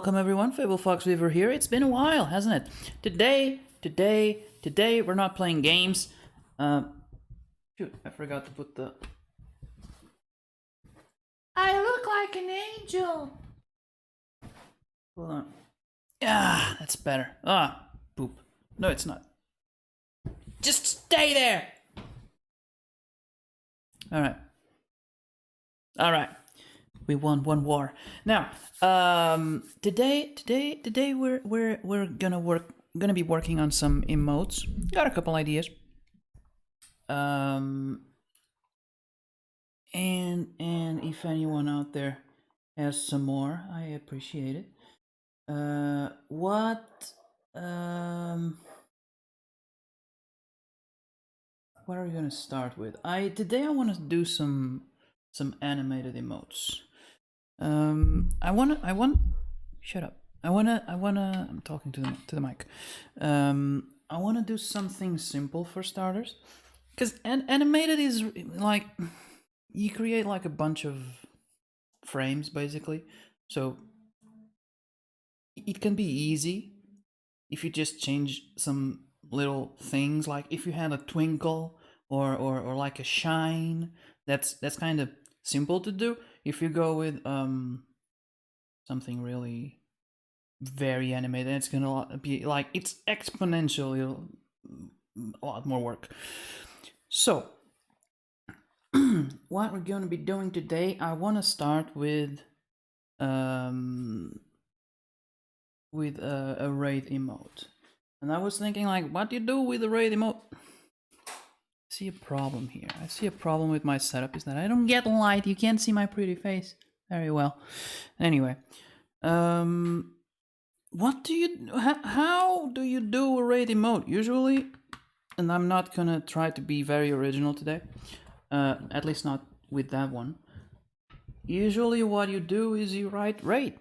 welcome everyone, Fable Fox Weaver here. It's been a while, hasn't it? Today, we're not playing games. Shoot, I forgot to put the... I look like an angel! Hold on. Ah, that's better. Ah, poop. No, it's not. Just stay there! Alright. We won one war. Now, today we're gonna be working on some emotes. Got a couple ideas. And if anyone out there has some more, I appreciate it. What are we gonna start with? Today I want to do some animated emotes. Shut up. I'm talking to the mic. I wanna do something simple for starters, because animated is like you create like a bunch of frames basically, so it can be easy if you just change some little things, like if you had a twinkle or like a shine. That's kind of simple to do. If you go with something really very animated, it's gonna be like it's exponentially a lot more work. So what we're going to be doing today, I want to start with a raid emote, and I was thinking, like, what do you do with a raid emote? I see a problem here. I see a problem with my setup is that I don't get light. You can't see my pretty face very well. Anyway, what do you how do you do a raid emote usually? And I'm not gonna try to be very original today, at least not with that one. Usually what you do is you write raid.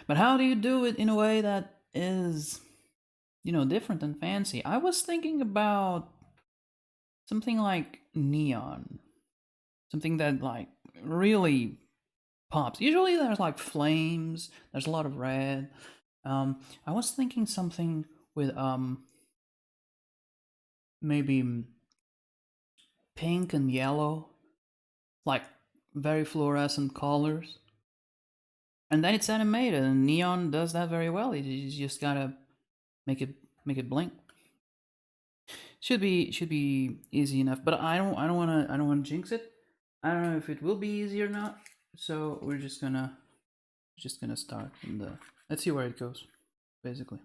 But how do you do it in a way that is, different and fancy? I was thinking about something like neon. Something that like really pops. Usually there's like flames, there's a lot of red. I was thinking something with maybe pink and yellow, like very fluorescent colors. And then it's animated, and neon does that very well. You just gotta make it blink. Should be easy enough, but I don't wanna jinx it. I don't know if it will be easy or not. So we're just gonna start, and let's see where it goes, basically.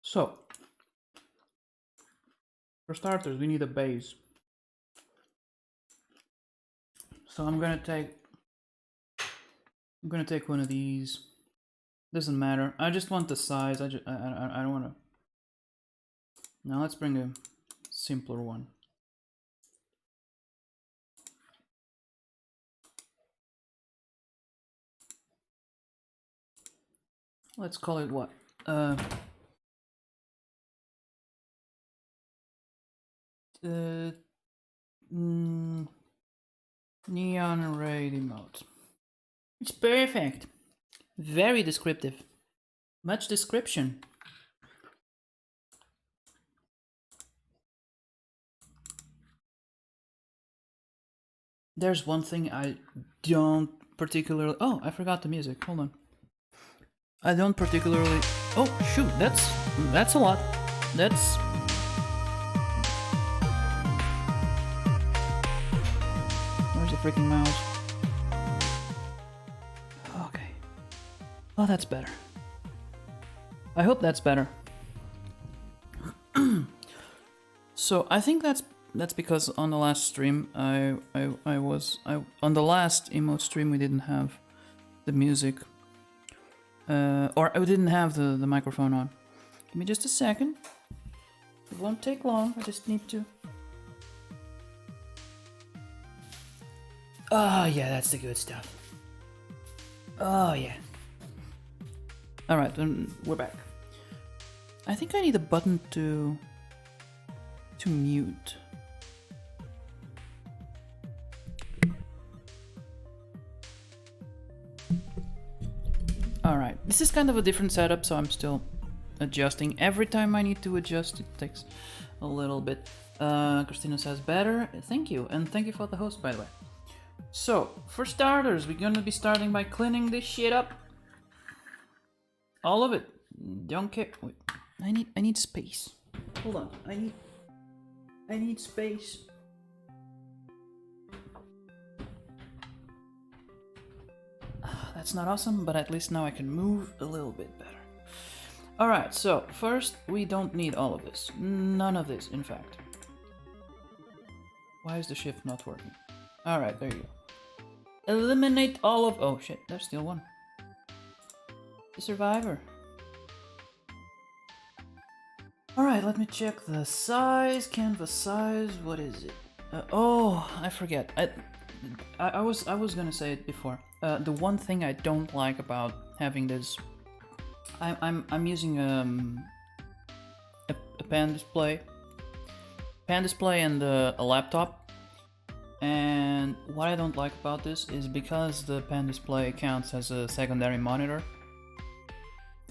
So, for starters, we need a base. So I'm gonna take one of these. Doesn't matter. I just want the size. I don't want to. Now let's bring a simpler one. Let's call it what? Neon raid emote. It's perfect. Very descriptive. Much description. There's one thing I don't particularly... Oh, I forgot the music. Hold on. I don't particularly... Oh, shoot. That's a lot. That's... Where's the freaking mouse? Okay. Oh, that's better. I hope that's better. So I think that's because on the last stream on the last emote stream we didn't have the music, or I didn't have the microphone on. Give me just a second. It won't take long. I just need to Oh yeah, that's the good stuff. Oh yeah. Alright, then we're back. I think I need a button to mute. Alright, this is kind of a different setup, so I'm still adjusting. Every time I need to adjust, it takes a little bit. Christina says better. Thank you, and thank you for the host, by the way. So, for starters, we're gonna be starting by cleaning this shit up. All of it. Don't care. Wait, I need space. Hold on. I need space. That's not awesome, but at least now I can move a little bit better. Alright, so first we don't need all of this. None of this, in fact. Why is the shift not working? Alright, there you go. Eliminate all of... Oh shit, there's still one. The survivor. Alright, let me check the size, canvas size, what is it? Oh, I forget. I was gonna say it before. The one thing I don't like about having this, I'm using a pan display, and a laptop. And what I don't like about this is because the pan display counts as a secondary monitor,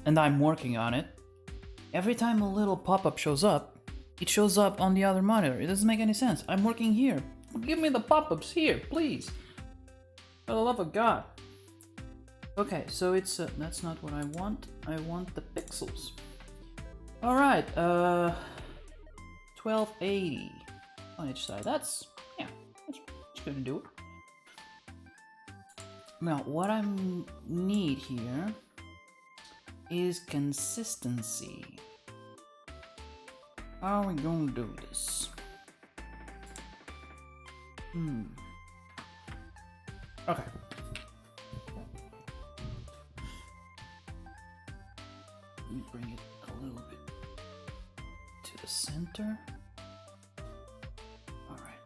and I'm working on it. Every time a little pop-up shows up, it shows up on the other monitor. It doesn't make any sense. I'm working here. Give me the pop-ups here, please. For the love of God. Okay, so it's that's not what I want. I want the pixels. All right, 1280 on each side. That's gonna do it. Now, what I need here is consistency. How are we gonna do this? Okay. Let me bring it a little bit to the center. Alright.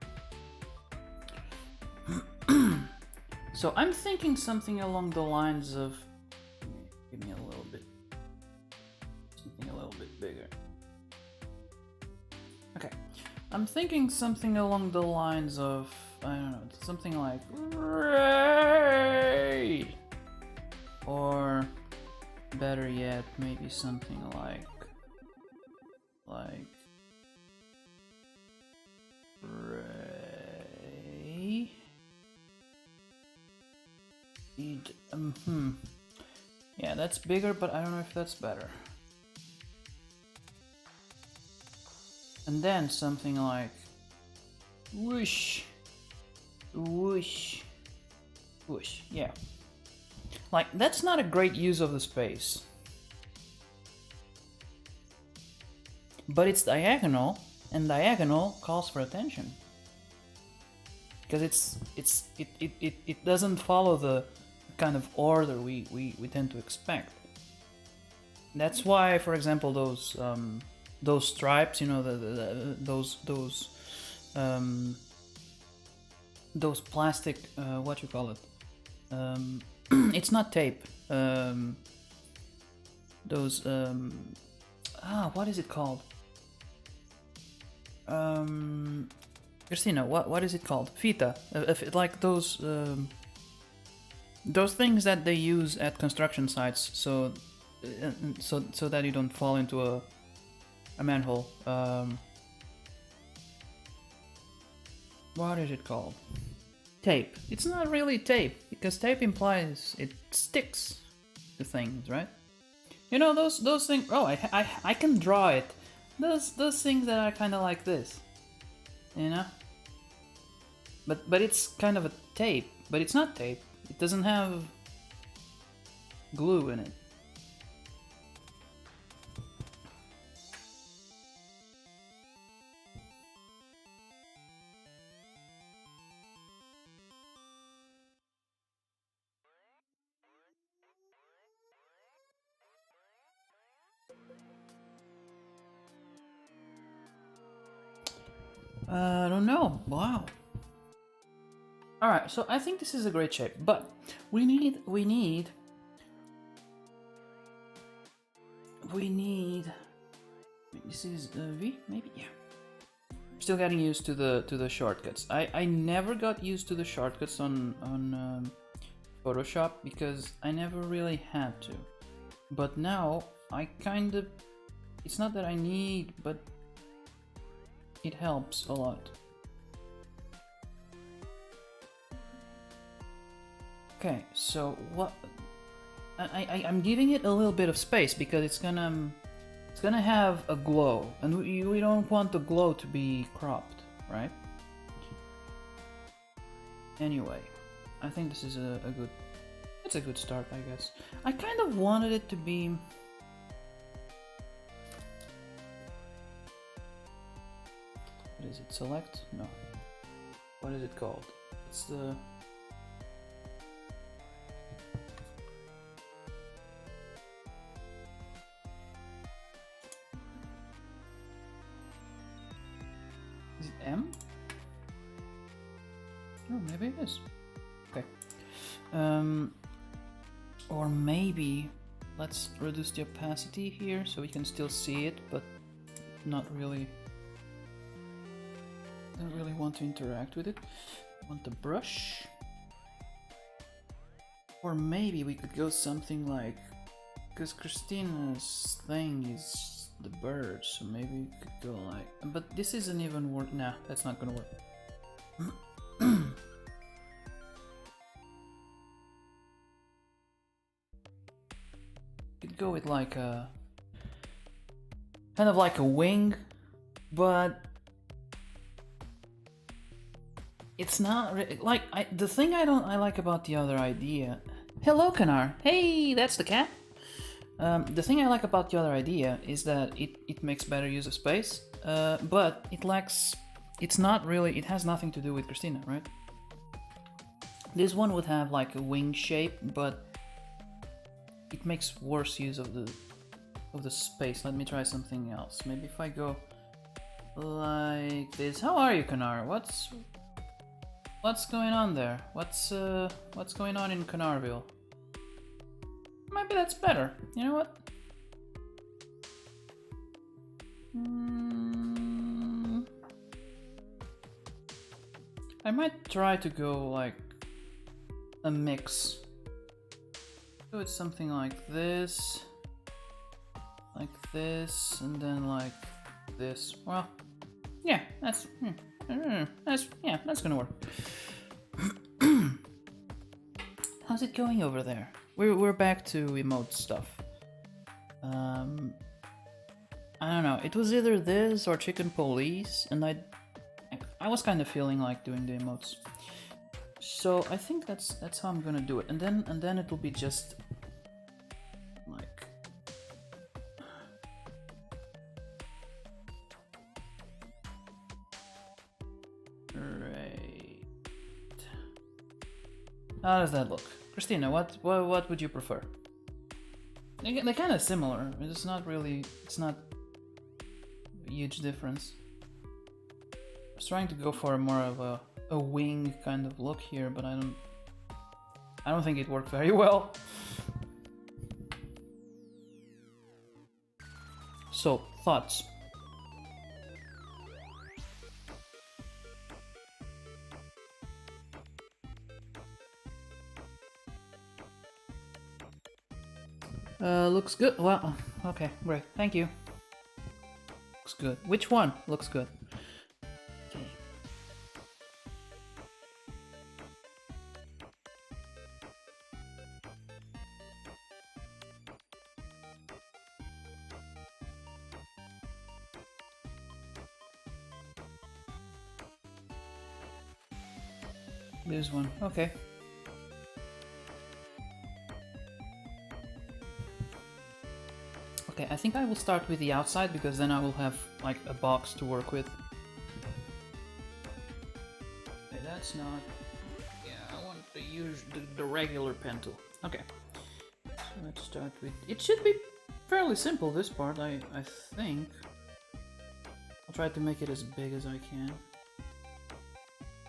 So I'm thinking something along the lines of... Give me a little bit. Something a little bit bigger. Okay. I'm thinking something along the lines of... I don't know, something like raid, or better yet, maybe something like ray. Yeah, that's bigger, but I don't know if that's better. And then something like whoosh. Whoosh. Whoosh, yeah. Like, that's not a great use of the space. But it's diagonal, and diagonal calls for attention. Because it doesn't follow the kind of order we tend to expect. That's why, for example, those stripes, you know, those plastic, what you call it? It's not tape. Those what is it called? Christina, what is it called? Fita. Like those things that they use at construction sites, so that you don't fall into a manhole. What is it called? Tape. It's not really tape, because tape implies it sticks to things, right? You know, those things. Oh, I can draw it. Those things that are kind of like this, you know. But it's kind of a tape, but it's not tape. It doesn't have glue in it. I don't know. Wow. All right, so I think this is a great shape, but we need this is V, maybe, yeah. Still getting used to the shortcuts. I never got used to the shortcuts on Photoshop because I never really had to. But now I kind of, it's not that I need, but it helps a lot. Okay, so what? I'm giving it a little bit of space because it's gonna have a glow, and we don't want the glow to be cropped, right? Anyway, I think this is a good. It's a good start, I guess. I kind of wanted it to be. What is it? Select? No. What is it called? It's the. Is it M? Oh, maybe it is. Okay. Or maybe let's reduce the opacity here so we can still see it, but not really. Don't really want to interact with it. Want the brush. Or maybe we could go something like, because Christina's thing is the bird, so maybe we could go like, but this isn't even work. Nah, that's not gonna work. Could go with like a kind of like a wing, but it's not like the thing I like about the other idea. Hello, Canar. Hey, that's the cat. The thing I like about the other idea is that it makes better use of space, but it lacks. It's not really. It has nothing to do with Christina, right? This one would have like a wing shape, but it makes worse use of the space. Let me try something else. Maybe if I go like this. How are you, Canar? What's going on there? What's going on in Canarville? Maybe that's better. You know what? I might try to go like a mix. So it's something like this, and then like this. Well, yeah, that's gonna work. How's it going over there? We're back to emote stuff. I don't know. It was either this or Chicken Police, and I was kind of feeling like doing the emotes. So I think that's how I'm gonna do it, and then it will be just like right. How does that look, Christina? What would you prefer? They're kind of similar. It's not a huge difference. I was trying to go for more of a wing kind of look here, but I don't think it worked very well. So, thoughts? Looks good. Well, okay, great. Thank you. Looks good. Which one looks good? Okay. This one. Okay. Okay, I think I will start with the outside because then I will have like a box to work with. Okay, that's not. Yeah, I want to use the regular pen tool. Okay, so let's start with. It should be fairly simple. This part, I think. I'll try to make it as big as I can.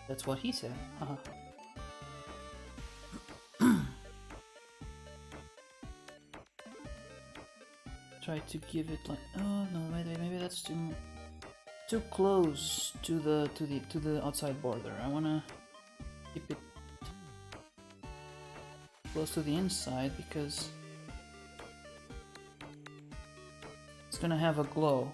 That's what he said. try to give it like, oh no, maybe that's too close to the outside border. I wanna keep it close to the inside because it's gonna have a glow.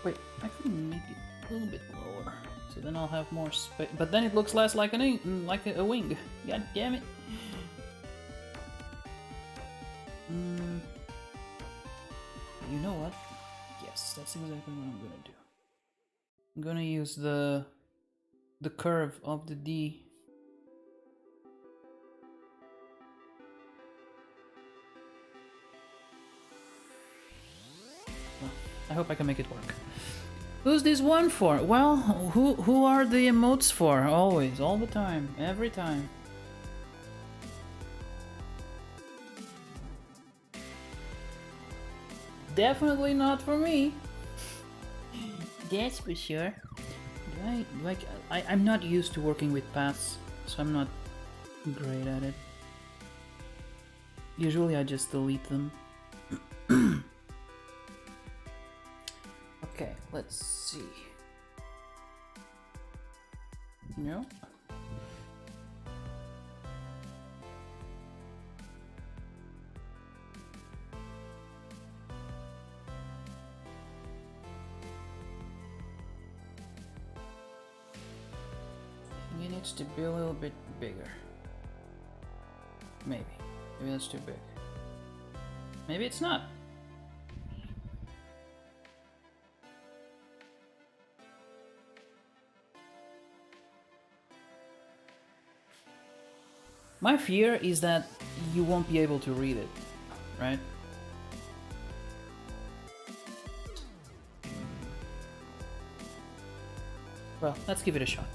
Wait, I could make it a little bit lower, so then I'll have more space. But then it looks less like like a wing. God damn it! You know what? Yes, that's exactly what I'm gonna do. I'm gonna use the curve of the D. Well, I hope I can make it work. Who's this one for? Well, who are the emotes for? Always, all the time, every time. Definitely not for me. That's for sure. I'm not used to working with paths, so I'm not great at it. Usually I just delete them. Okay, let's see. No? It needs to be a little bit bigger. Maybe that's too big. Maybe it's not. My fear is that you won't be able to read it, right? Well, let's give it a shot.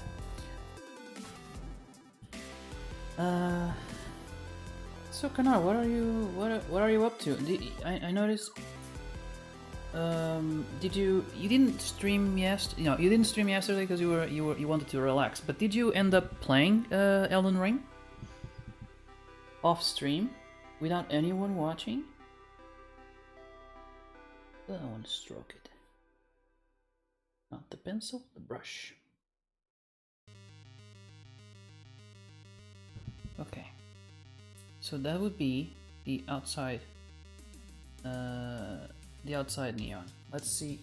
So Kanar, what are you up to? I noticed. Did you didn't stream yesterday? No, you didn't stream yesterday because you wanted to relax. But did you end up playing Elden Ring off stream without anyone watching? I want to stroke it. Not the pencil, the brush. Okay. So that would be the outside neon. Let's see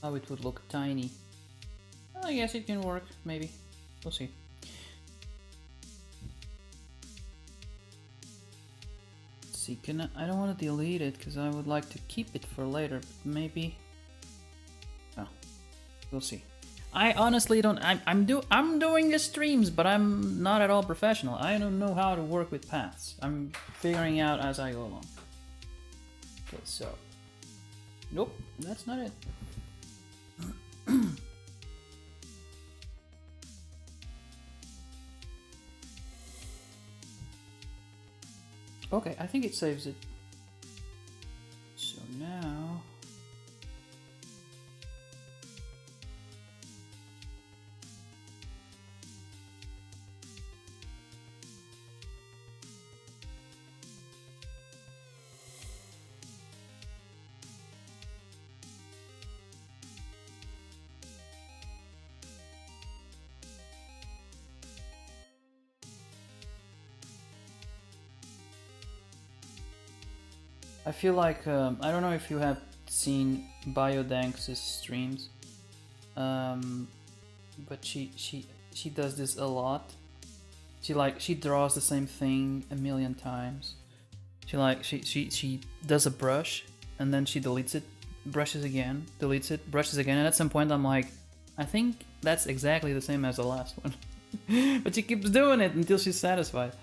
how it would look tiny. I guess it can work, maybe. We'll see. Let's see, I don't want to delete it because I would like to keep it for later, but maybe. Oh, we'll see. I honestly don't. I'm doing the streams, but I'm not at all professional. I don't know how to work with paths. I'm figuring out as I go along. Okay, so nope, that's not it. Okay, I think it saves it. So now. I feel like I don't know if you have seen Biodanks' streams, but she does this a lot. She draws the same thing a million times. She does a brush and then she deletes it, brushes again, deletes it, brushes again, and at some point I'm like, I think that's exactly the same as the last one. But she keeps doing it until she's satisfied.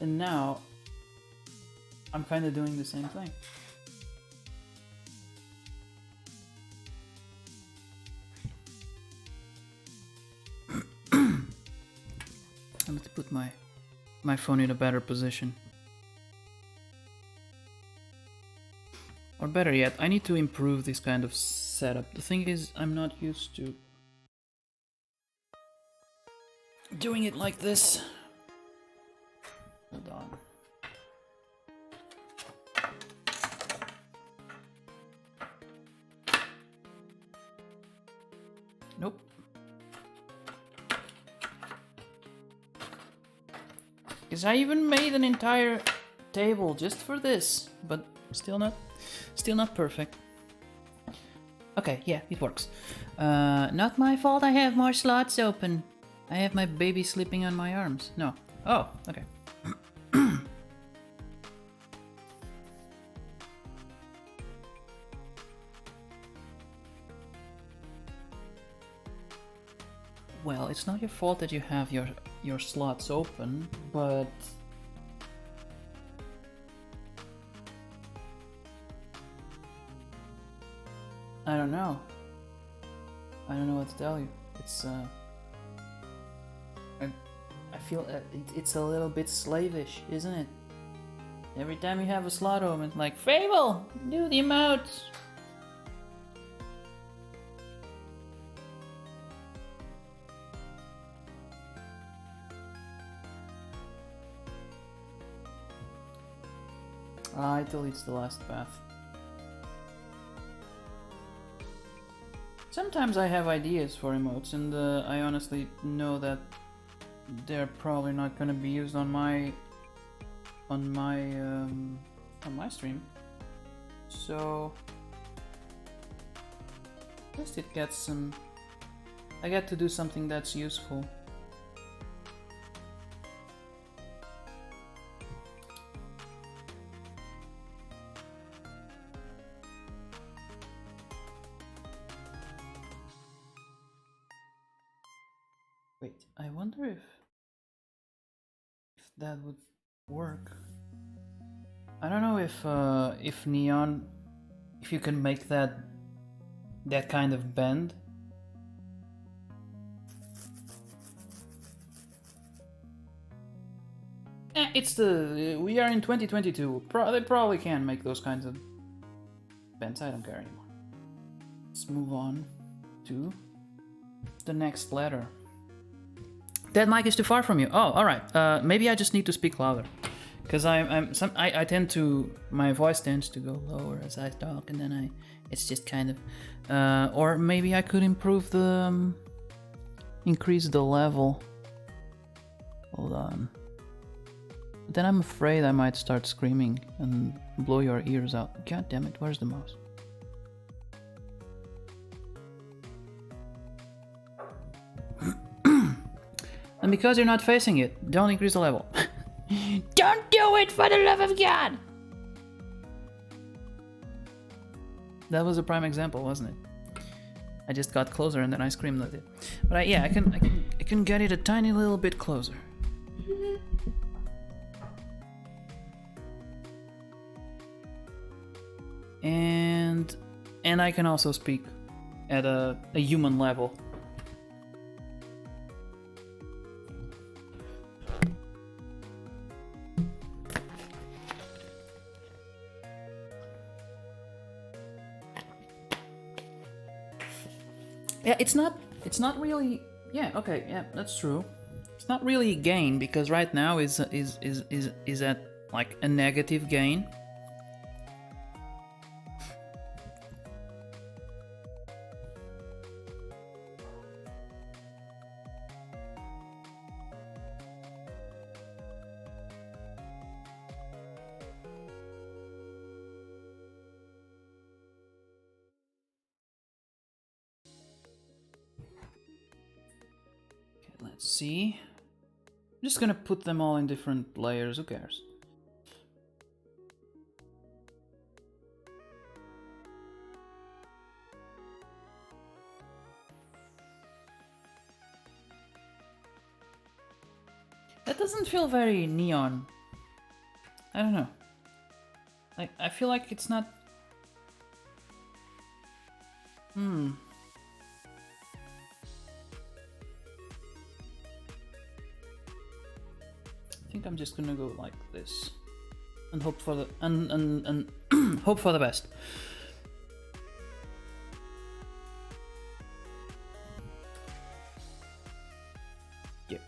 And now, I'm kind of doing the same thing. wanted to put my phone in a better position. Or better yet, I need to improve this kind of setup. The thing is, I'm not used to doing it like this. Hold on. Nope. Because I even made an entire table just for this, but still not perfect. Okay, yeah, it works. Not my fault I have more slots open. I have my baby sleeping on my arms. No. Oh, okay. Well, it's not your fault that you have your slots open, but I don't know. I don't know what to tell you. It's I feel it's a little bit slavish, isn't it? Every time you have a slot open, it's like, Fable, do the emotes. I delete the last path. Sometimes I have ideas for emotes, and I honestly know that they're probably not gonna be used on my stream. So at least it gets some. I get to do something that's useful. Wait, I wonder if that would work. I don't know if Neon, if you can make that kind of bend. It's we are in 2022. They probably can make those kinds of bends. I don't care anymore. Let's move on to the next letter. That mic is too far from you. Oh, all right. Maybe I just need to speak louder, because I tend to, my voice tends to go lower as I talk, and then it's just kind of, or maybe I could improve the, increase the level. Hold on. Then I'm afraid I might start screaming and blow your ears out. God damn it! Where's the mouse? And because you're not facing it, don't increase the level. Don't do it, for the love of God! That was a prime example, wasn't it? I just got closer and then I screamed at it. But yeah, I can get it a tiny little bit closer. And I can also speak at a human level. Yeah, it's not really. Yeah, okay, yeah, that's true. It's not really gain, because right now is at like a negative gain. Let's see. I'm just gonna put them all in different layers, who cares? That doesn't feel very neon. I don't know. Like, I feel like it's not... I think I'm just gonna go like this and hope for the and hope for the best. Yeah.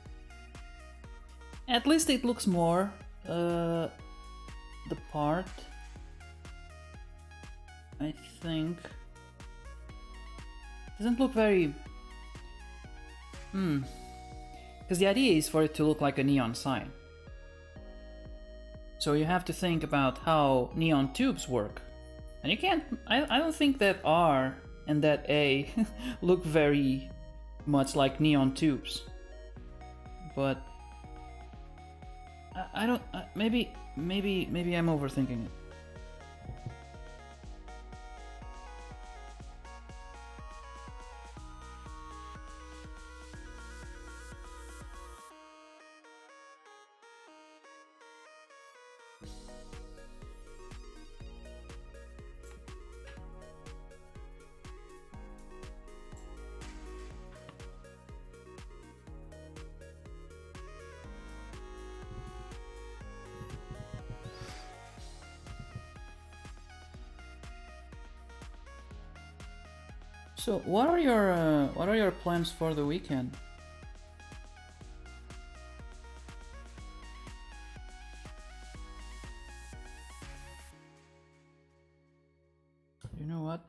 At least it looks more the part. I think doesn't look very because the idea is for it to look like a neon sign. So you have to think about how neon tubes work. And you can't, I don't think that R and that A look very much like neon tubes. But I don't, maybe I'm overthinking it. So what are your plans for the weekend? You know what?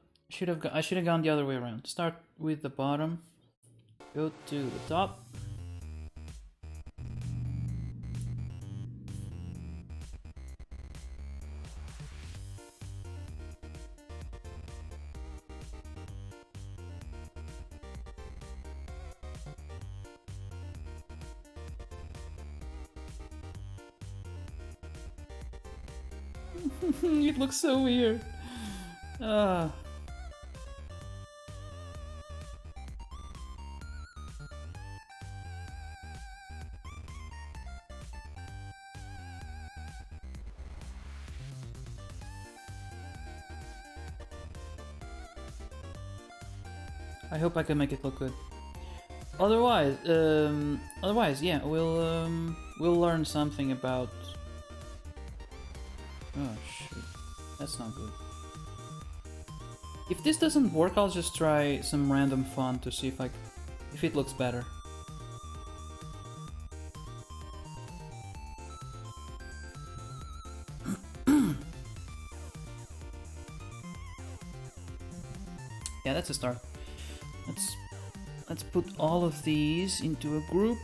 I should have gone the other way around. Start with the bottom, go to the top. It looks so weird. I hope I can make it look good. Otherwise, yeah, we'll learn something about. Oh shoot, that's not good. If this doesn't work, I'll just try some random font to see if it looks better. Yeah, that's a start. Let's put all of these into a group.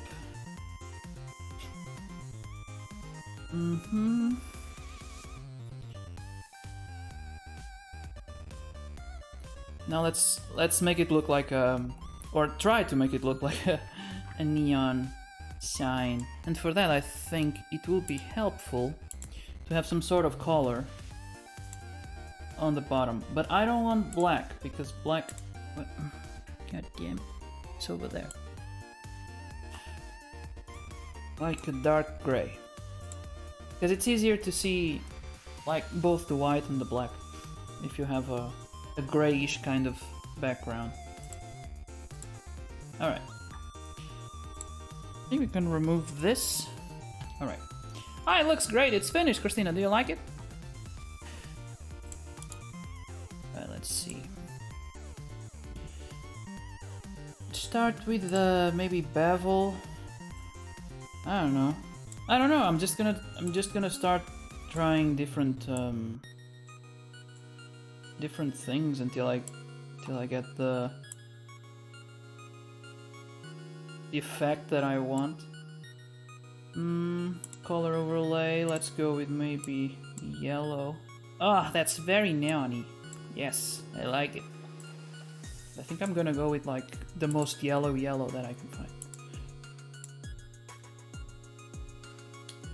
Now let's make it look like or try to make it look like a neon sign. And for that, I think it will be helpful to have some sort of color on the bottom. But I don't want black because black. God damn, it's over there. Like a dark gray, because it's easier to see like both the white and the black if you have a grayish kind of background. Alright. I think we can remove this. Alright. Ah, it looks great. It's finished, Christina. Do you like it? Let's see. Start with maybe bevel. I don't know. I'm just gonna start trying different things until I get the effect that I want. Color overlay. Let's go with maybe yellow. Ah, that's very neon-y. Yes, I like it. I think I'm gonna go with like the most yellow that I can find.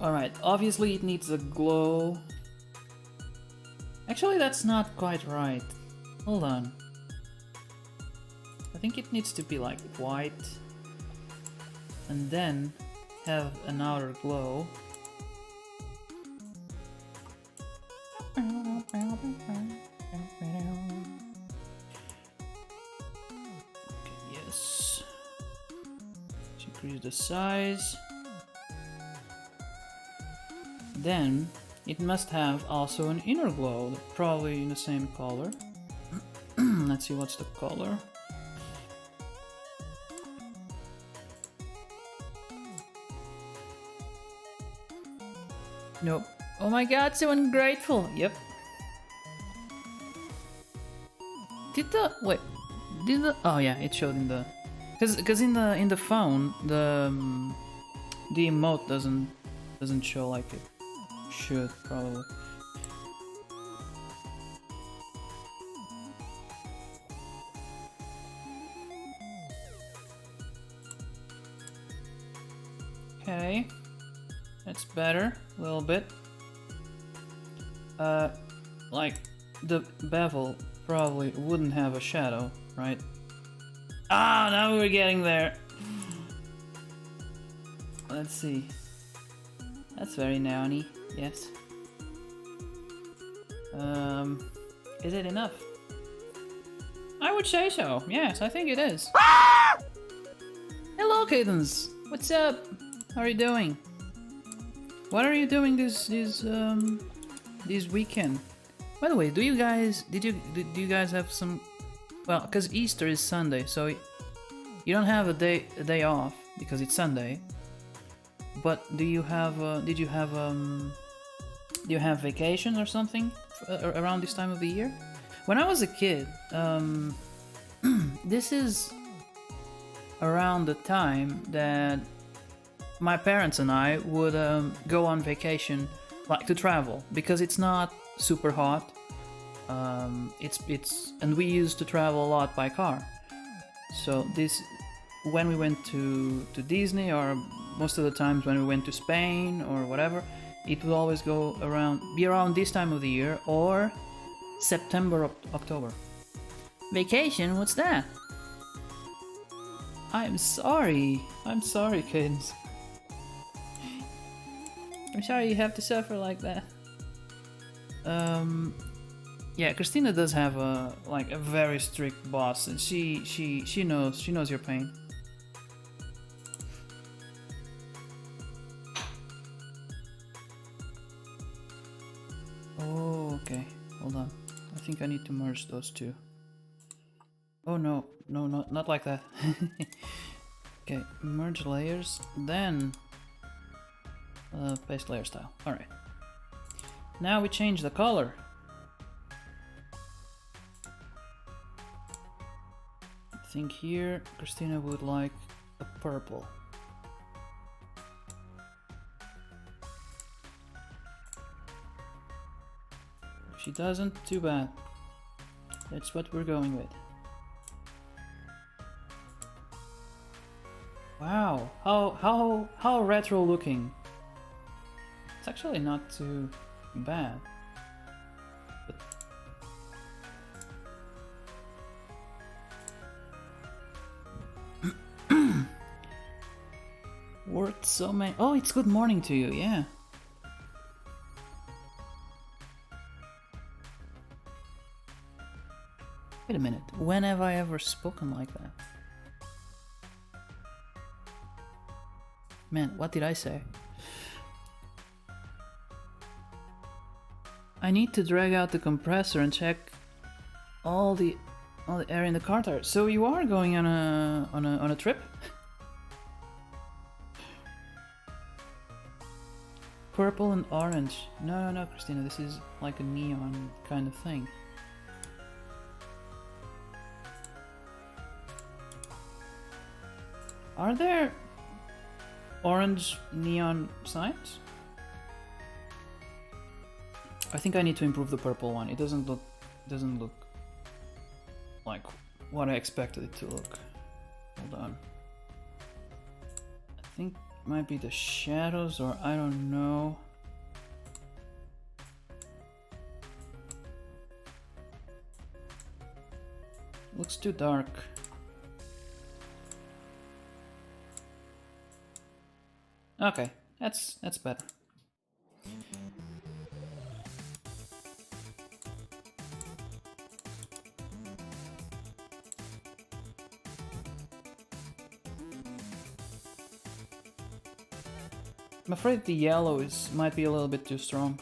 Alright, obviously it needs a glow. Actually, that's not quite right. Hold on. I think it needs to be like white and then have an outer glow. Yes. Let's increase the size. then it must have also an inner glow, probably in the same color. Let's see what's the color. Nope. Oh my god, so ungrateful. Yep. Did the wait? Did the oh yeah, it showed in the because in the phone the emote doesn't show like it should probably. Okay, that's better a little bit. Like the bevel probably wouldn't have a shadow, right? Ah, now we're getting there. Let's see. That's very neon-y, yes. Is it enough? I would say so. Yes, I think it is. Hello, kittens. What's up? How are you doing? What are you doing this weekend? By the way, do you guys do you guys have some? Well, because Easter is Sunday, so you don't have a day off because it's Sunday. But do you have do you have vacation or something around this time of the year? When I was a kid, this is around the time that my parents and I would go on vacation, like to travel, because it's not super hot. And we used to travel a lot by car. So this, when we went to Disney, or most of the times when we went to Spain or whatever, it would always be around this time of the year, or September, October. Vacation? What's that? I'm sorry, kids. I'm sorry you have to suffer like that. Yeah, Christina does have a very strict boss, and she knows your pain. Oh, okay. Hold on. I think I need to merge those two. Oh no, not like that. Okay, merge layers, then paste layer style. All right. Now we change the color. I think here Christina would like a purple. If she doesn't, too bad. That's what we're going with. Wow, how retro looking. It's actually not too bad. But worth so many. Oh, it's good morning to you, yeah. Wait a minute, when have I ever spoken like that? Man, what did I say? I need to drag out the compressor and check all the air in the car tire. So you are going on a trip? Purple and orange. No, Christina, this is like a neon kind of thing. Are there orange neon signs? I think I need to improve the purple one. It doesn't look like what I expected it to look. Hold on. I think it might be the shadows, or I don't know. Looks too dark. Okay, that's better. I'm afraid the yellow might be a little bit too strong.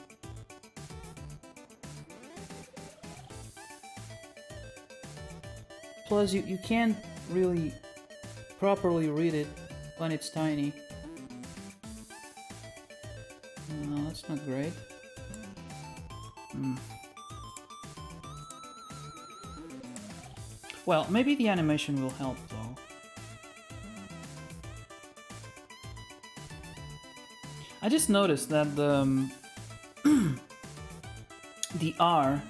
Plus, you can't really properly read it when it's tiny. No, that's not great. Well, maybe the animation will help though. I just noticed that the R,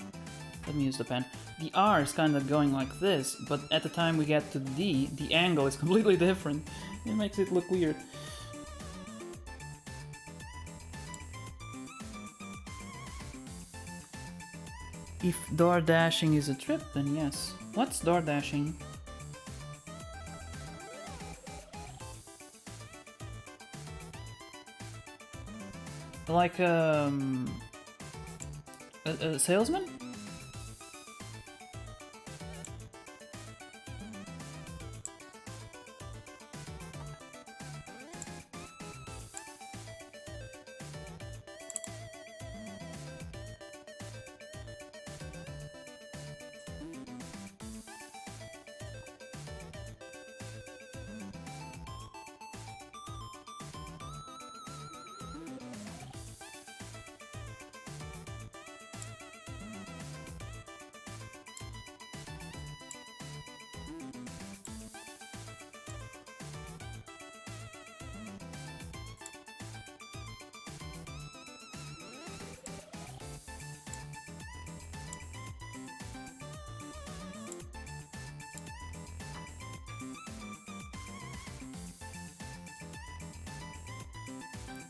let me use the pen, the R is kind of going like this, but at the time we get to the D, the angle is completely different. It makes it look weird. If door dashing is a trip, then yes. What's door dashing? Like a salesman?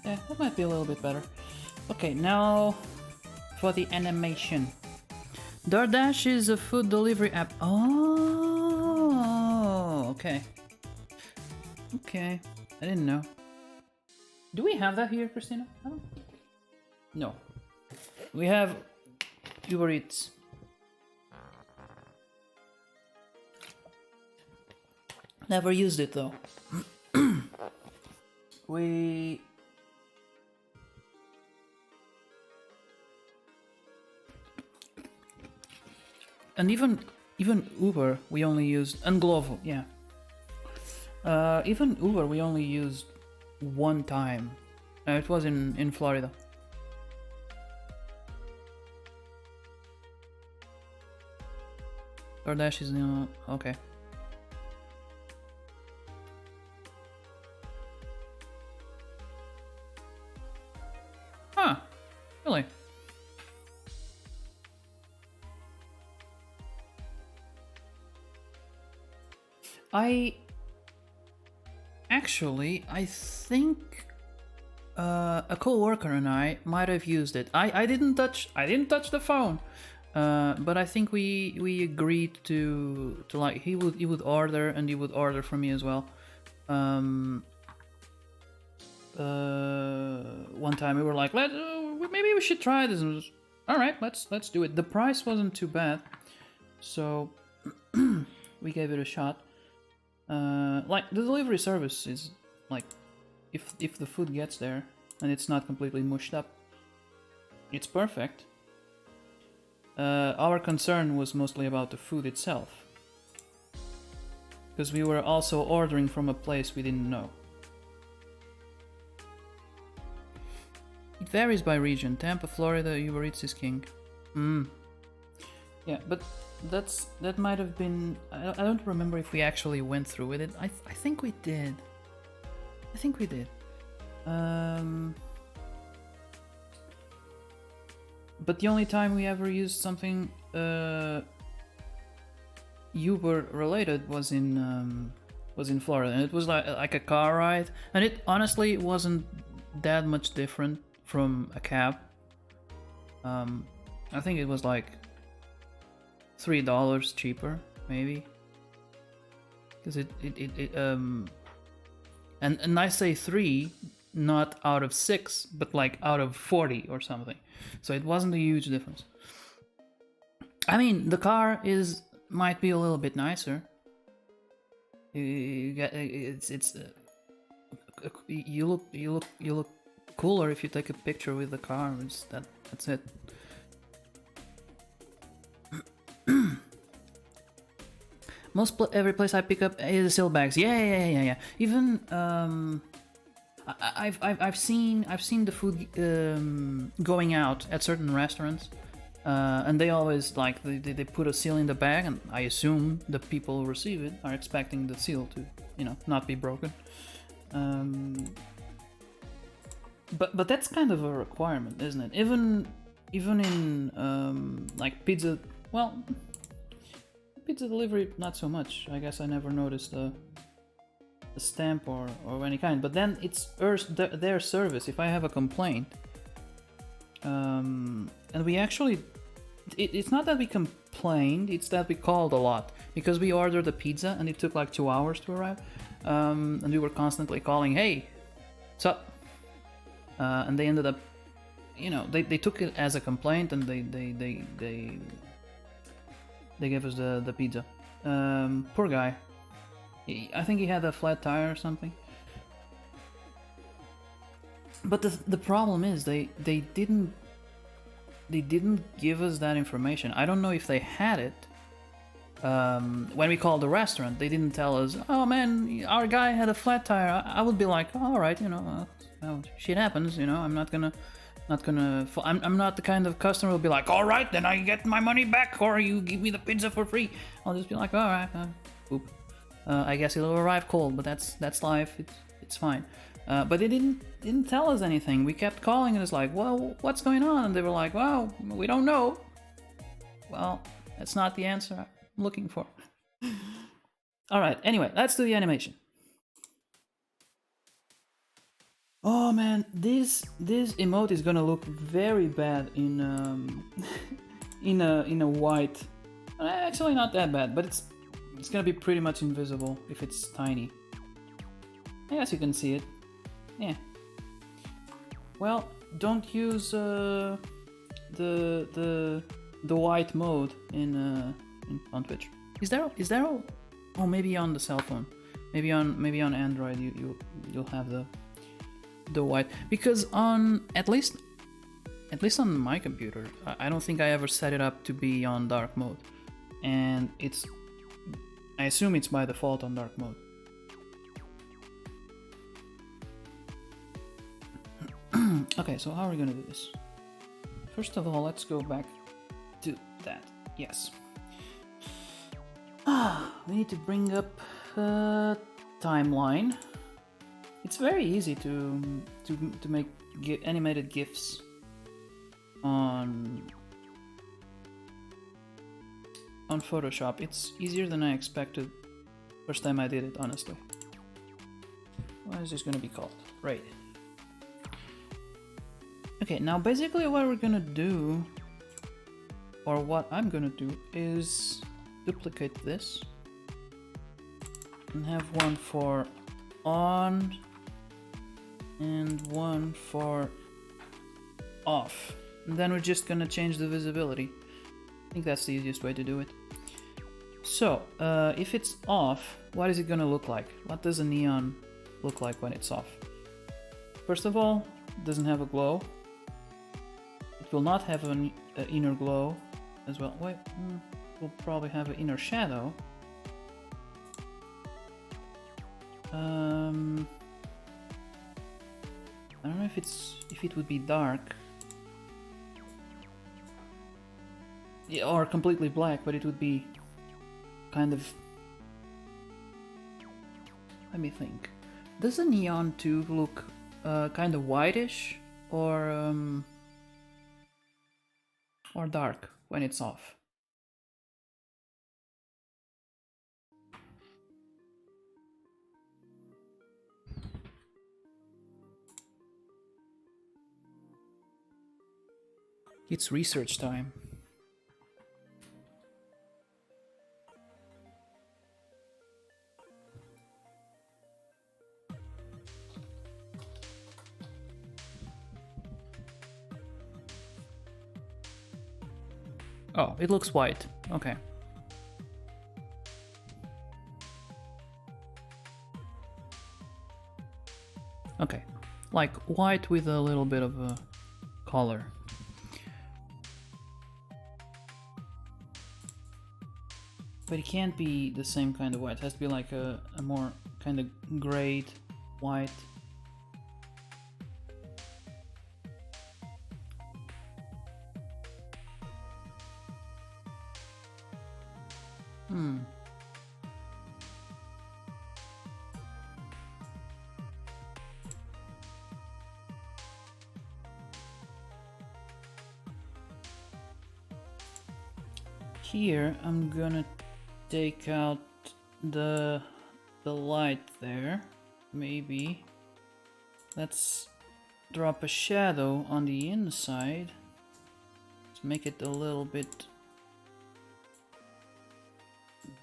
Yeah, that might be a little bit better. Okay, now for the animation. DoorDash is a food delivery app. Oh, okay. Okay, I didn't know. Do we have that here, Christina? No. We have Uber Eats. Never used it though. And even Uber we only used, and Glovo, yeah. Even Uber we only used one time. It was in Florida. DoorDash is okay. Huh? Really? I think a co-worker and I might have used it. I didn't touch the phone, but I think we agreed to like he would order and he would order for me as well. One time we were like, maybe we should try this. And all right, let's do it. The price wasn't too bad, so we gave it a shot. Like the delivery service is like, if the food gets there and it's not completely mushed up, it's perfect. Our concern was mostly about the food itself, because we were also ordering from a place we didn't know. It varies by region. Tampa, Florida, Uber Eats is king. Yeah, but that might have been. I don't remember if we actually went through with it. I think we did. But the only time we ever used something Uber related was in Florida, and it was like a car ride, and it honestly wasn't that much different from a cab. I think it was like $3 cheaper, maybe, because and I say 3 not out of 6, but like out of 40 or something, so it wasn't a huge difference. I mean, the car might be a little bit nicer. You look cooler if you take a picture with the car. That's it. Every place I pick up is seal bags. Yeah. Even I've seen the food going out at certain restaurants, and they always like they put a seal in the bag, and I assume the people who receive it are expecting the seal to not be broken. But that's kind of a requirement, isn't it? Even in like pizza, well, pizza delivery not so much. I guess I never noticed a stamp or any kind. But then it's their service. If I have a complaint, and we actually, it's not that we complained, it's that we called a lot because we ordered the pizza and it took like 2 hours to arrive, and we were constantly calling, hey, what's up? And they ended up, they took it as a complaint, and they gave us the pizza. Poor guy. I think he had a flat tire or something. But the problem is they didn't give us that information. I don't know if they had it. When we called the restaurant, they didn't tell us, oh man, our guy had a flat tire. I would be like, all right, well, shit happens, I'm not gonna, I'm not the kind of customer who'll be like, all right, then I get my money back, or you give me the pizza for free. I'll just be like, all right, oop. I guess it'll arrive cold, but that's life. It's fine. But they didn't tell us anything. We kept calling, and it's like, well, what's going on? And they were like, well, we don't know. Well, that's not the answer I'm looking for. All right. Anyway, let's do the animation. Oh man, this emote is gonna look very bad in in a white. Actually, not that bad, but it's gonna be pretty much invisible if it's tiny. I guess you can see it. Yeah. Well, don't use the white mode on Twitch. Is there? Oh, maybe on the cell phone. Maybe on Android you'll have the white, because on at least on my computer I don't think I ever set it up to be on dark mode, and I assume it's by default on dark mode. Okay, so how are we gonna do this? First of all, let's go back to that. Yes. We need to bring up a timeline. It's very easy to make animated GIFs on Photoshop. It's easier than I expected first time I did it, honestly. What is this gonna be called? Right. Okay, now basically what we're gonna do, or what I'm gonna do, is duplicate this and have one for on and one for off, and then we're just gonna change the visibility. I think that's the easiest way to do it. So if it's off, what is it gonna look like? What does a neon look like when it's off? First of all, it doesn't have a glow. It will not have an inner glow as well. Wait, we'll probably have an inner shadow. I don't know if it would be dark, yeah, or completely black, but it would be kind of. Let me think. Does a neon tube look kind of whitish or dark when it's off? It's research time. Oh, it looks white. Okay. Okay. like white with a little bit of a color. But it can't be the same kind of white. It has to be like a more kind of grayed white. Here I'm gonna take out the light there. Maybe let's drop a shadow on the inside. Let's make it a little bit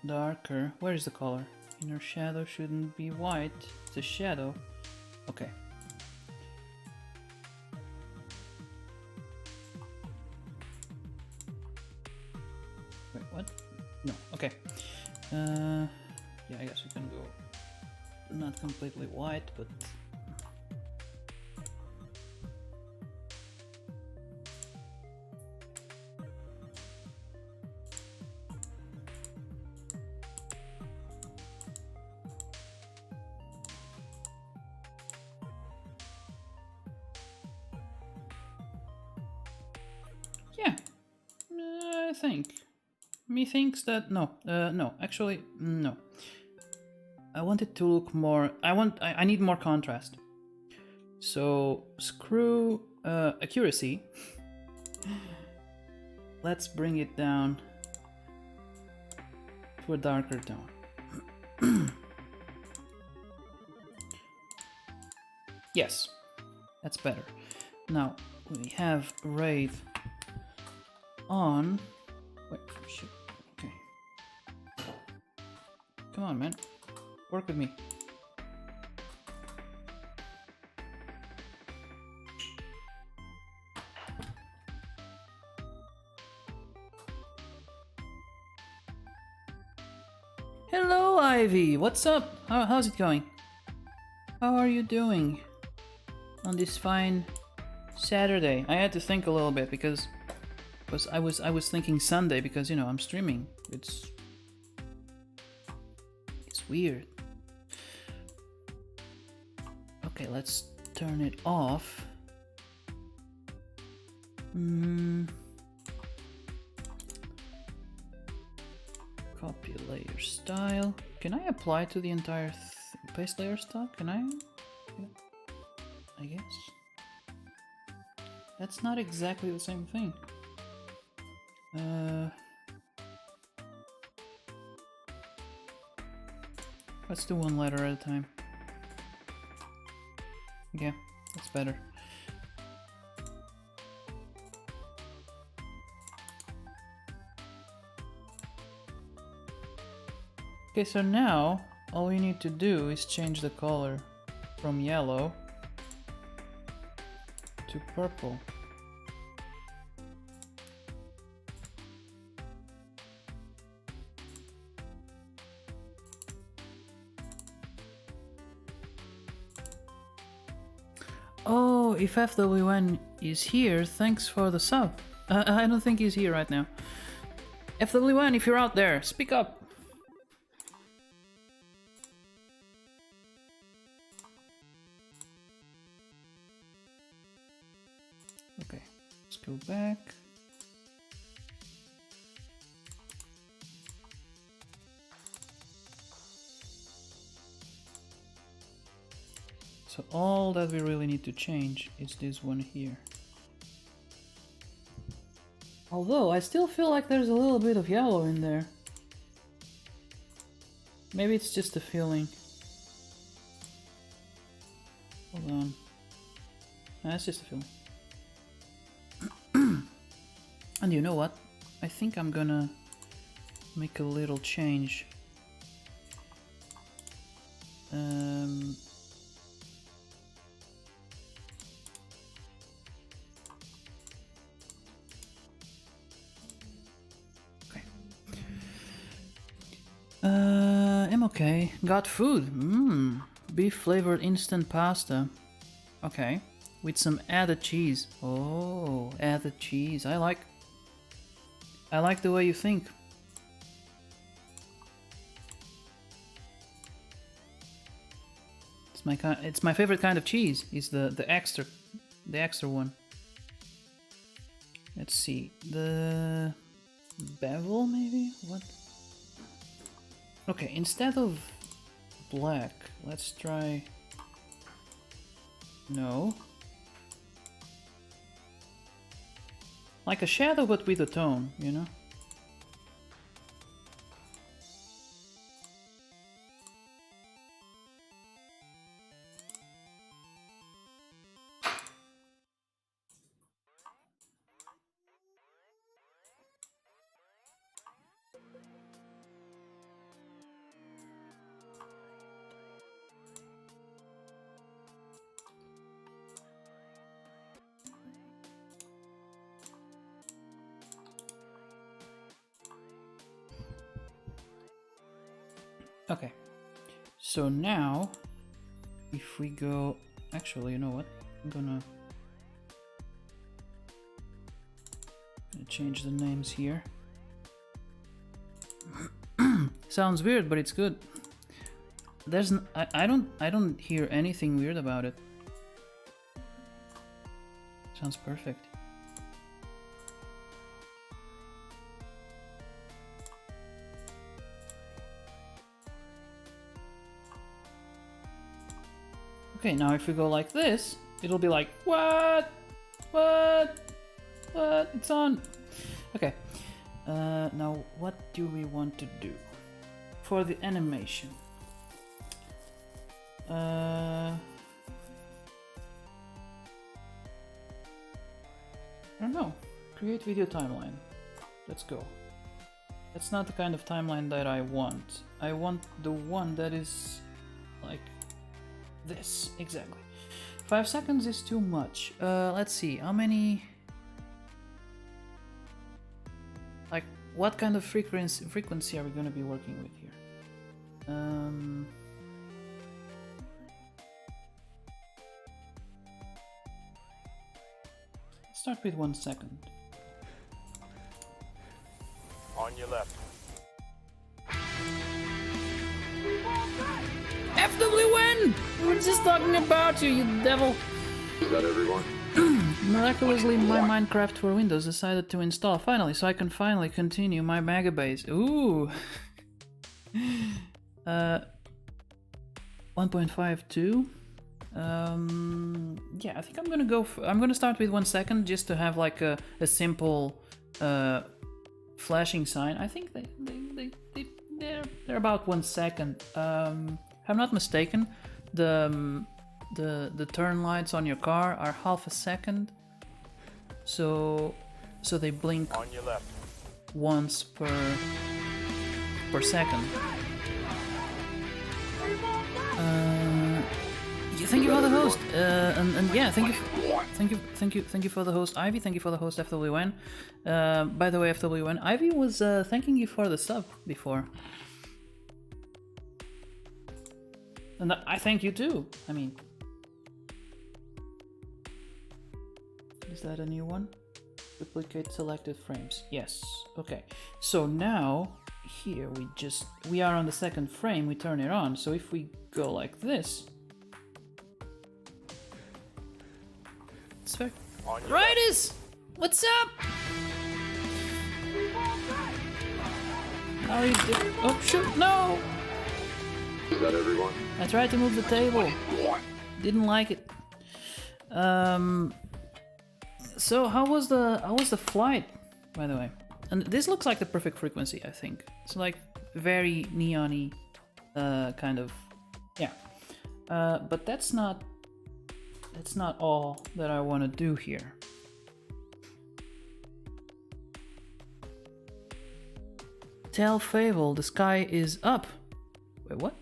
darker. Where is the color? Inner shadow shouldn't be white. It's a shadow. Okay. Wait, what? No, okay. Yeah, I guess we can go not completely white, but yeah, I think. Methinks that no, actually no. I want it to look more. I need more contrast. So screw accuracy. Let's bring it down to a darker tone. Yes, that's better. Now we have Wraith on. Wait, shit. Okay. Come on, man. Work with me. Hello, Ivy. What's up? How's it going? How are you doing on this fine Saturday? I had to think a little bit because I was thinking Sunday because, you know, I'm streaming. It's weird. Okay, let's turn it off. Copy layer style. Can I apply to the entire paste layer style? Can I? Yeah, I guess. That's not exactly the same thing. Let's do one letter at a time. Yeah, that's better. Okay, so now all we need to do is change the color from yellow to purple. Oh, if FWN is here, thanks for the sub. I don't think he's here right now. FWN, if you're out there, speak up. Okay, let's go back. So all that we really need to change is this one here. Although I still feel like there's a little bit of yellow in there. Maybe it's just a feeling. Hold on. Nah, it's just a feeling. And you know what? I think I'm gonna make a little change. Okay. I'm okay. Got food. Beef flavored instant pasta. Okay, with some added cheese. Oh, added cheese. I like the way you think. It's my favorite kind of cheese. Is the extra one. Let's see, the bevel maybe? What? Okay, instead of black, let's try... No. Like a shadow but with a tone, you know? Okay, so now if we go, actually, you know what? I'm gonna change the names here. Sounds weird, but it's good. I don't hear anything weird about it. Sounds perfect. Okay, now if we go like this, it'll be like, what? It's on. Okay. Now what do we want to do for the animation? I don't know. Create video timeline. Let's go. That's not the kind of timeline that I want. I want the one that is like this, exactly. 5 seconds is too much. Let's see, how many... Like, what kind of frequency are we going to be working with here? Start with 1 second. On your left. FWN! We were just talking about you, you devil! Is that everyone? Miraculously, my Minecraft for Windows decided to install finally, so I can finally continue my megabase. Ooh! 1.52. Yeah, I think I'm gonna go. I'm gonna start with 1 second just to have like a simple flashing sign. I think they're about 1 second. If I'm not mistaken, the turn lights on your car are half a second, so they blink on your left once per second. Thank you for the host, and yeah, thank you for the host, Ivy. Thank you for the host, FWN. By the way, FWN, Ivy was thanking you for the sub before. And I thank you too. I mean, is that a new one? Duplicate selected frames. Yes. Okay. So now here we are on the second frame. We turn it on. So if we go like this, it's fair. Riders, what's up? How are you doing? Oh shoot! No. Is that everyone? I tried to move the table. Didn't like it. So how was the flight, by the way? And this looks like the perfect frequency, I think. It's like very neon-y, kind of, yeah. But that's not all that I want to do here. Tell Fable the sky is up. Wait, what?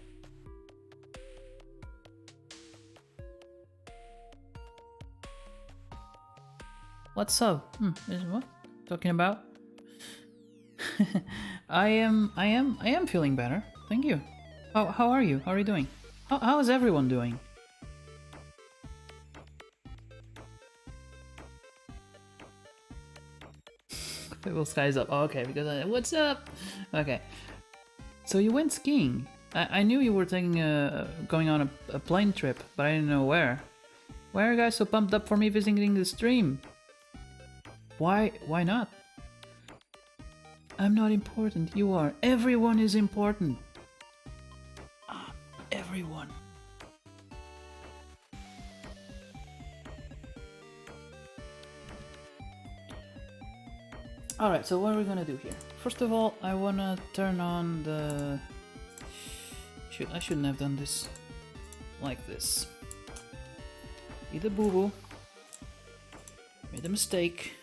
What's up? Is what talking about? I am feeling better. Thank you. How are you? How are you doing? How is everyone doing? Well, sky's up. Oh, okay, because what's up? Okay. So you went skiing. I knew you were taking going on a plane trip, but I didn't know where. Why are you guys so pumped up for me visiting the stream? Why not? I'm not important, you are. Everyone is important. Everyone. Alright, so what are we gonna do here? First of all, I wanna turn on the... I shouldn't have done this like this. Be the boo-boo. Made a mistake.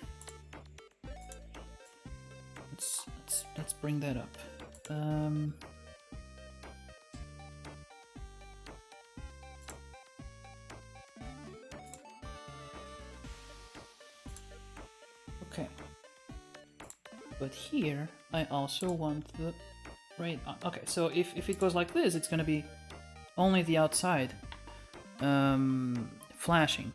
Let's bring that up. Okay. But here, I also want the right... Okay, so if it goes like this, it's gonna be only the outside flashing.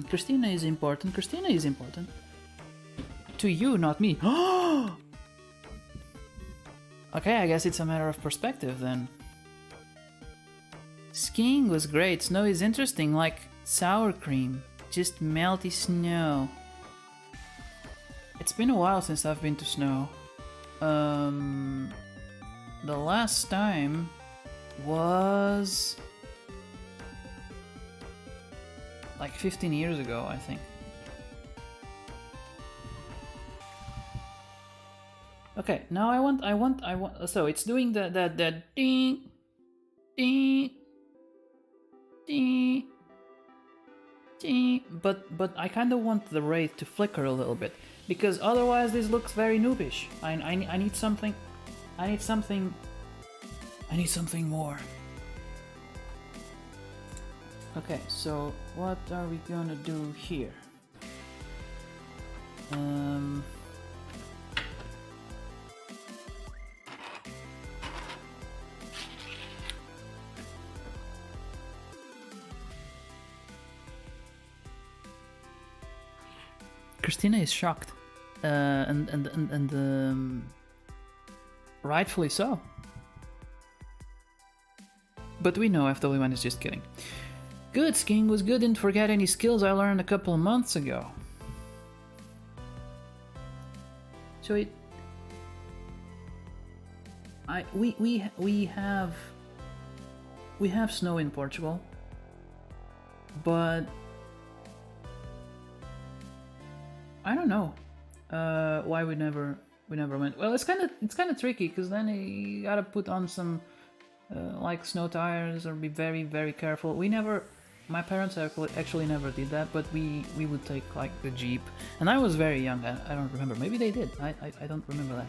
Christina is important. Christina is important. To you, not me. Okay, I guess it's a matter of perspective then. Skiing was great. Snow is interesting, like sour cream. Just melty snow. It's been a while since I've been to snow. The last time was like 15 years ago, I think. Okay, now I want. So it's doing that ding, ding, ding, ding. But I kind of want the wraith to flicker a little bit because otherwise this looks very noobish. I need something. I need something. I need something more. Okay, so what are we gonna do here? Christina is shocked, and rightfully so. But we know FW1 is just kidding. Good, skiing was good. Didn't forget any skills I learned a couple of months ago. So we have snow in Portugal, but I don't know why we never went. Well, it's kind of tricky because then you gotta put on some like snow tires or be very, very careful. My parents actually never did that, but we would take like the Jeep, and I was very young. I don't remember. Maybe they did. I don't remember that.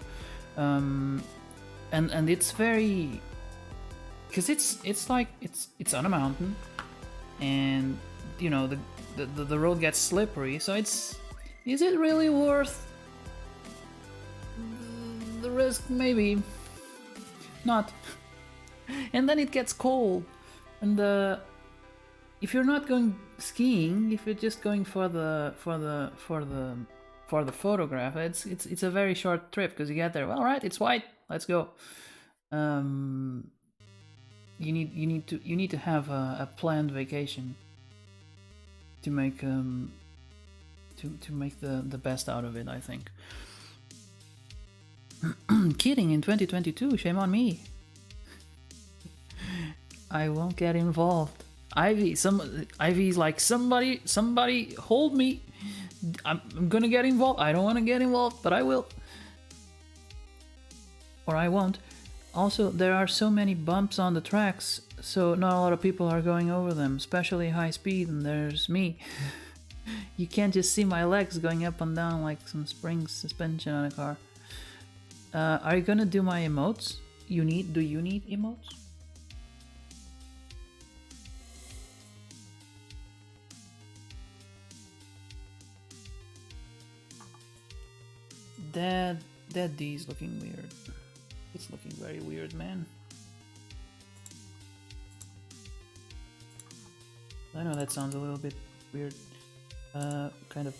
And it's very, because it's like it's on a mountain, and you know the road gets slippery. So is it really worth the risk? Maybe not. And then it gets cold, and if you're not going skiing, if you're just going for the photograph, it's a very short trip because you get there. Well, right, it's white. Let's go. You need to have a planned vacation to make to make the best out of it, I think. Kidding, in 2022, shame on me. I won't get involved. Ivy's like, somebody hold me. I'm gonna get involved. I don't want to get involved, but I will. Or I won't. Also, there are so many bumps on the tracks, so not a lot of people are going over them, especially high speed, and there's me. You can't just see my legs going up and down like some spring suspension on a car. Are you gonna do my emotes? Do you need emotes? That D is looking weird. It's looking very weird, man. I know that sounds a little bit weird. Kind of.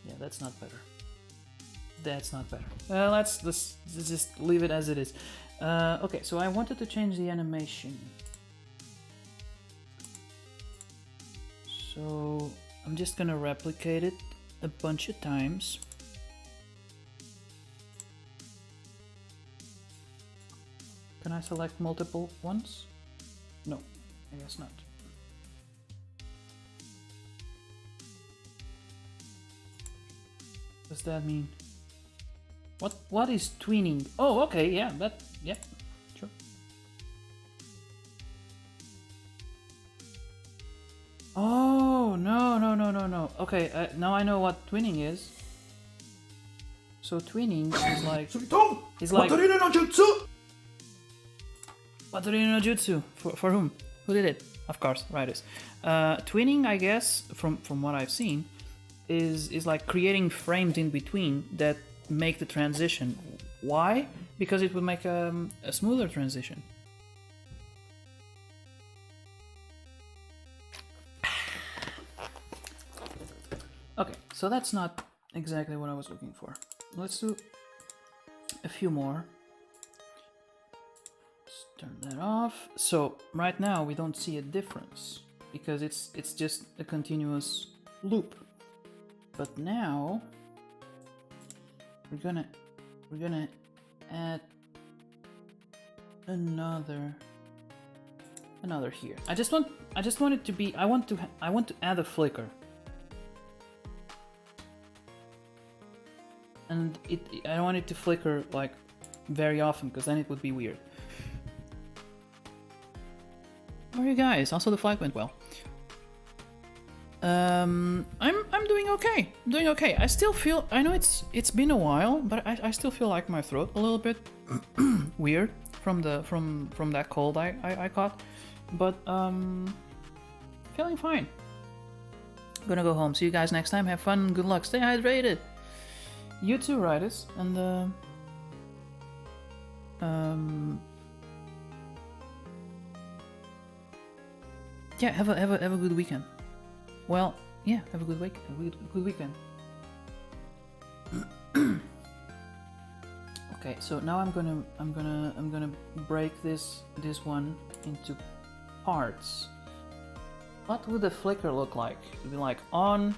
Yeah, that's not better. That's not better. Let's just leave it as it is. Okay, so I wanted to change the animation. So I'm just gonna replicate it a bunch of times. Can I select multiple ones? No, I guess not. Does that mean? What is tweening? Oh, okay, yeah, yeah, sure. Oh, no. Okay, now I know what twinning is. So twinning is like... Is like... Watarino no Jutsu! Watarino no Jutsu! For whom? Who did it? Of course, writers. Twinning, I guess, from what I've seen, is like creating frames in between that make the transition. Why? Because it would make a smoother transition. Okay, so that's not exactly what I was looking for. Let's do a few more. Let's turn that off. So right now we don't see a difference because it's just a continuous loop. But now we're gonna add another here. I just want it to be. I want to add a flicker. And I don't want it to flicker like very often because then it would be weird. How are you guys? Also, the flight went well. I'm doing okay. I'm doing okay. I still feel. I know it's been a while, but I still feel like my throat a little bit weird from that cold I caught. But feeling fine. Gonna go home. See you guys next time. Have fun. Good luck. Stay hydrated. You too, Riders, and yeah, have a good weekend. Well, yeah, have a good week, good weekend. Okay, so now I'm gonna break this one into parts. What would the flicker look like? It'd be like on.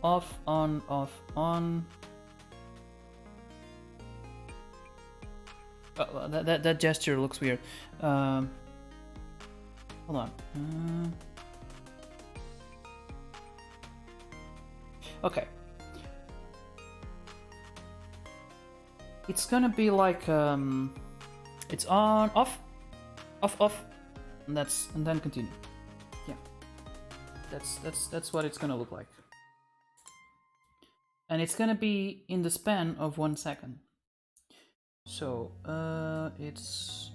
Off, on, off, on. Oh, that gesture looks weird. Hold on. Okay. It's gonna be like it's on, off, off, and then continue. Yeah. That's what it's gonna look like. And it's gonna be in the span of 1 second. So it's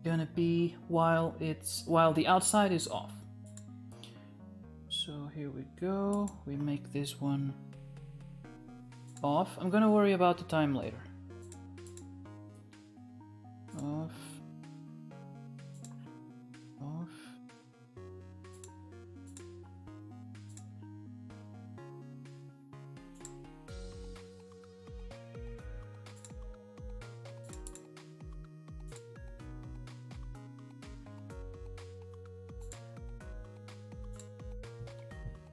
gonna be while the outside is off. So here we go. We make this one off. I'm gonna worry about the time later. Off. Off.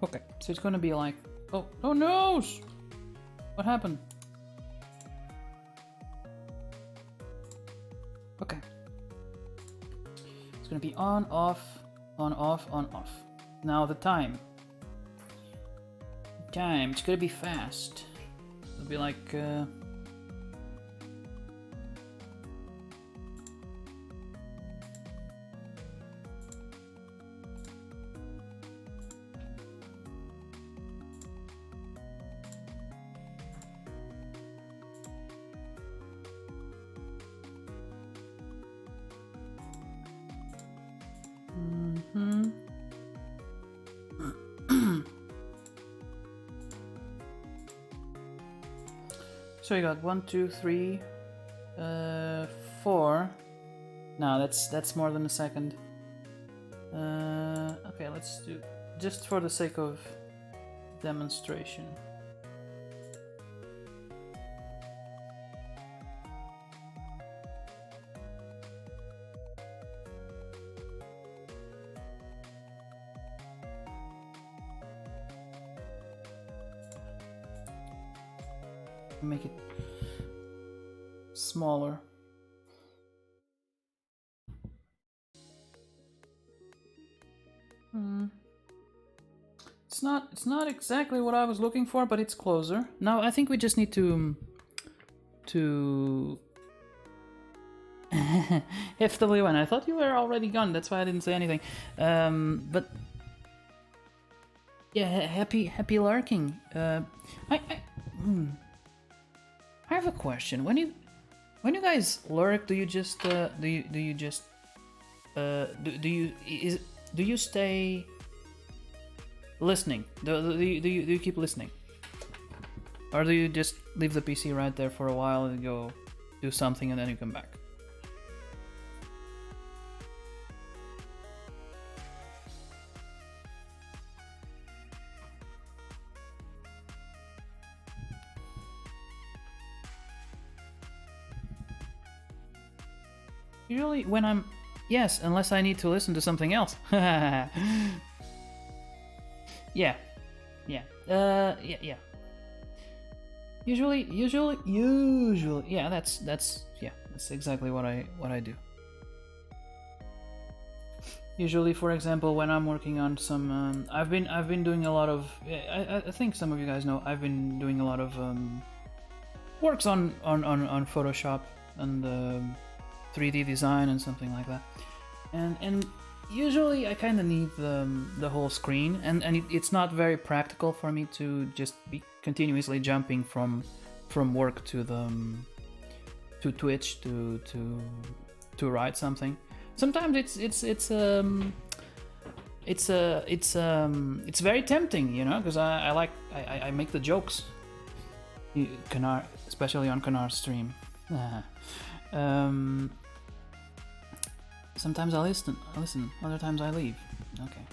Okay, so it's gonna be like, oh no! What happened? Okay. It's gonna be on, off, on, off, on, off. Now the time. It's gonna be fast. It'll be like, So you got 1, 2, 3, 4. No, that's more than a second. Okay, let's do just for the sake of demonstration. Make it smaller. It's not exactly what I was looking for, but it's closer. Now I think we just need to FW1. I thought you were already gone. That's why I didn't say anything. But yeah, happy larking. I have a question. When you guys lurk, do you just do you just do you stay listening? Do you keep listening, or do you just leave the PC right there for a while and go do something and then you come back? Usually when I'm... Yes, unless I need to listen to something else. Yeah. Yeah. Yeah. Usually, yeah, that's exactly what I do. Usually, for example, when I'm working on some, I've been doing a lot of. I think some of you guys know I've been doing a lot of works on Photoshop and 3D design and something like that, and usually I kind of need the whole screen, and it's not very practical for me to just be continuously jumping from work to to Twitch to write something. Sometimes it's very tempting, you know, because I make the jokes. Canar, especially on Canar's stream. Sometimes I listen. Other times I leave. Okay.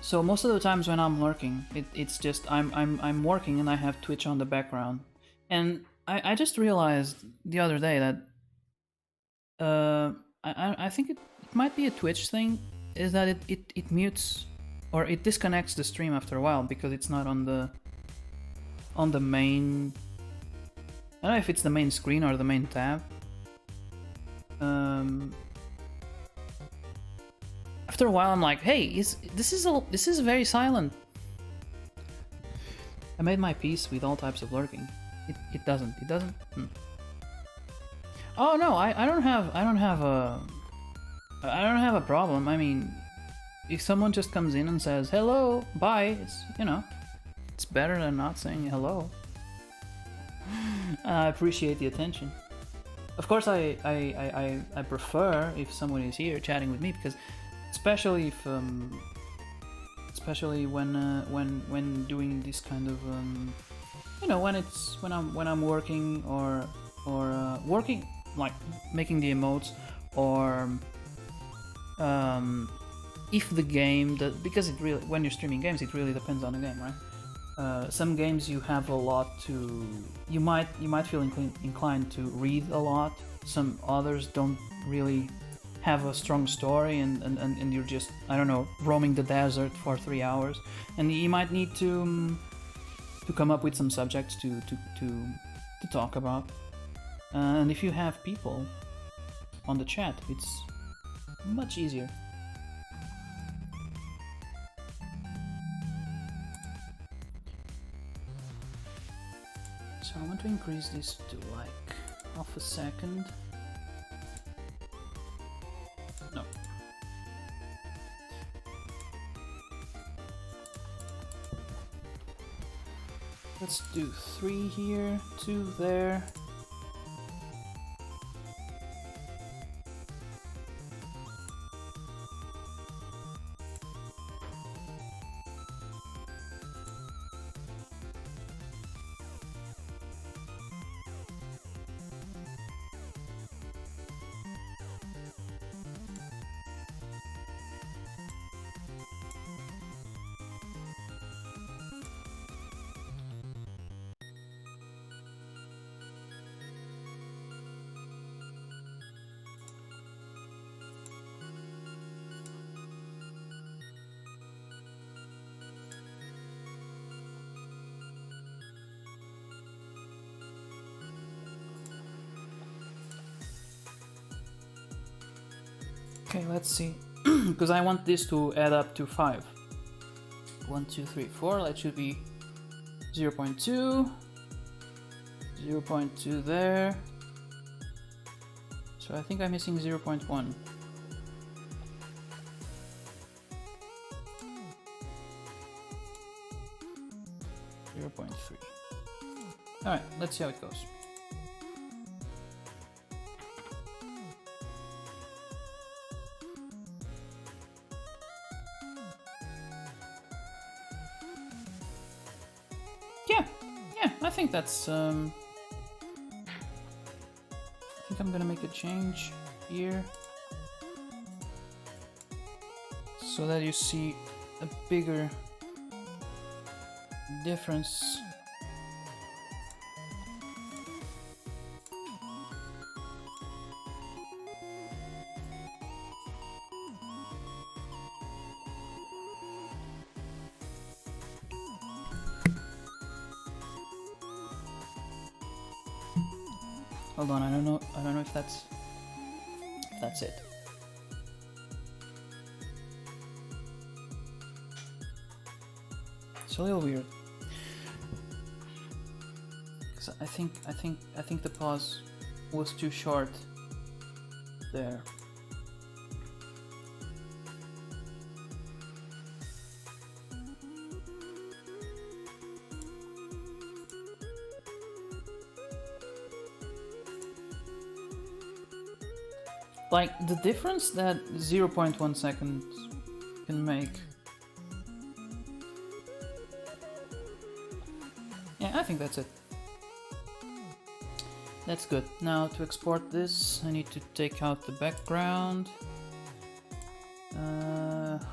So most of the times when I'm lurking, it's just I'm working and I have Twitch on the background, and I just realized the other day that I think it might be a Twitch thing, is that it mutes or it disconnects the stream after a while because it's not on the main. I don't know if it's the main screen or the main tab. After a while, I'm like, hey, this is very silent. I made my peace with all types of lurking. It doesn't. Oh no, I don't have a problem. I mean, if someone just comes in and says hello, bye, it's, you know, it's better than not saying hello. I appreciate the attention. Of course, I prefer if someone is here chatting with me, because especially if especially when doing this kind of you know, when I'm working or working, like making the emotes, or if the game because it really, when you're streaming games, it really depends on the game, right? Some games you have a lot to, you might feel inclined to read a lot. Some others don't really have a strong story, and you're just, I don't know, roaming the desert for 3 hours, and you might need to come up with some subjects to talk about. And if you have people on the chat, it's much easier. So I want to increase this to like half a second. No. Let's do 3 here, 2 there. Okay, let's see. Because I want this to add up to 5. 1, 2, 3, 4. That should be 0 0.2. 0 0.2 there. So I think I'm missing 0 0.1. 0.3. Alright, let's see how it goes. Yeah, I think that's I think I'm gonna make a change here so that you see a bigger difference. Hold on, I don't know if that's it. It's a little weird. 'Cause I think the pause was too short there. Like the difference that 0.1 seconds can make. Yeah, I think that's it. That's good. Now to export this, I need to take out the background.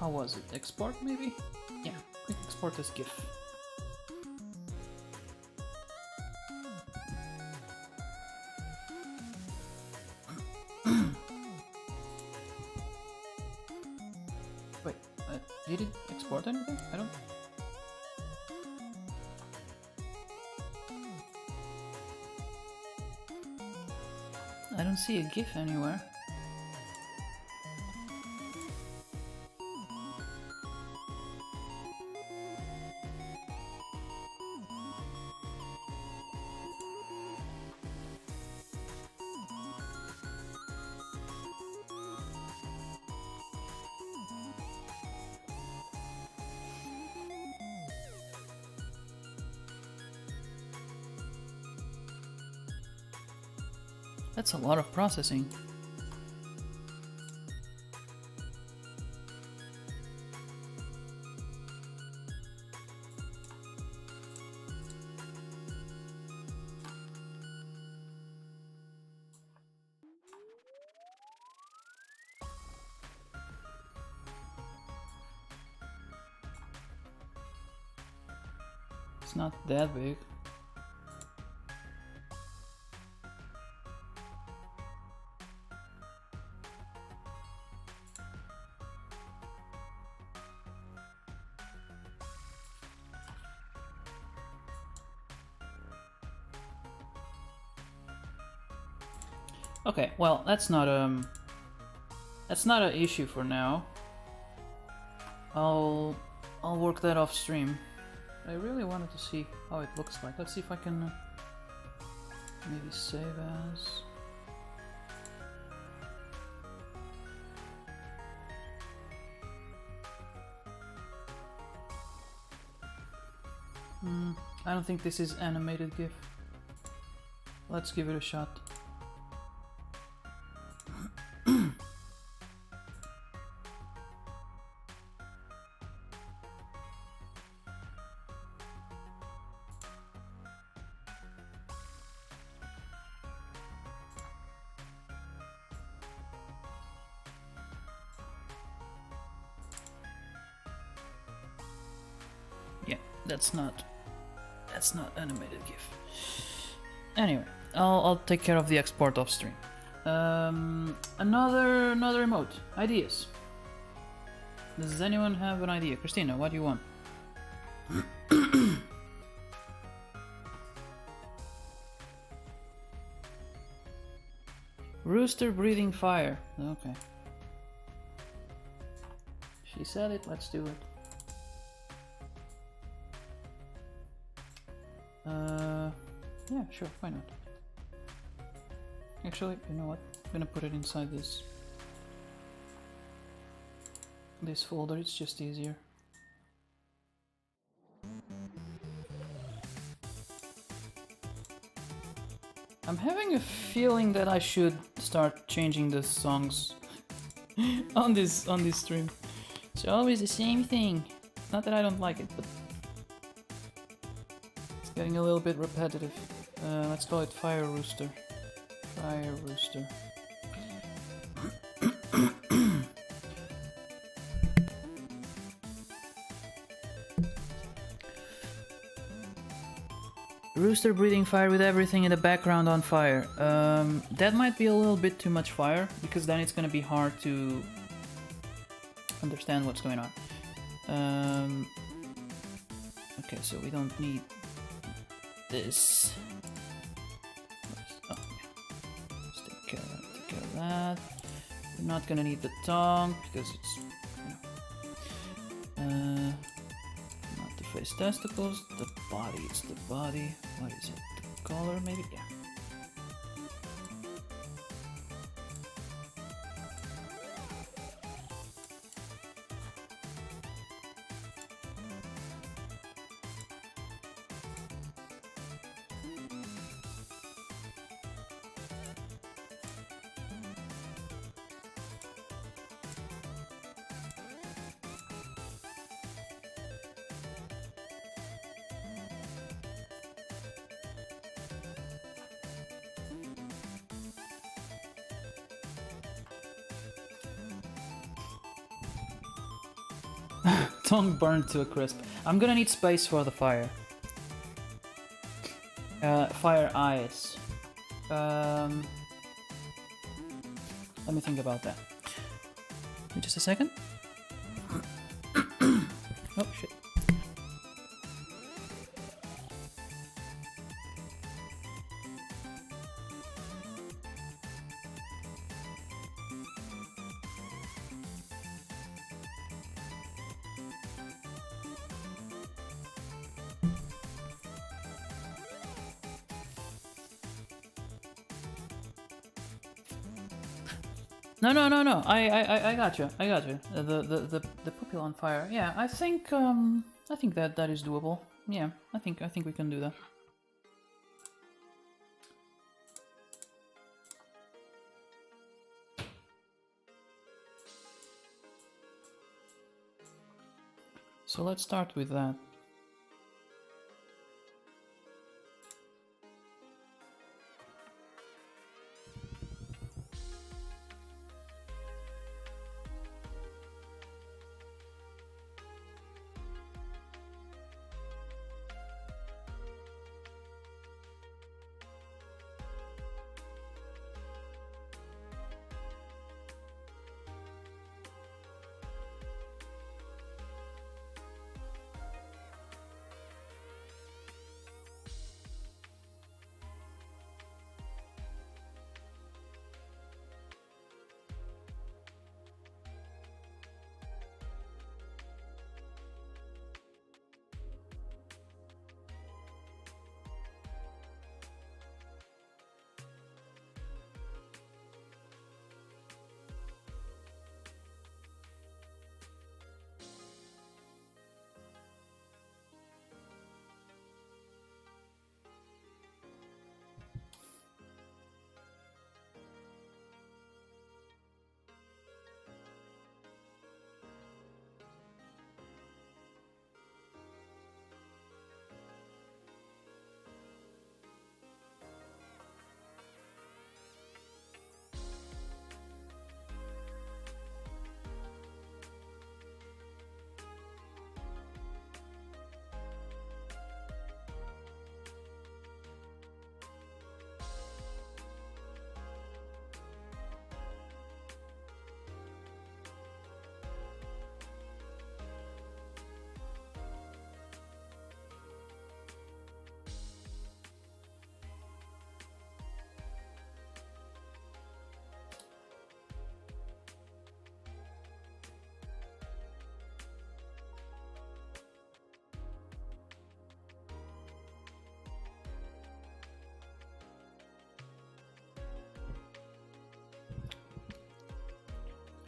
How was it? Export maybe? Yeah, quick export as GIF. Wait, did it export anything? I don't see a GIF anywhere. That's a lot of processing. It's not that big. Okay, well, that's not an issue for now. I'll work that off stream. I really wanted to see how it looks like. Let's see if I can maybe save as. I don't think this is animated GIF. Let's give it a shot. Yeah, that's not animated GIF. Anyway, I'll take care of the export off stream. Another emote. Ideas. Does anyone have an idea? Christina, what do you want? Rooster breathing fire. Okay. he said it, let's do it. Yeah, sure, why not? Actually, you know what? I'm gonna put it inside this folder, it's just easier. I'm having a feeling that I should start changing the songs on this stream. It's always the same thing. Not that I don't like it, but it's getting a little bit repetitive. Let's call it Fire Rooster. Fire Rooster. Rooster breathing fire with everything in the background on fire. That might be a little bit too much fire, because then it's gonna be hard to understand what's going on. Okay, so we don't need this. Oh, yeah. Let's take care of that. We're not gonna need the tongue, because it's, you know, not the face testicles, the body, it's the body. What is it? The color, maybe? Yeah. Tongue burned to a crisp. I'm gonna need space for the fire. Fire eyes. Let me think about that. Give me just a second. Oh shit. No. I got you. I got you. The pupil on fire. Yeah, I think that is doable. Yeah, I think we can do that. So let's start with that.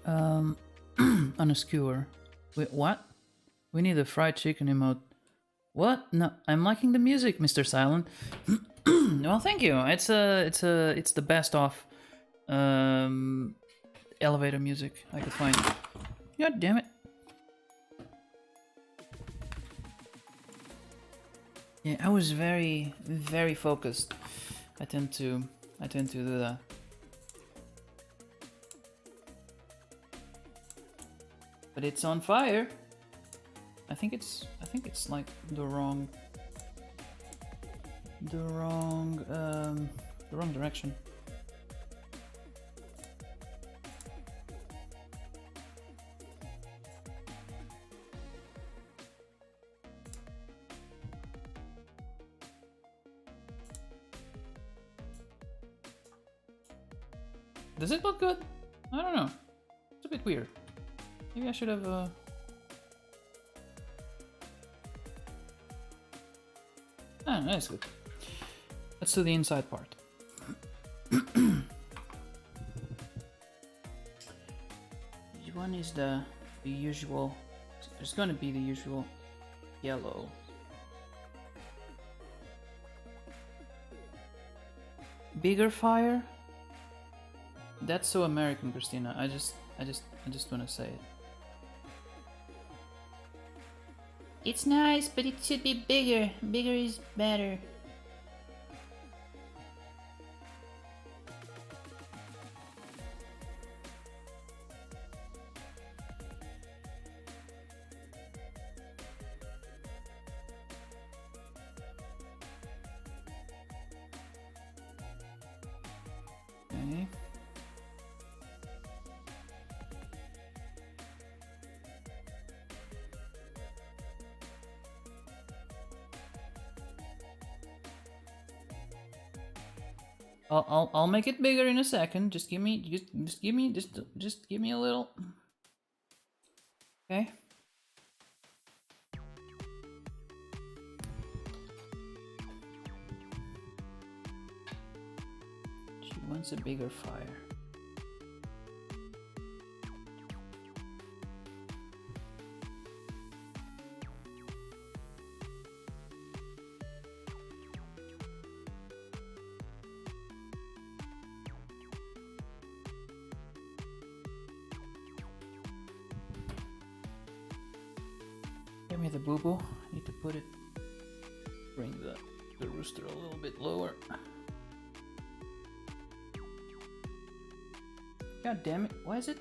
Um, on a skewer. Wait, what? We need a fried chicken emote. What? No, I'm liking the music, Mr. Silent. Well, thank you. It's the best of um, elevator music I could find. God damn it. Yeah, I was very focused. I tend to do that. But it's on fire. I think it's like the wrong direction. Does it look good? I don't know. It's a bit weird. Maybe I should have Ah, that's good. Let's do the inside part. One is the usual. There's gonna be the usual yellow. Bigger fire? That's so American, Christina. I just wanna say it. It's nice, but it should be bigger. Bigger is better. Okay. I'll make it bigger in a second. Just give me just give me a little. Okay. She wants a bigger fire. Give me the boo-boo. Need to put it. Bring the rooster a little bit lower. God damn it! Why is it?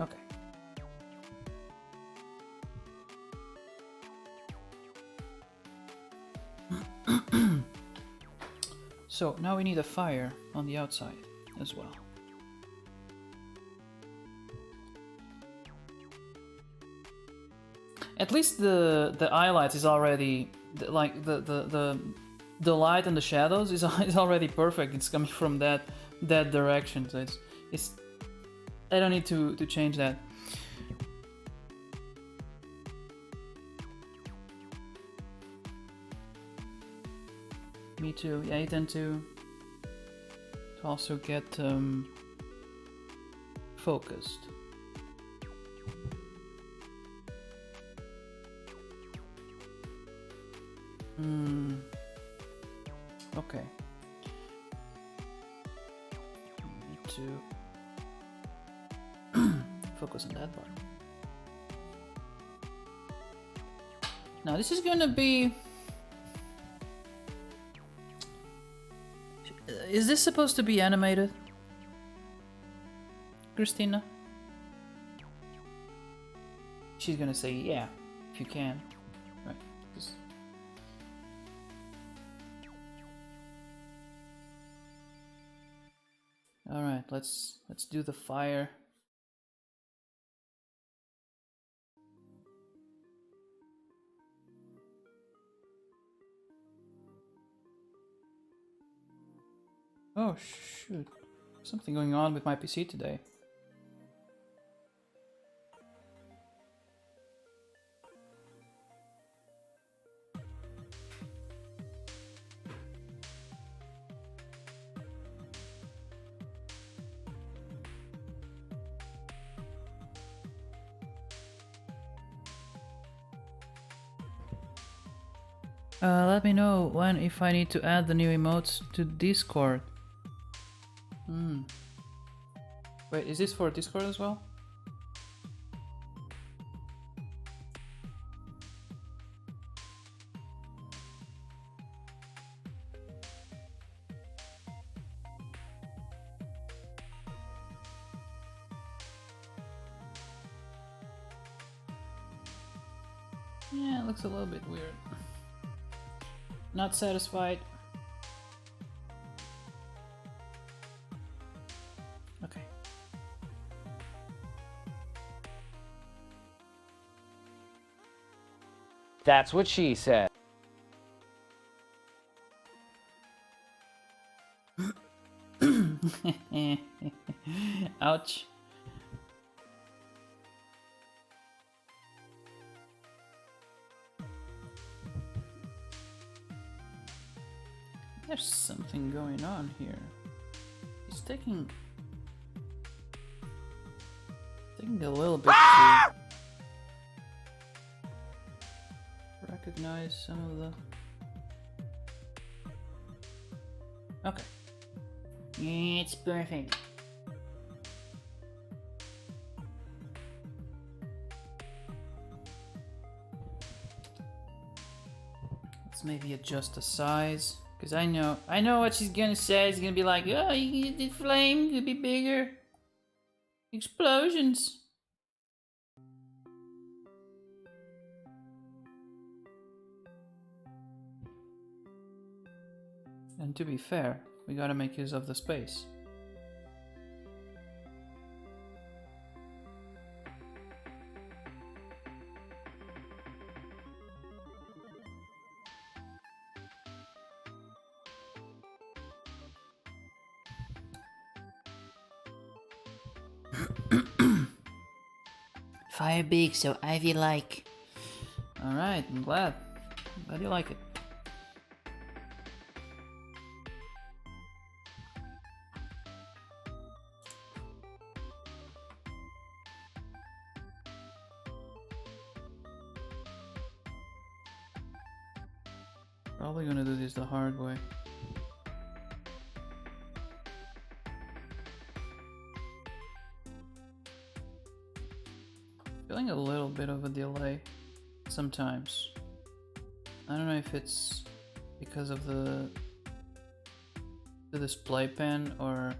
Okay. So now we need a fire on the outside as well. At least the highlights is already like the light and the shadows is is already perfect. It's coming from that direction, so it's I don't need to change that. Me too. Yeah, you tend to also get focused. Okay. Need to focus on that part. Now this is gonna be. Is this supposed to be animated, Christina? She's gonna say yeah, if you can. Right. Just... All right. Let's do the fire. Oh shoot. Something going on with my PC today. Let me know when if I need to add the new emotes to Discord. Hmm. Wait, is this for Discord as well? Yeah, it looks a little bit weird. Not satisfied. Okay. That's what she said. Ouch. There's something going on here. It's taking a little bit to recognize some of the. Okay. It's perfect. Let's maybe adjust the size, because I know what she's gonna say. She's gonna be like, "Oh, you can get the flame could be bigger. Explosions." And to be fair, we gotta make use of the space. Fire big, so Ivy like. Alright, I'm glad. Glad you like it. Probably gonna do this the hard way. Feeling a little bit of a delay sometimes. I don't know if it's because of the display pen or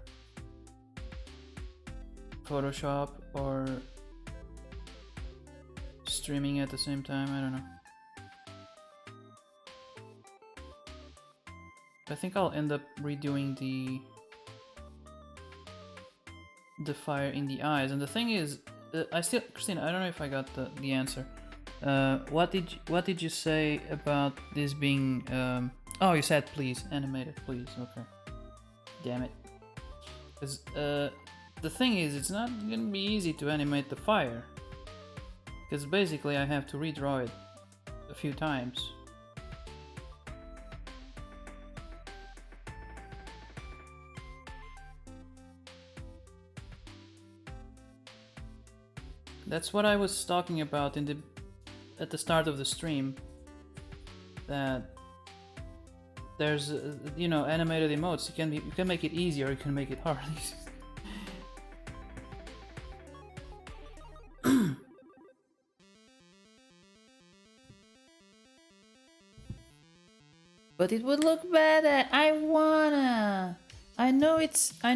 Photoshop or streaming at the same time. I don't know. I think I'll end up redoing the fire in the eyes. And the thing is, Christina, I don't know if I got the answer. What did you say about this being? Oh, you said please animate it, please. Okay. Damn it. Because the thing is, it's not gonna be easy to animate the fire. Because basically, I have to redraw it a few times. That's what I was talking about at the start of the stream. That there's animated emotes. You can make it easy or you can make it hard. But it would look better. I wanna. I know it's. I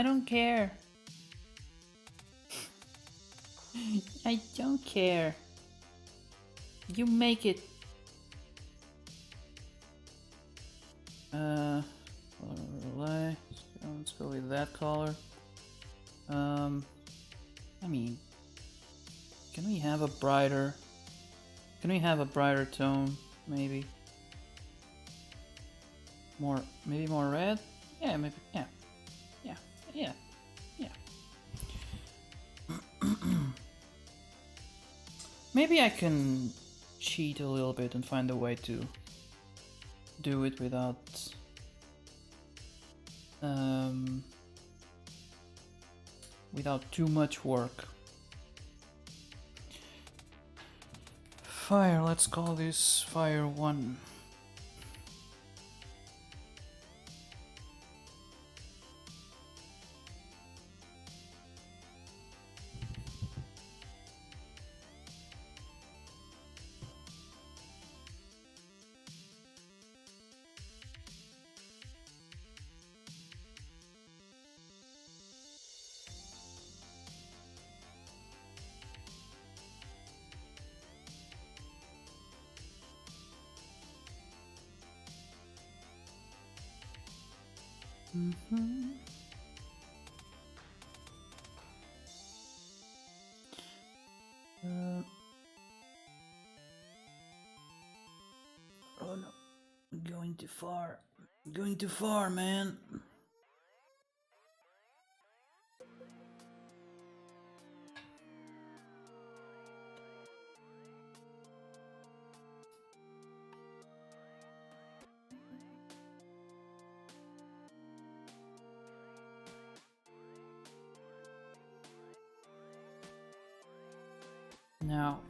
don't care. I don't care. You make it. Relay. Let's go with that color. I mean, can we have a brighter tone, maybe? Maybe more red? Yeah, maybe. Yeah. Maybe I can cheat a little bit and find a way to do it without too much work. Fire, let's call this Fire 1. Oh no, I'm going too far. I'm going too far, man. Now.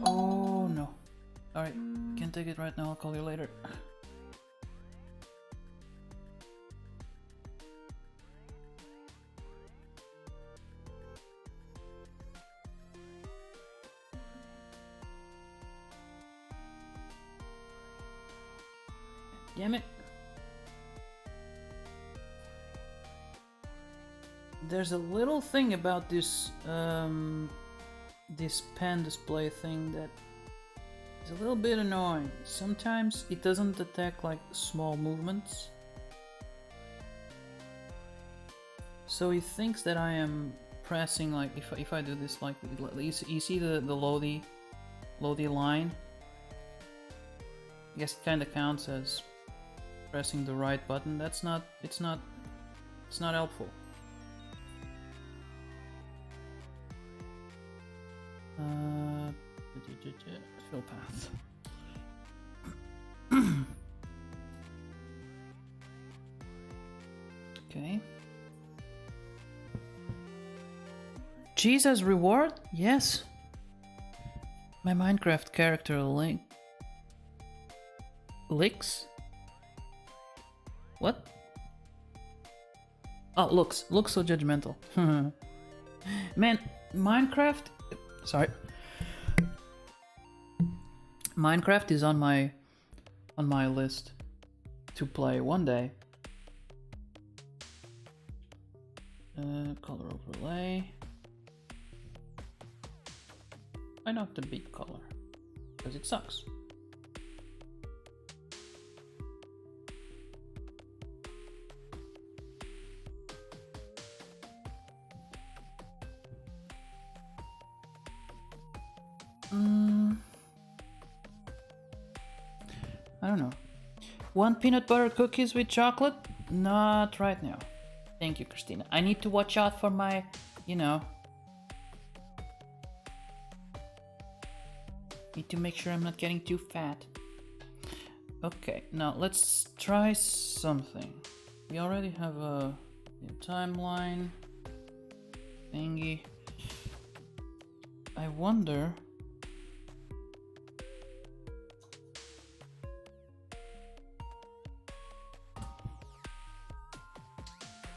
Oh no. Alright, can't take it right now, I'll call you later. Damn it. There's a little thing about this this pen display thing that is a little bit annoying. Sometimes it doesn't detect like small movements. So he thinks that I am pressing, like if I do this, like you see the loady line. I guess it kind of counts as pressing the right button. It's not helpful. Fill path. Okay. Jesus reward? Yes. My Minecraft character Licks? What? Oh, looks so judgmental. Man, Minecraft. Sorry. Minecraft is on my list to play one day. Color overlay. Why not the beat color? Because it sucks. I don't know. Want peanut butter cookies with chocolate? Not right now. Thank you, Christina. I need to watch out for my, need to make sure I'm not getting too fat. Okay, now let's try something. We already have a timeline thingy. I wonder.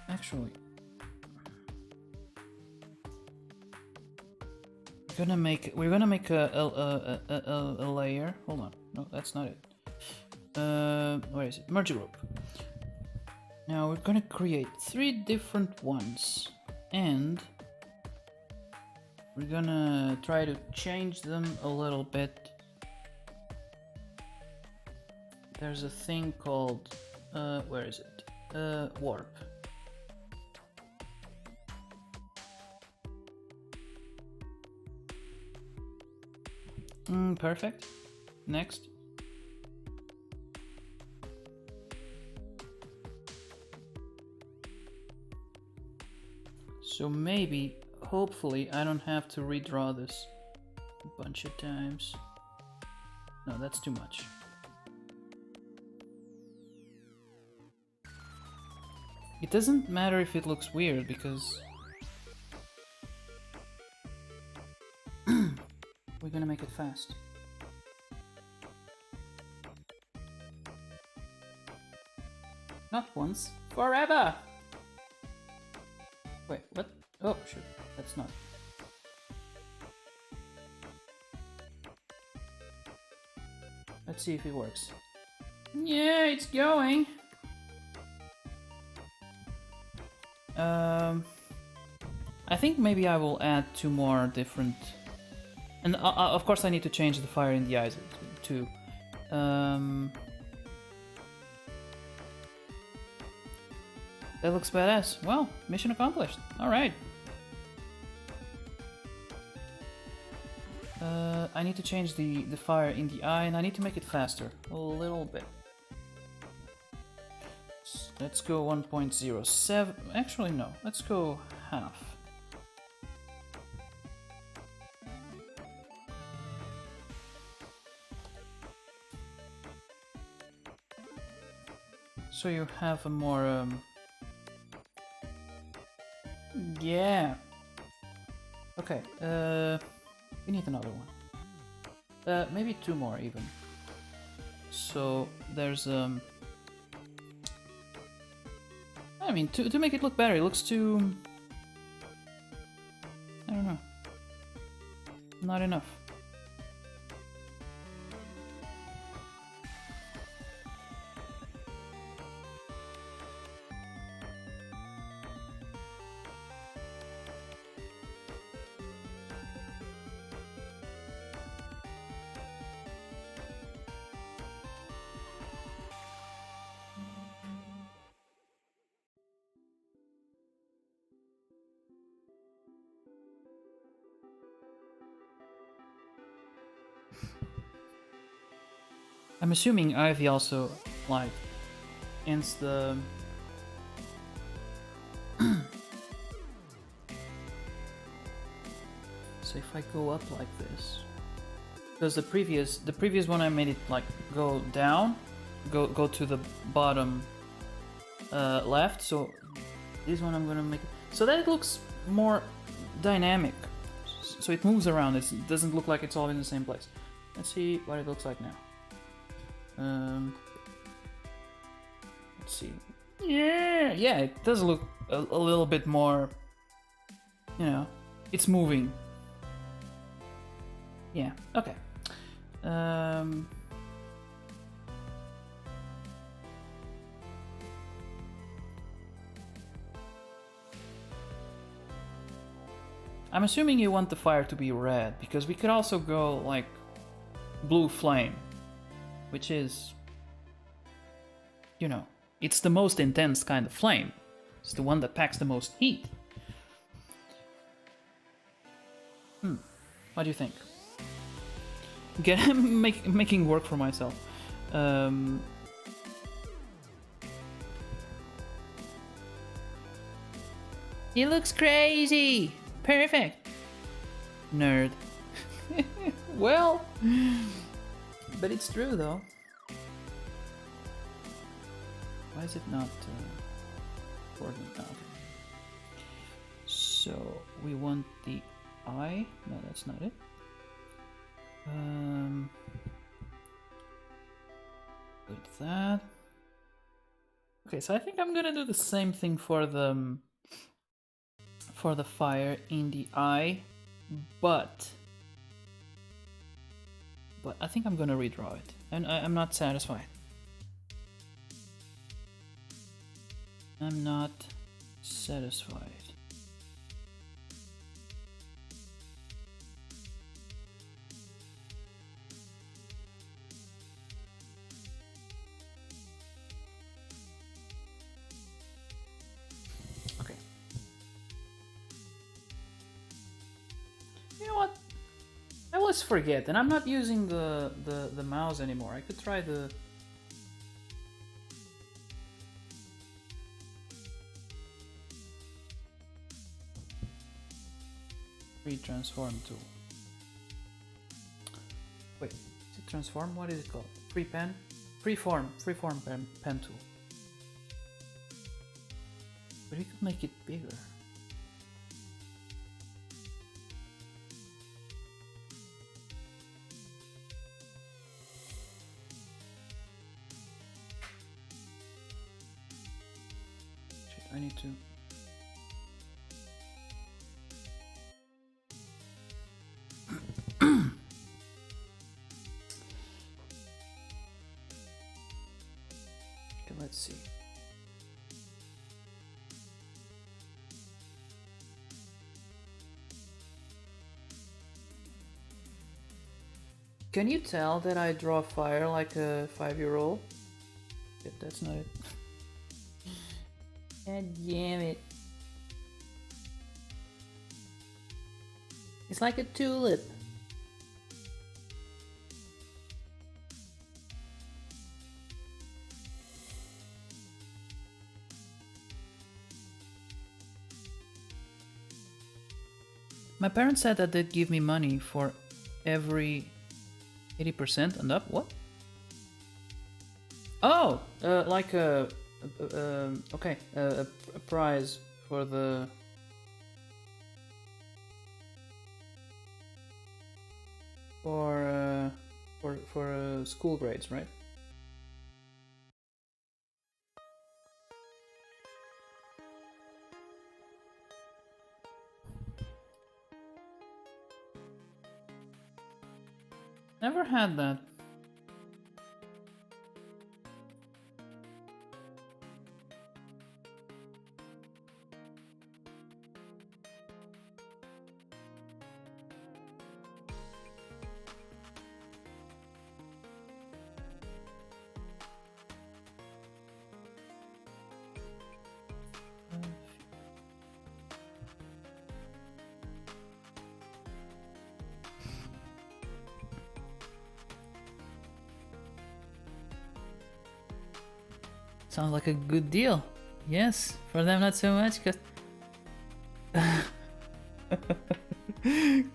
Actually, we're gonna make a layer. Hold on, no, that's not it. Where is it? Merge group. Now we're gonna create 3 different ones, and we're gonna try to change them a little bit. There's a thing called where is it? Warp. Perfect. Next. So maybe, hopefully, I don't have to redraw this a bunch of times. No, that's too much. It doesn't matter if it looks weird because make it fast. Not once, forever! Wait, what? Oh, shoot, that's not. Let's see if it works. Yeah, it's going! I think maybe I will add 2 more different... And of course I need to change the fire in the eyes too. That looks badass. Well, mission accomplished. Alright. I need to change the fire in the eye and I need to make it faster. A little bit. Let's go 1.07. Actually, no. Let's go half. So you have a more... Yeah. Okay, we need another one. Maybe 2 more even. So there's I mean, to make it look better, it looks too... I don't know. Not enough. I'm assuming Ivy also, like, ends the... So if I go up like this... Because the previous one I made it, like, go down, go to the bottom left, so this one I'm gonna make it... So that it looks more dynamic. So it moves around, it doesn't look like it's all in the same place. Let's see what it looks like now. Let's see. Yeah, it does look a little bit more, you know, it's moving. Yeah, okay. I'm assuming you want the fire to be red, because we could also go, like, blue flame, which is, you know, it's the most intense kind of flame. It's the one that packs the most heat. What do you think? Making work for myself. He looks crazy! Perfect! Nerd. Well, but it's true though. Why is it not working now? So we want the eye. No, that's not it. With that. Okay, so I think I'm gonna do the same thing for the fire in the eye, but I think I'm gonna redraw it, and I'm not satisfied. I'm not satisfied. Okay. You know what? I always forget, and I'm not using the mouse anymore. I could try the... Transform tool. Wait, is it transform? What is it called? Freeform pen tool. But we could make it bigger. I need to. Okay, let's see. Can you tell that I draw fire like a 5-year-old? Yep, that's not it. God damn it. It's like a tulip. My parents said that they'd give me money for every 80% and up. What? Oh, like okay, a prize for the for school grades, right? Never had that. Sounds like a good deal. Yes, for them not so much, cause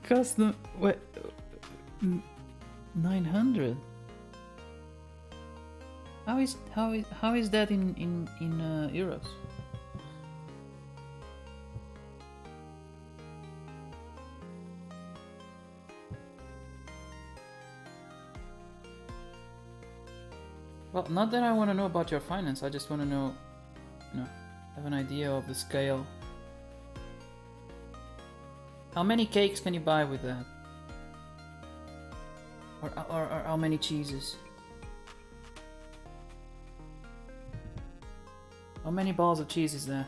custom. What? 900. How is that in euros? Well, not that I want to know about your finance. I just want to know, have an idea of the scale. How many cakes can you buy with that? Or how many cheeses? How many balls of cheese is there?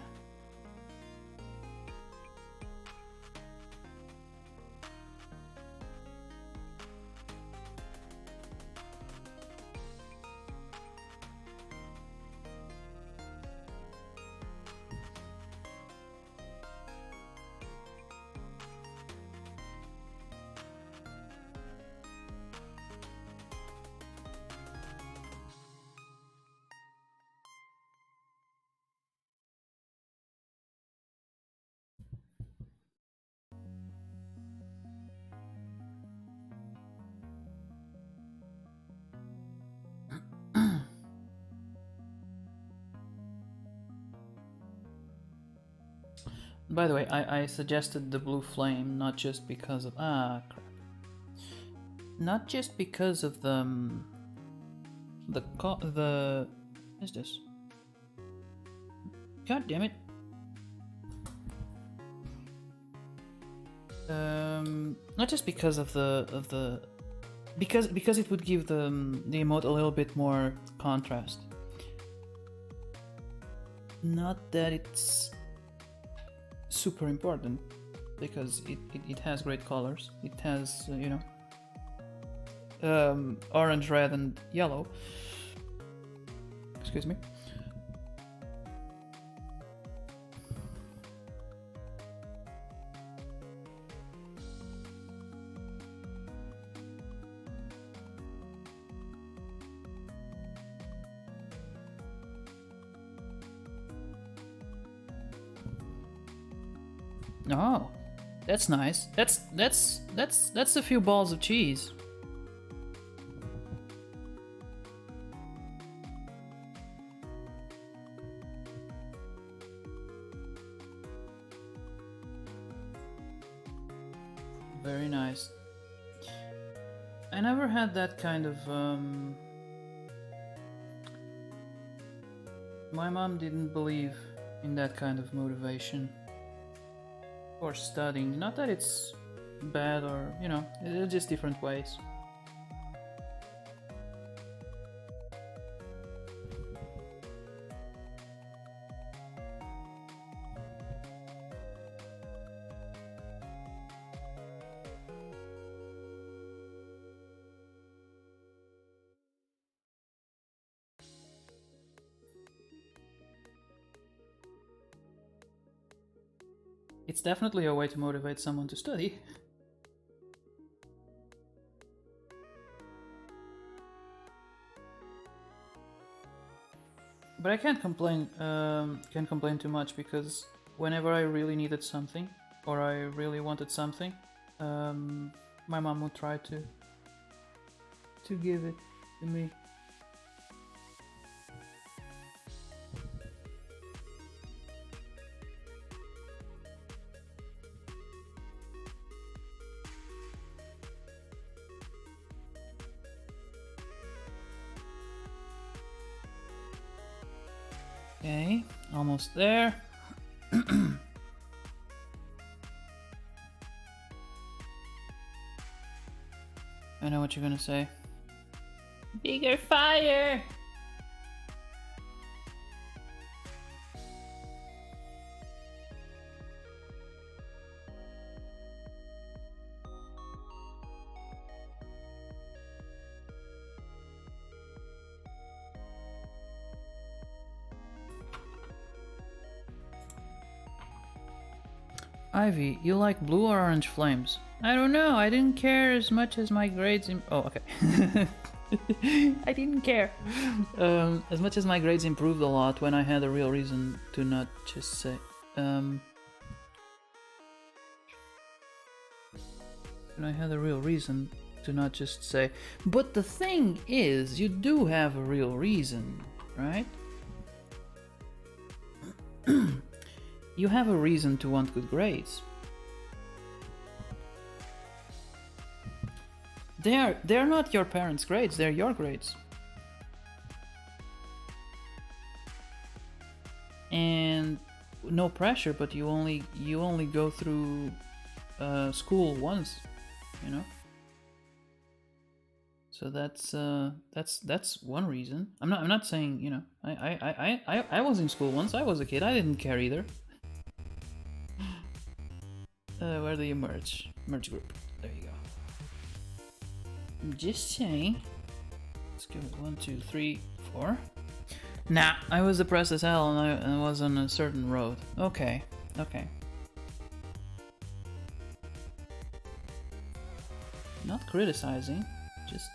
By the way, I suggested the blue flame not just because of crap. Not just because of the what is this? God damn it. Not just because of the because it would give the emote a little bit more contrast. Not that it's super important, because it has great colors. It has orange, red, and yellow. Excuse me. Oh, that's nice. That's a few balls of cheese. Very nice. I never had that kind of my mom didn't believe in that kind of motivation for studying. Not that it's bad or, you know, it's just different ways. It's definitely a way to motivate someone to study. But I can't complain too much because whenever I really needed something or I really wanted something, my mom would try to give it to me. Okay, almost there. I know what you're gonna say. Bigger fire! Ivy, you like blue or orange flames? I don't know, I didn't care as much as my grades oh, okay. I didn't care. As much as my grades improved a lot when I had a real reason to not just say... when I had a real reason to not just say... But the thing is, you do have a real reason, right? You have a reason to want good grades. They're not your parents' grades, they're your grades. And no pressure, but you only go through school once, you know? So that's one reason. I'm not saying, you know, I was in school once, I was a kid, I didn't care either. Where do you merge? Merge group. There you go. I'm just saying. Let's go 1, 2, 3, 4. Nah, I was depressed as hell and I was on a certain road. Okay, okay. Not criticizing, just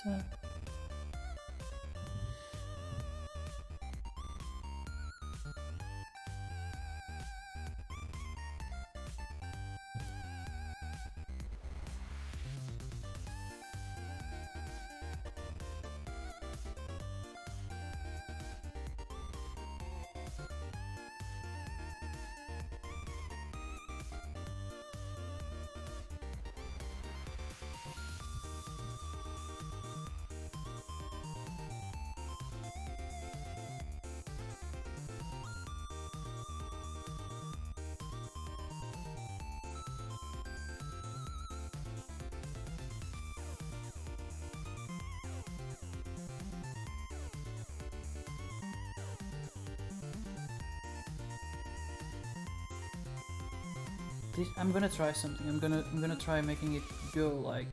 I'm gonna try something. I'm gonna try making it go like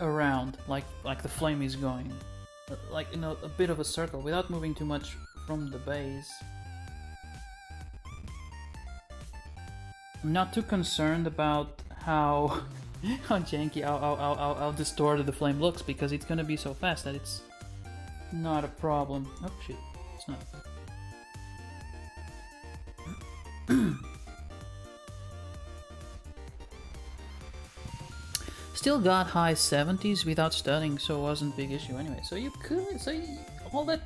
around, like the flame is going, like in a bit of a circle, without moving too much from the base. I'm not too concerned about how how janky, how distorted the flame looks, because it's gonna be so fast that it's not a problem. Oh shit, it's not. Still got high 70s without studying, so it wasn't a big issue anyway. So you could, all that,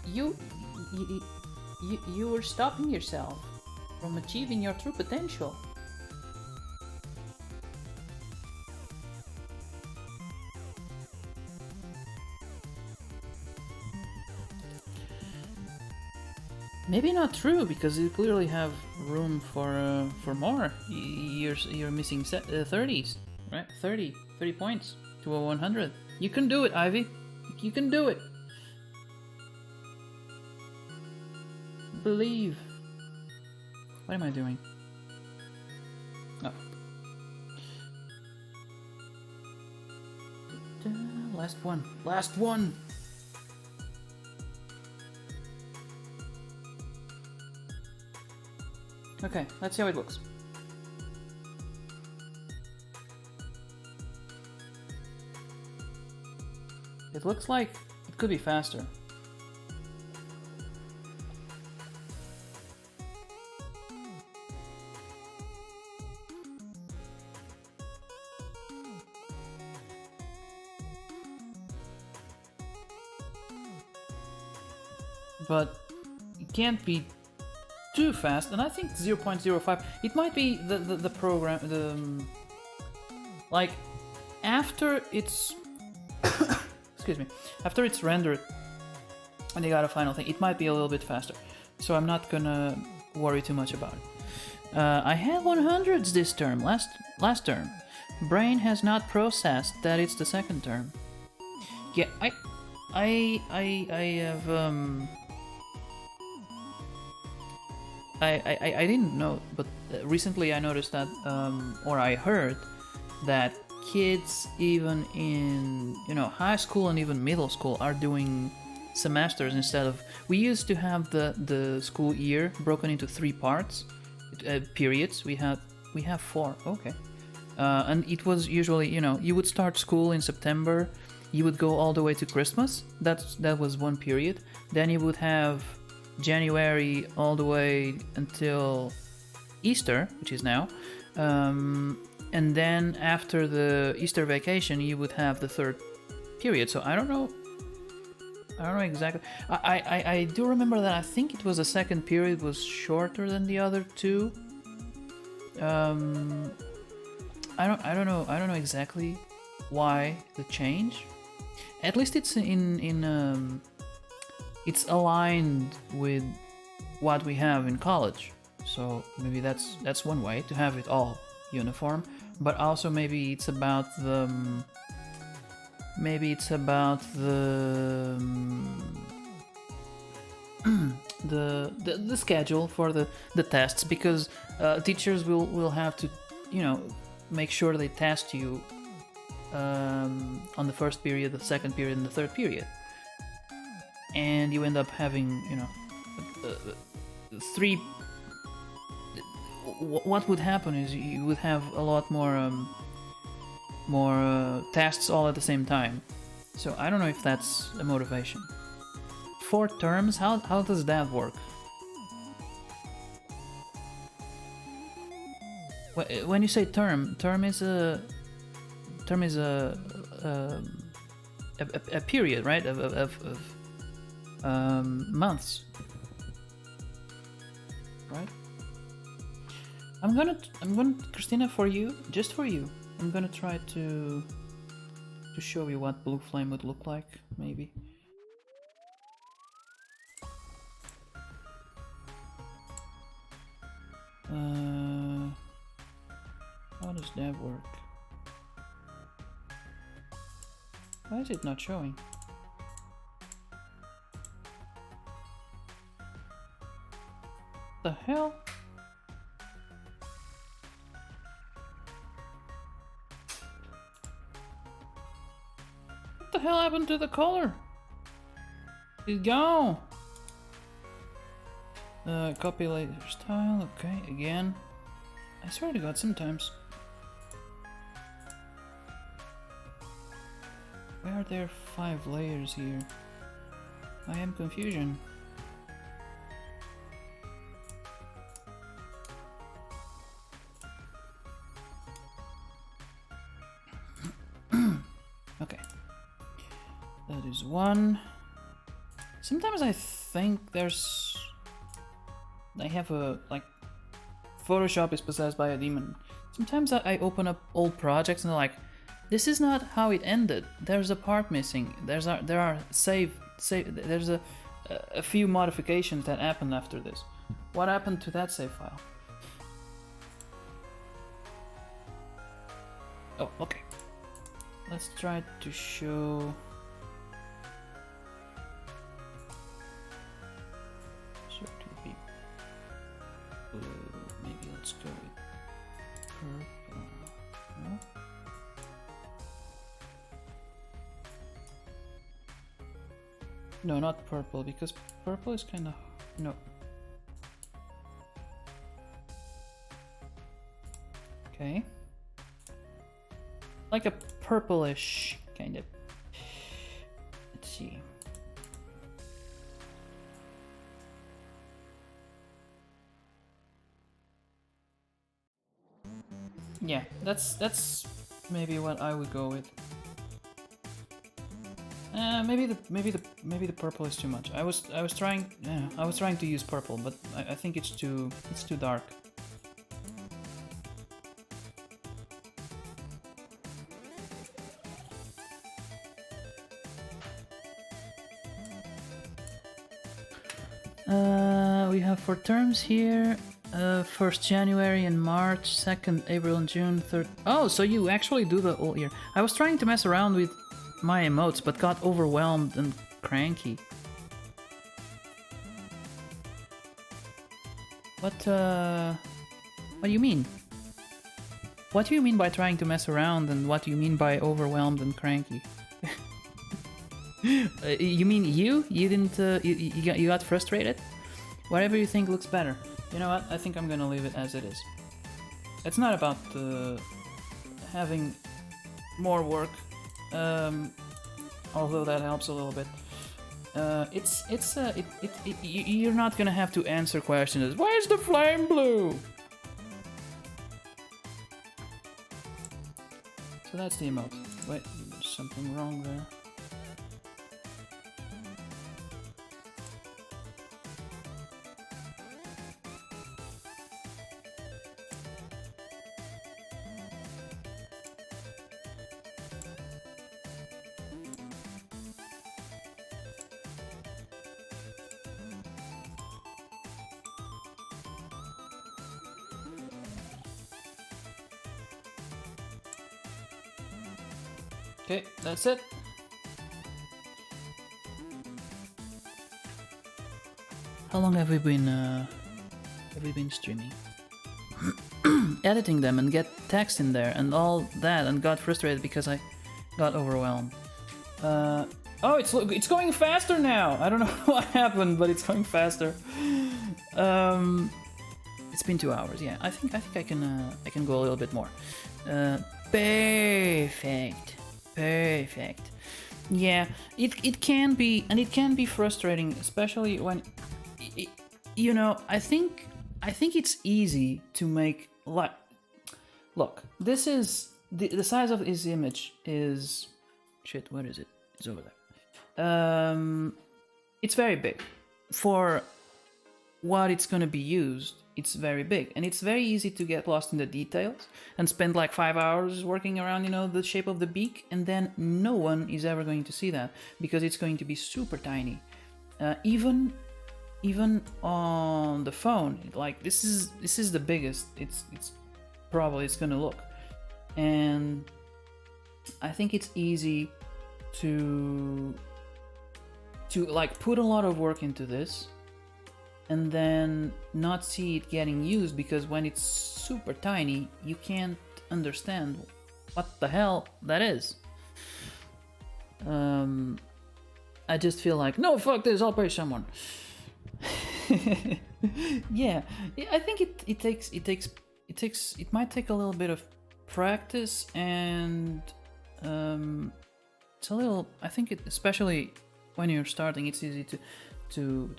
you were stopping yourself from achieving your true potential. Maybe not true, because you clearly have room for more. You're missing 30s, right? 30 points to a 100. You can do it, Ivy. You can do it. Believe. What am I doing? Oh. Last one. Last one. Okay, let's see how it looks. It looks like it could be faster. But it can't be too fast, and I think 0.05, it might be the program, like, after it's excuse me, after it's rendered and they got a final thing, it might be a little bit faster, so I'm not gonna worry too much about it. I had 100s this term, last term. Brain has not processed that it's the second term. Yeah, I have I didn't know, but recently I noticed that, or I heard that kids even in, high school and even middle school are doing semesters instead of... We used to have the school year broken into 3 parts, periods. We have 4, okay. And it was usually, you would start school in September, you would go all the way to Christmas, that was one period. Then you would have January all the way until Easter, which is now, and then after the Easter vacation you would have the 3rd period. So I don't know exactly. I do remember that I think it was the 2nd period was shorter than the other 2. I don't know exactly why the change. At least it's it's aligned with what we have in college, so maybe that's one way to have it all uniform. But also maybe it's about the the schedule for the tests, because teachers will have to make sure they test you on the 1st period, the 2nd period, and the 3rd period. And you end up having, 3. What would happen is you would have a lot more tests all at the same time. So I don't know if that's a motivation. 4 terms? How does that work? When you say term is a period, right? Of months, right? I'm gonna Christina, just for you, I'm gonna try to show you what blue flame would look like, maybe. How does that work? Why is it not showing? The hell? What the hell happened to the color? It's gone. Copy layer style. Okay, again. I swear to God, sometimes. Why are there 5 layers here? I am confusion. Okay. That is 1. Sometimes I think I have Photoshop is possessed by a demon. Sometimes I open up old projects and they're like, this is not how it ended. There's a part missing. There's a a few modifications that happened after this. What happened to that save file? Oh, okay. Let's try to show. So to be blue. Maybe let's go with purple. No? No, not purple, because purple is kind of no. Okay. Like a purplish kind of. Let's see. Yeah, that's maybe what I would go with. Maybe the purple is too much. I was trying to use purple, but I think it's too dark. We have 4 terms here. 1st January and March, 2nd April and June, 3rd. Oh, so you actually do the whole year. I was trying to mess around with my emotes, but got overwhelmed and cranky. What do you mean? What do you mean by trying to mess around, and what do you mean by overwhelmed and cranky? You mean you? You didn't, you got frustrated? Whatever you think looks better. You know what? I think I'm gonna leave it as it is. It's not about having more work, although that helps a little bit. You're not gonna have to answer questions. Why is the flame blue? So that's the emote. Wait, there's something wrong there. Okay, that's it. How long have we been streaming? Editing them and get text in there and all that, and got frustrated because I got overwhelmed. Oh, it's going faster now. I don't know what happened, but it's going faster. It's been 2 hours. Yeah, I think I can go a little bit more. Perfect. Perfect. Yeah, it can be, and it can be frustrating, especially when, you know, I think it's easy to make, like, look, this is the size of his image is, shit, where is it? It's over there. It's very big for what it's gonna be used. It's very big, and it's very easy to get lost in the details and spend like 5 hours working around, you know, the shape of the beak, and then no one is ever going to see that because it's going to be super tiny. Even on the phone, like this is the biggest it's probably it's gonna look, and I think it's easy to like put a lot of work into this and then not see it getting used, because when it's super tiny, you can't understand what the hell that is. I just feel like, no, fuck this, I'll pay someone. Yeah, I think it might take a little bit of practice, and it's a little, I think especially when you're starting, it's easy for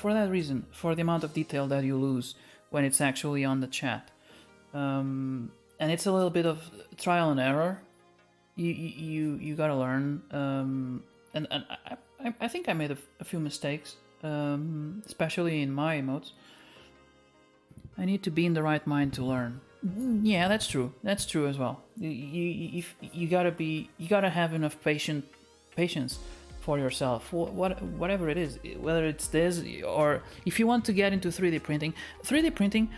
that reason, for the amount of detail that you lose when it's actually on the chat, and it's a little bit of trial and error. You gotta learn, and I think I made a few mistakes, especially in my emotes. I need to be in the right mind to learn. Yeah, that's true as well. You gotta have enough patience for yourself, whatever it is, whether it's this, or if you want to get into 3D printing. 3D printing,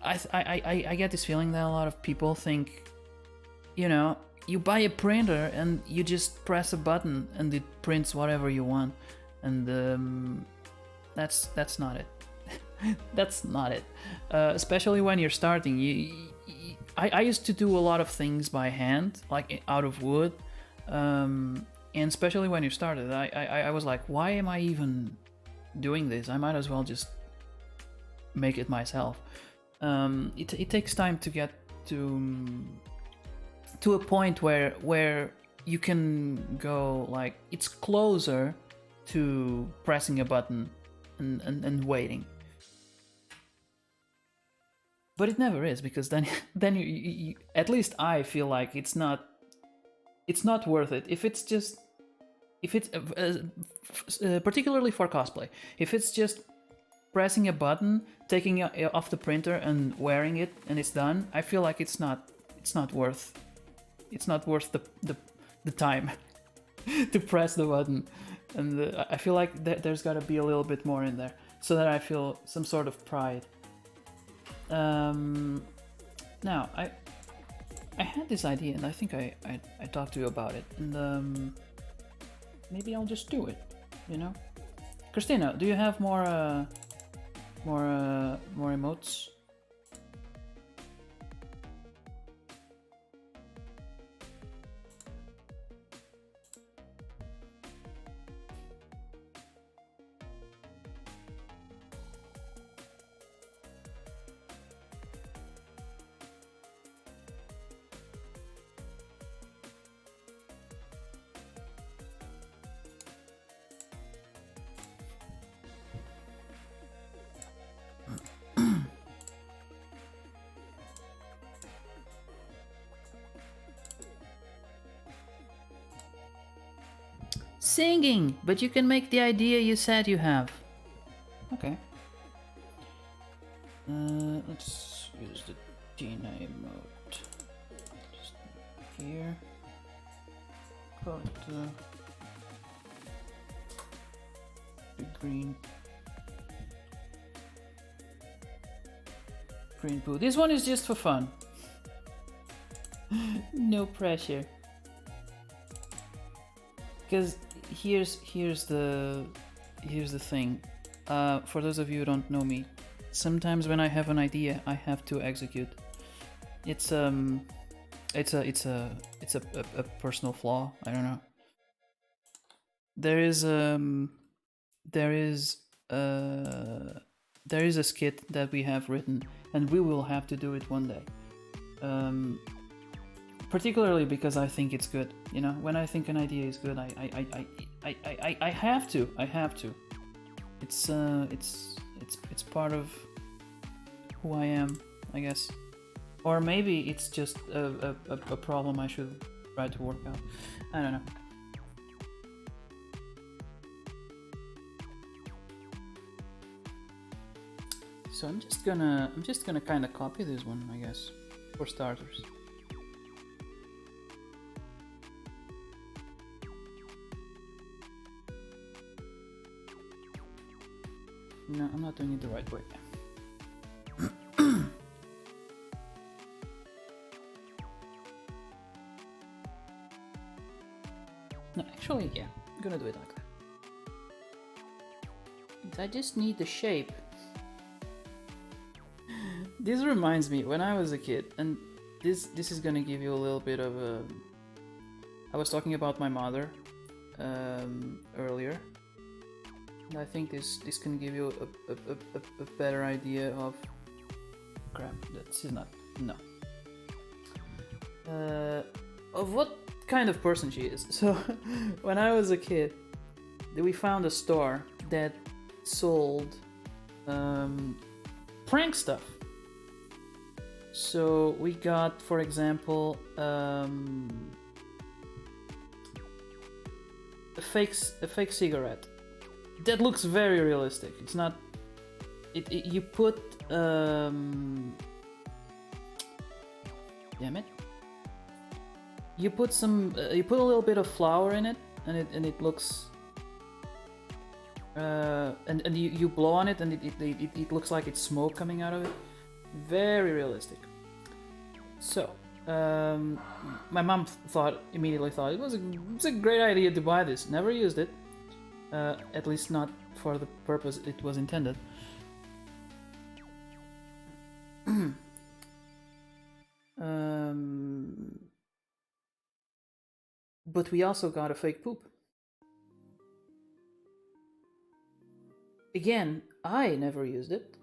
I get this feeling that a lot of people think, you know, you buy a printer and you just press a button and it prints whatever you want, and that's not it. That's not it. Especially when you're starting. I used to do a lot of things by hand, like out of wood, and especially when you started, I was like, why am I even doing this? I might as well just make it myself. It takes time to get to a point where you can go, like, it's closer to pressing a button and waiting. But it never is, because then you, at least I feel like it's not worth it if it's particularly for cosplay. If it's just pressing a button, taking it off the printer and wearing it and it's done, I feel like it's not worth the time to press the button. And I feel like there's got to be a little bit more in there so that I feel some sort of pride. Now I had this idea, and I think I talked to you about it, and maybe I'll just do it, you know. Christina, do you have more emotes? Singing, but you can make the idea you said you have. Okay. Let's use the Gina emote. Just here. Put the green poo. This one is just for fun. No pressure. Because here's the thing. For those of you who don't know me, sometimes when I have an idea, I have to execute. It's a personal flaw. I don't know. There is a skit that we have written, and we will have to do it one day. Particularly because I think it's good. You know, when I think an idea is good, I have to. It's part of who I am, I guess. Or maybe it's just a problem I should try to work out. I don't know. So I'm just gonna kind of copy this one, I guess, for starters. No, I'm not doing it the right way. No, actually, yeah, I'm gonna do it like that. I just need the shape. This reminds me, when I was a kid, and this is gonna give you a little bit of a... I was talking about my mother earlier. And I think this can give you a better idea of... Crap, this is not... No. Of what kind of person she is. So, when I was a kid, we found a store that sold prank stuff. So we got, for example, a fake cigarette. That looks very realistic. It's not. You put. Damn it. You put some. You put a little bit of flour in it, and it looks and you blow on it and it looks like it's smoke coming out of it. Very realistic. So my mom immediately thought it's a great idea to buy this. Never used it, at least not for the purpose it was intended. But we also got a fake poop. Again, I never used it.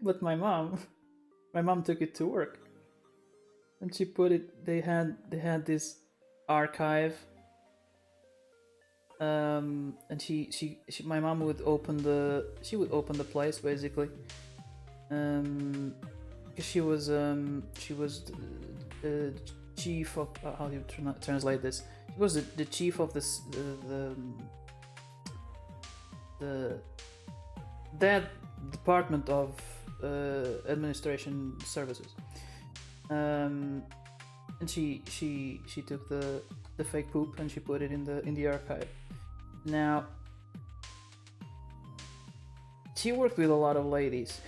But my mom took it to work. And she put it, they had this archive. And my mom would open the place basically. Because she was the chief of how do you translate this? She was the chief of this that department of administration services, and she took the fake poop and she put it in the archive. Now she worked with a lot of ladies.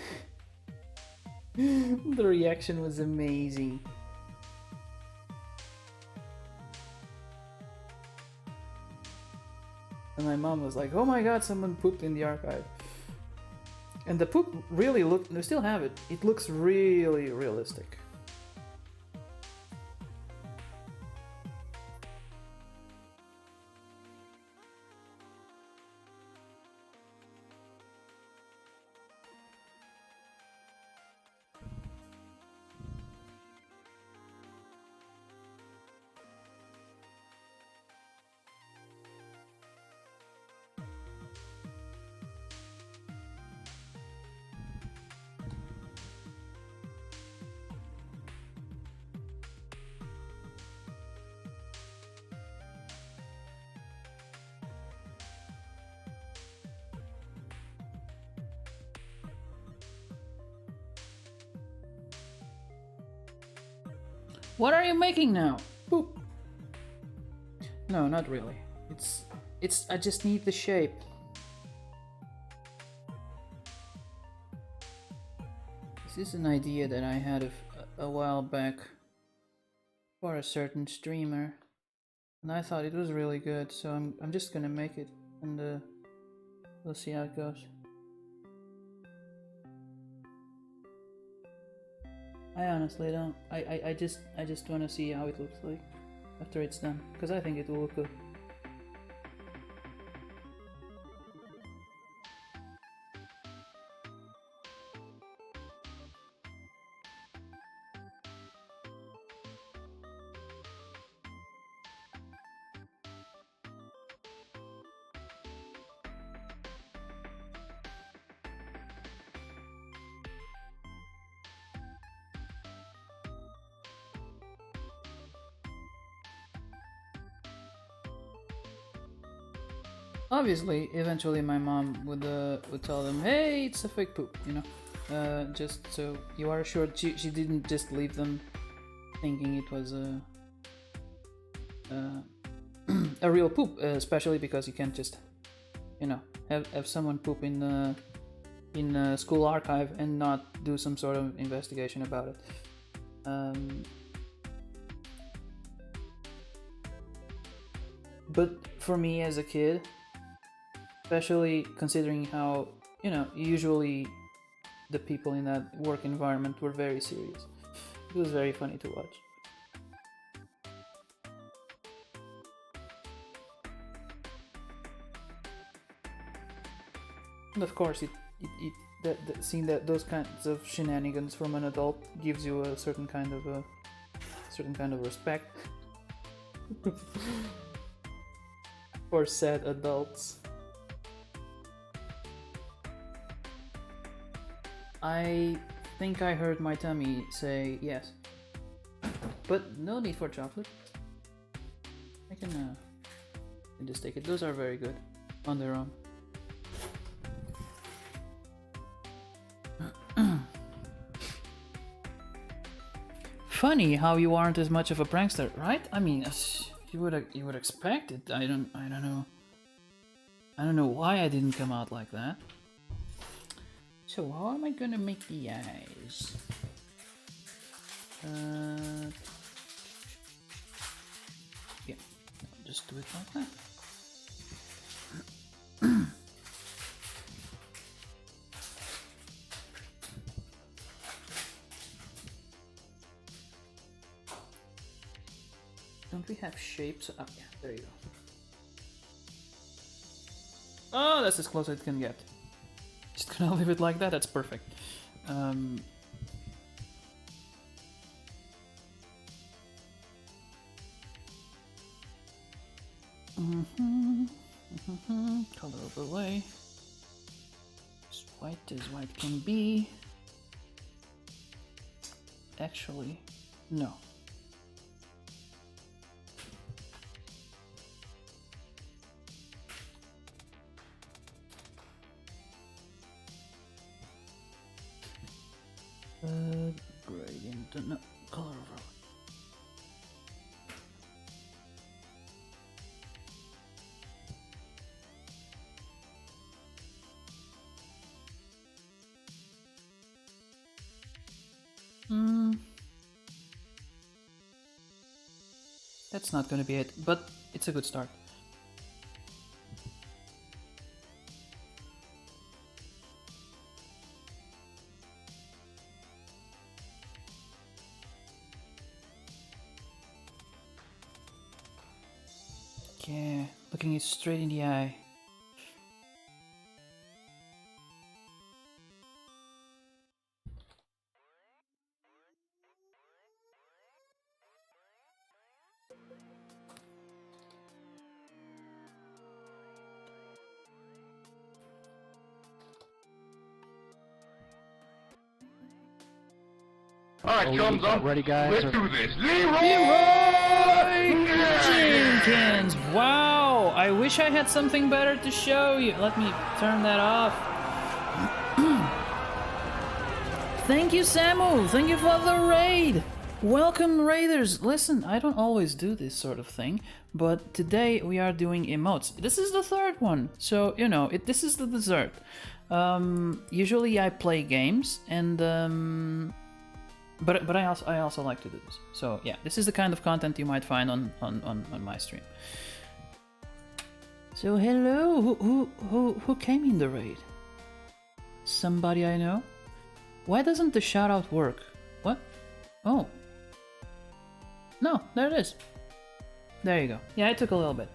The reaction was amazing. And my mom was like, "Oh my god, someone pooped in the archive." And the poop really looked, we still have it, it looks really realistic. What are you making now? Poop. No, not really. It's I just need the shape. This is an idea that I had a while back for a certain streamer, and I thought it was really good, so I'm just gonna make it, and we'll see how it goes. I honestly don't. I just want to see how it looks like after it's done, because I think it will look good. Obviously, eventually my mom would tell them, "Hey, it's a fake poop," you know, just so you are sure she didn't just leave them thinking it was a real poop, especially because you can't just, you know, have someone poop in a school archive and not do some sort of investigation about it. But for me as a kid, especially considering how, you know, usually the people in that work environment were very serious, it was very funny to watch. And of course, seeing that those kinds of shenanigans from an adult gives you a certain kind of respect for said adults. I think I heard my tummy say yes, but no need for chocolate. I can just take it. Those are very good on their own. Funny how you aren't as much of a prankster, right? I mean, you would expect it. I don't know. I don't know why I didn't come out like that. So how am I gonna make the eyes? Yeah, just do it like that. Don't we have shapes? Oh yeah, there you go. Oh, that's as close as it can get. Just gonna leave it like that, that's perfect. Color overlay. As white can be. Actually, no. Gradient, no, color overlay. That's not gonna be it, but it's a good start. Yeah, looking it straight in the eye. Alright, thumbs up. Ready, guys? Let's do this. Leroy Jenkins! Wow! I wish I had something better to show you. Let me turn that off. Thank you, Samu! Thank you for the raid! Welcome, raiders! Listen, I don't always do this sort of thing, but today we are doing emotes. This is the third one, so, you know, this is the dessert. Usually I play games, and, but I also like to do this. So yeah, this is the kind of content you might find on my stream. So hello, who came in the raid? Somebody I know? Why doesn't the shoutout work? What? Oh. No, there it is. There you go. Yeah, it took a little bit.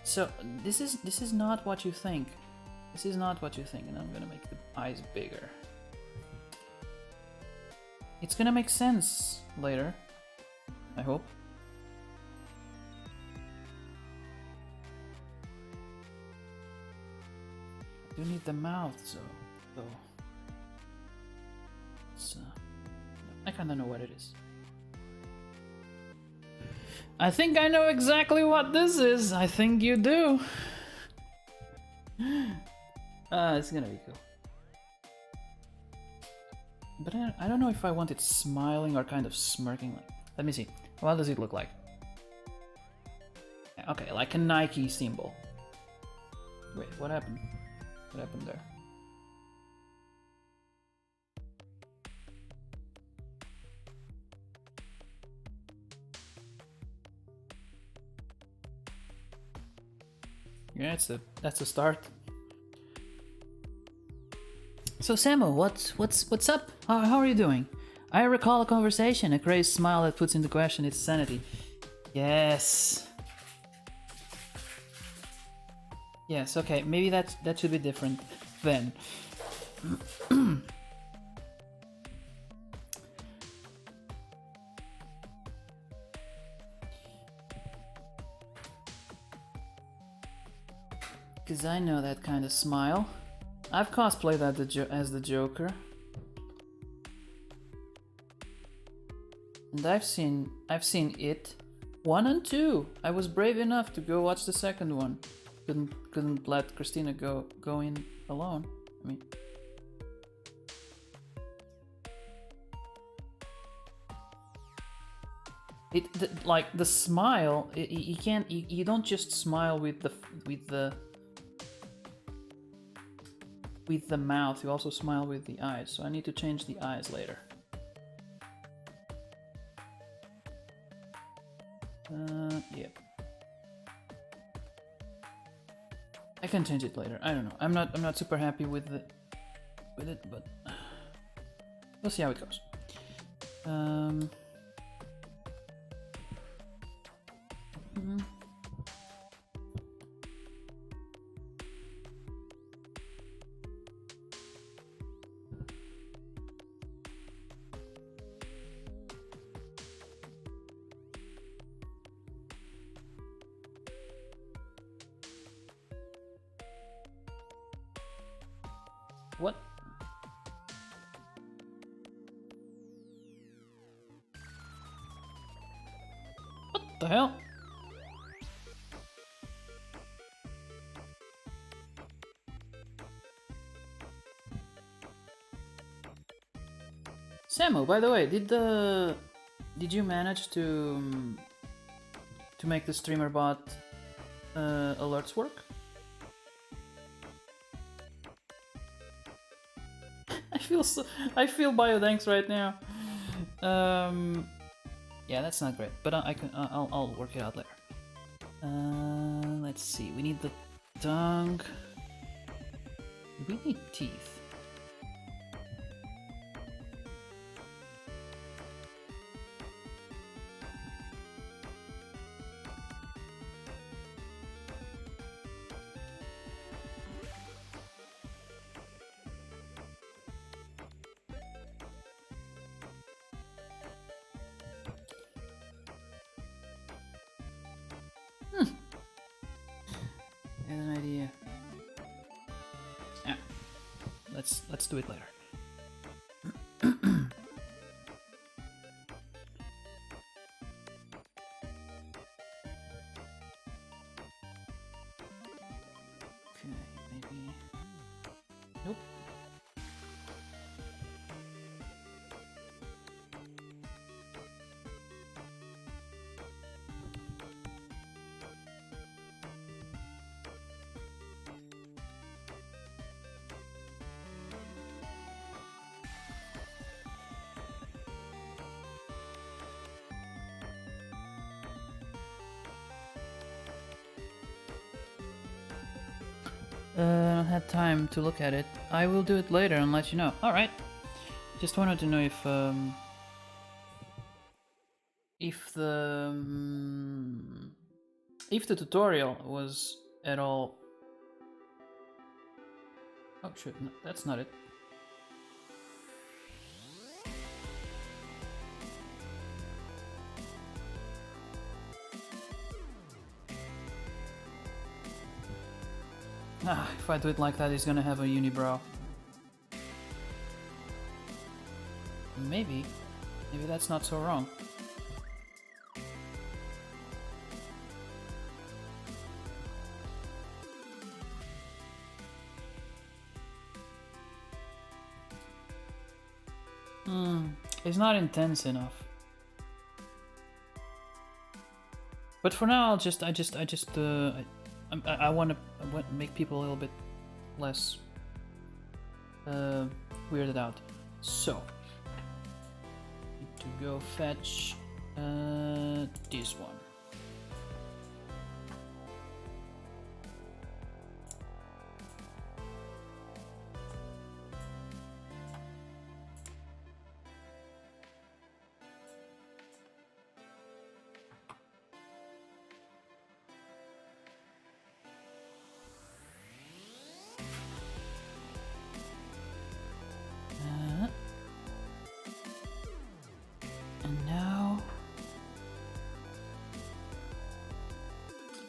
So this is not what you think. This is not what you think, and I'm gonna make the eyes bigger. It's gonna make sense later, I hope. I do need the mouth, though. It's, I kinda know what it is. I think I know exactly what this is. I think you do. It's gonna be cool. But I don't know if I want it smiling or kind of smirking. Let me see. What does it look like? Okay, like a Nike symbol. Wait, what happened? What happened there? Yeah, that's a start. So Samu, what's up? How are you doing? I recall a conversation, a crazed smile that puts into question its sanity. Yes. Yes, okay, maybe that should be different then. Cause I know that kind of smile. I've cosplayed as the Joker. And I've seen it 1 and 2. I was brave enough to go watch the second one. Couldn't let Christina go in alone. I mean, Like the smile, you can't. You don't just smile with the mouth. You also smile with the eyes. So I need to change the eyes later. Yep. I can change it later. I don't know. I'm not super happy with it, but we'll see how it goes. What? What the hell? Samu, by the way, did you manage to make the streamer bot alerts work? I feel biodanks right now. Yeah, that's not great, but I'll work it out later. Let's see. We need the tongue. We need teeth. I have an idea. Yeah, let's do it later. Okay, maybe. Nope. I don't have time to look at it. I will do it later and let you know. Alright. Just wanted to know if the tutorial was at all. Oh shit, no, that's not it. Ah, if I do it like that, he's gonna have a unibrow. Maybe that's not so wrong. It's not intense enough. But for now, I want to make people a little bit less weirded out. So, need to go fetch this one.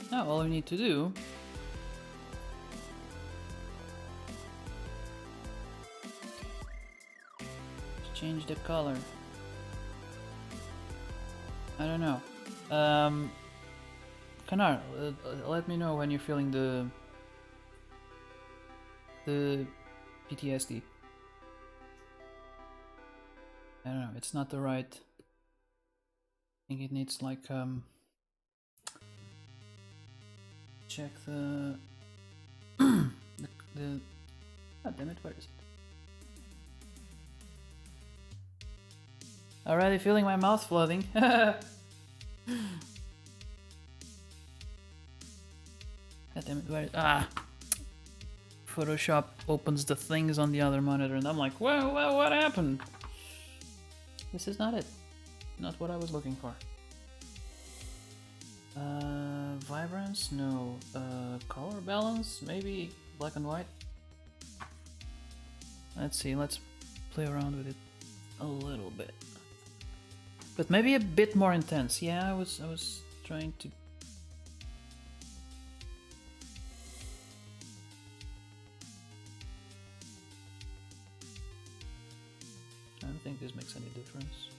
Now all we need to do is change the color. I don't know. Kanar, let me know when you're feeling the PTSD. I don't know, it's not the right think it needs like check the the God damn it, where is it? Already feeling my mouth flooding. God damn it, where is Photoshop opens the things on the other monitor and I'm like, well, what happened? This is not it. Not what I was looking for. Vibrance? No. Color balance? Maybe black and white? Let's see, let's play around with it a little bit. But maybe a bit more intense. Yeah, I was trying to... I don't think this makes any difference.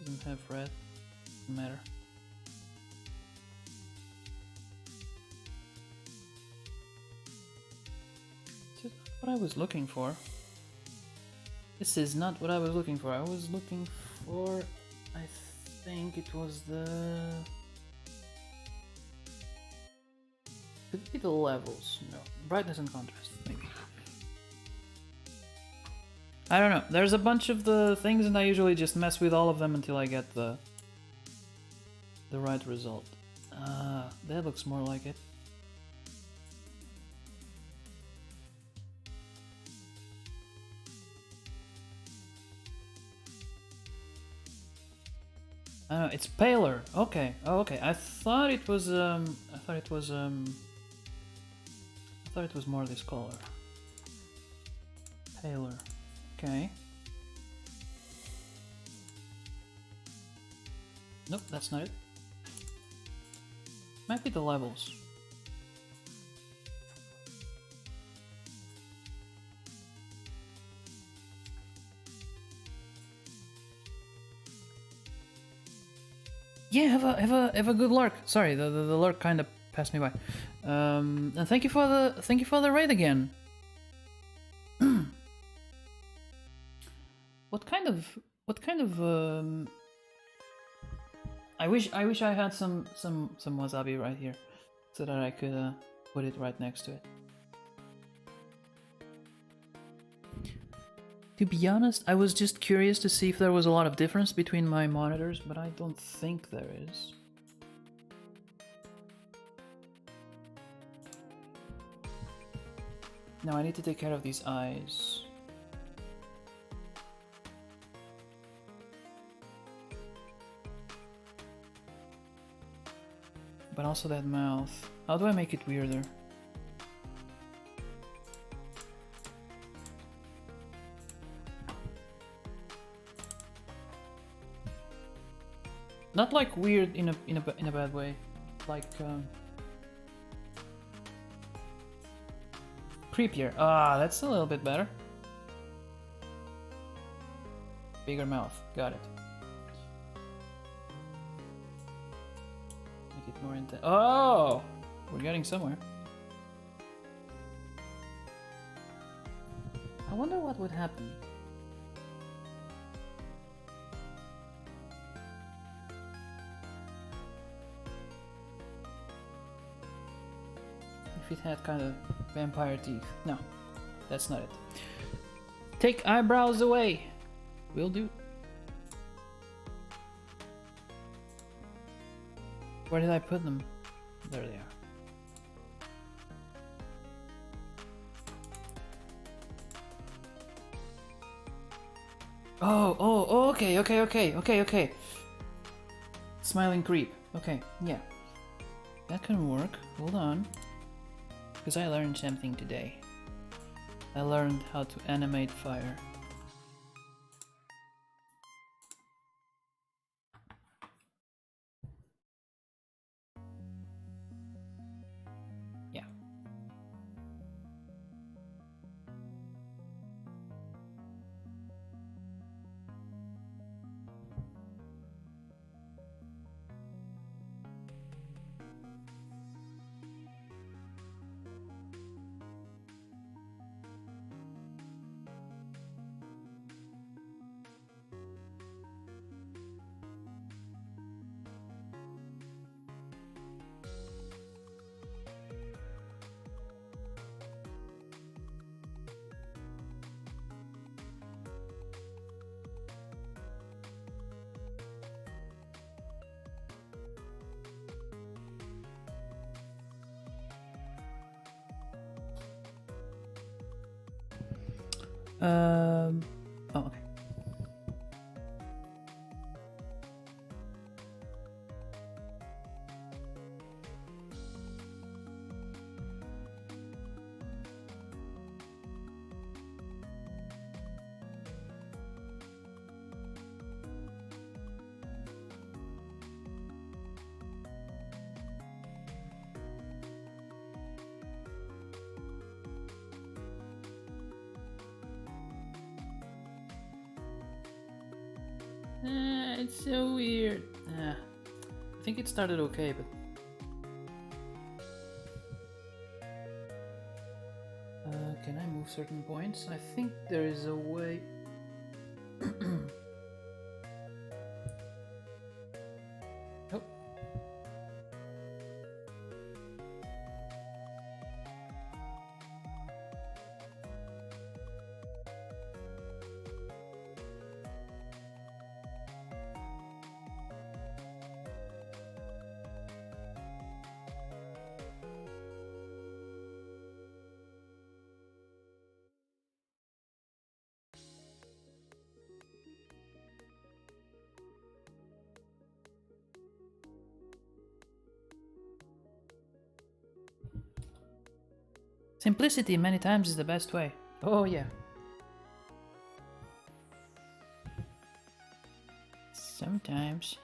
Doesn't have red. Doesn't matter. This is not what I was looking for. This is not what I was looking for. I was looking for... I think it was the... Could be the levels. No. Brightness and contrast, maybe. I don't know. There's a bunch of the things and I usually just mess with all of them until I get the right result. That looks more like it. I don't know, it's paler. Okay. Oh, okay. I thought it was more this color. Paler. Okay. Nope, that's not it. Might be the levels. Yeah, have a good lurk. Sorry, the lurk kind of passed me by. And thank you for the raid again. What kind of I wish I had some wasabi right here so that I could put it right next to it. To be honest, I was just curious to see if there was a lot of difference between my monitors, but I don't think there is. Now I need to take care of these eyes. But also that mouth. How do I make it weirder? Not like weird in a bad way, like creepier. Ah, that's a little bit better. Bigger mouth, got it. Make it more intense. Oh, we're getting somewhere. I wonder what would happen. It had kind of vampire teeth. No, that's not it. Take eyebrows away. Will do. Where did I put them? There they are. Oh, okay. Smiling creep. Okay, yeah. That can work. Hold on. Because I learned something today. I learned how to animate fire. Yeah. Oh, okay. It's so weird. I think it started okay, but can I move certain points? I think there is a way. Oh. Simplicity many times is the best way. Oh yeah. Sometimes.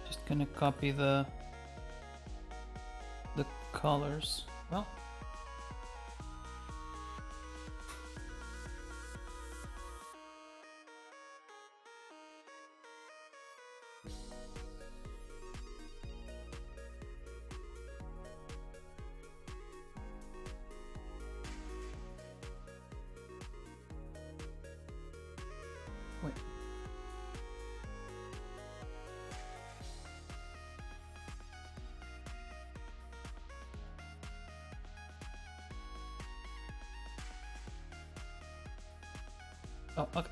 Just gonna copy the colors. Well, wait. Oh, okay.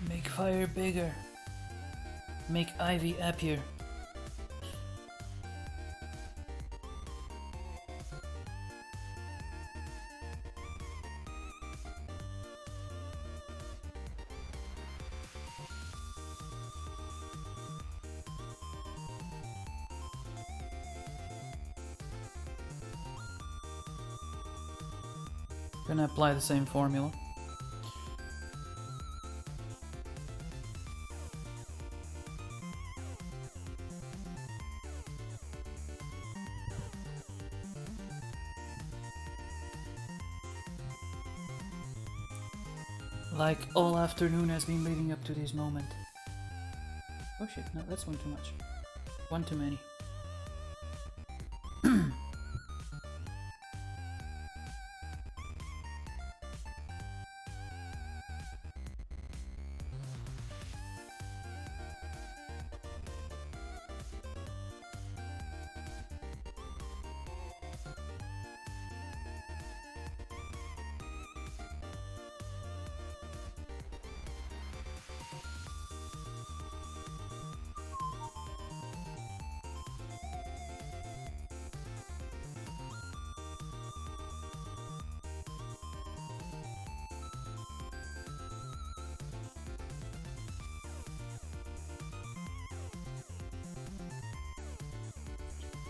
Make fire bigger. Make ivy happier. Gonna apply the same formula. Like all afternoon has been leading up to this moment. Oh shit, no, that's one too much. One too many.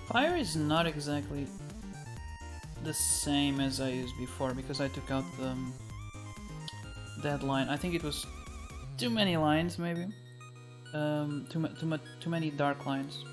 Fire is not exactly the same as I used before because I took out the that line. I think it was too many lines, maybe. Too many dark lines.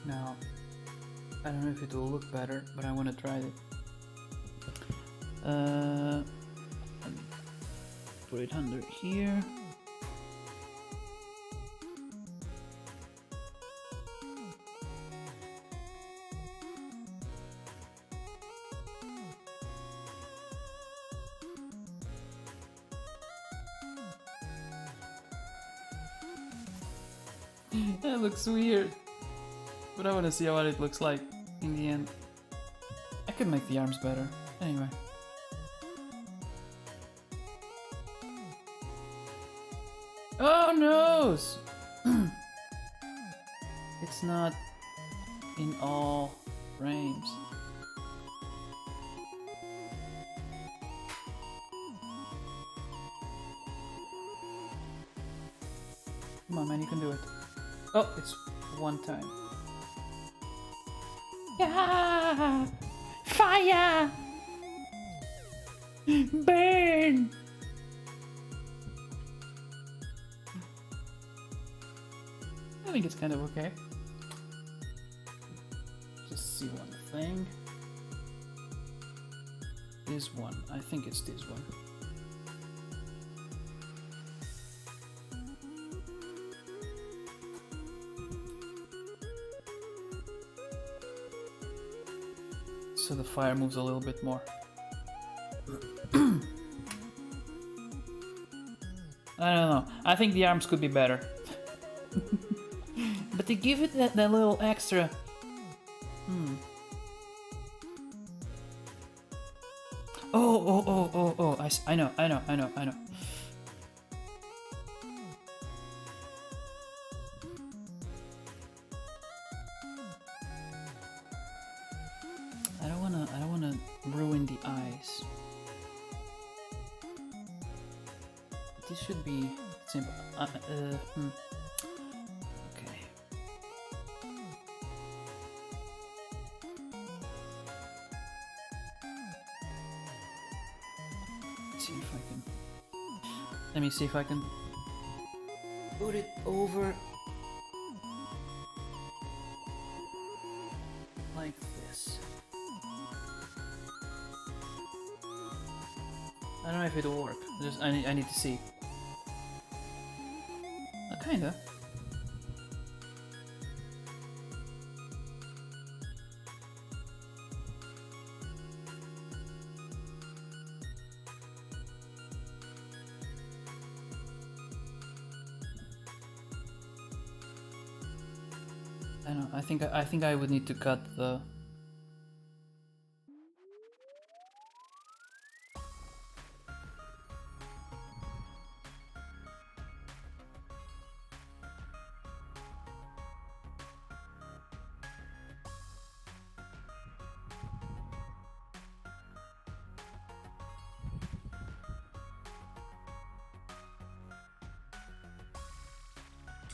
Now, I don't know if it will look better, but I want to try it. Put it under here. That looks weird. But I want to see what it looks like in the end. I could make the arms better. Anyway. Oh no! It's not in all frames. Come on, man, you can do it. Oh, it's one time. Yeah! Fire! Burn! I think it's kind of okay. Just see one thing. This one. I think it's this one. So the fire moves a little bit more. I don't know. I think the arms could be better. But they give it that little extra. Oh. I know. I don't wanna ruin the eyes. This should be simple. Okay. See if I can. Let me see if I can put it over like this. I don't know if it'll work. I need to see. Kinda. I know. I think I would need to cut the.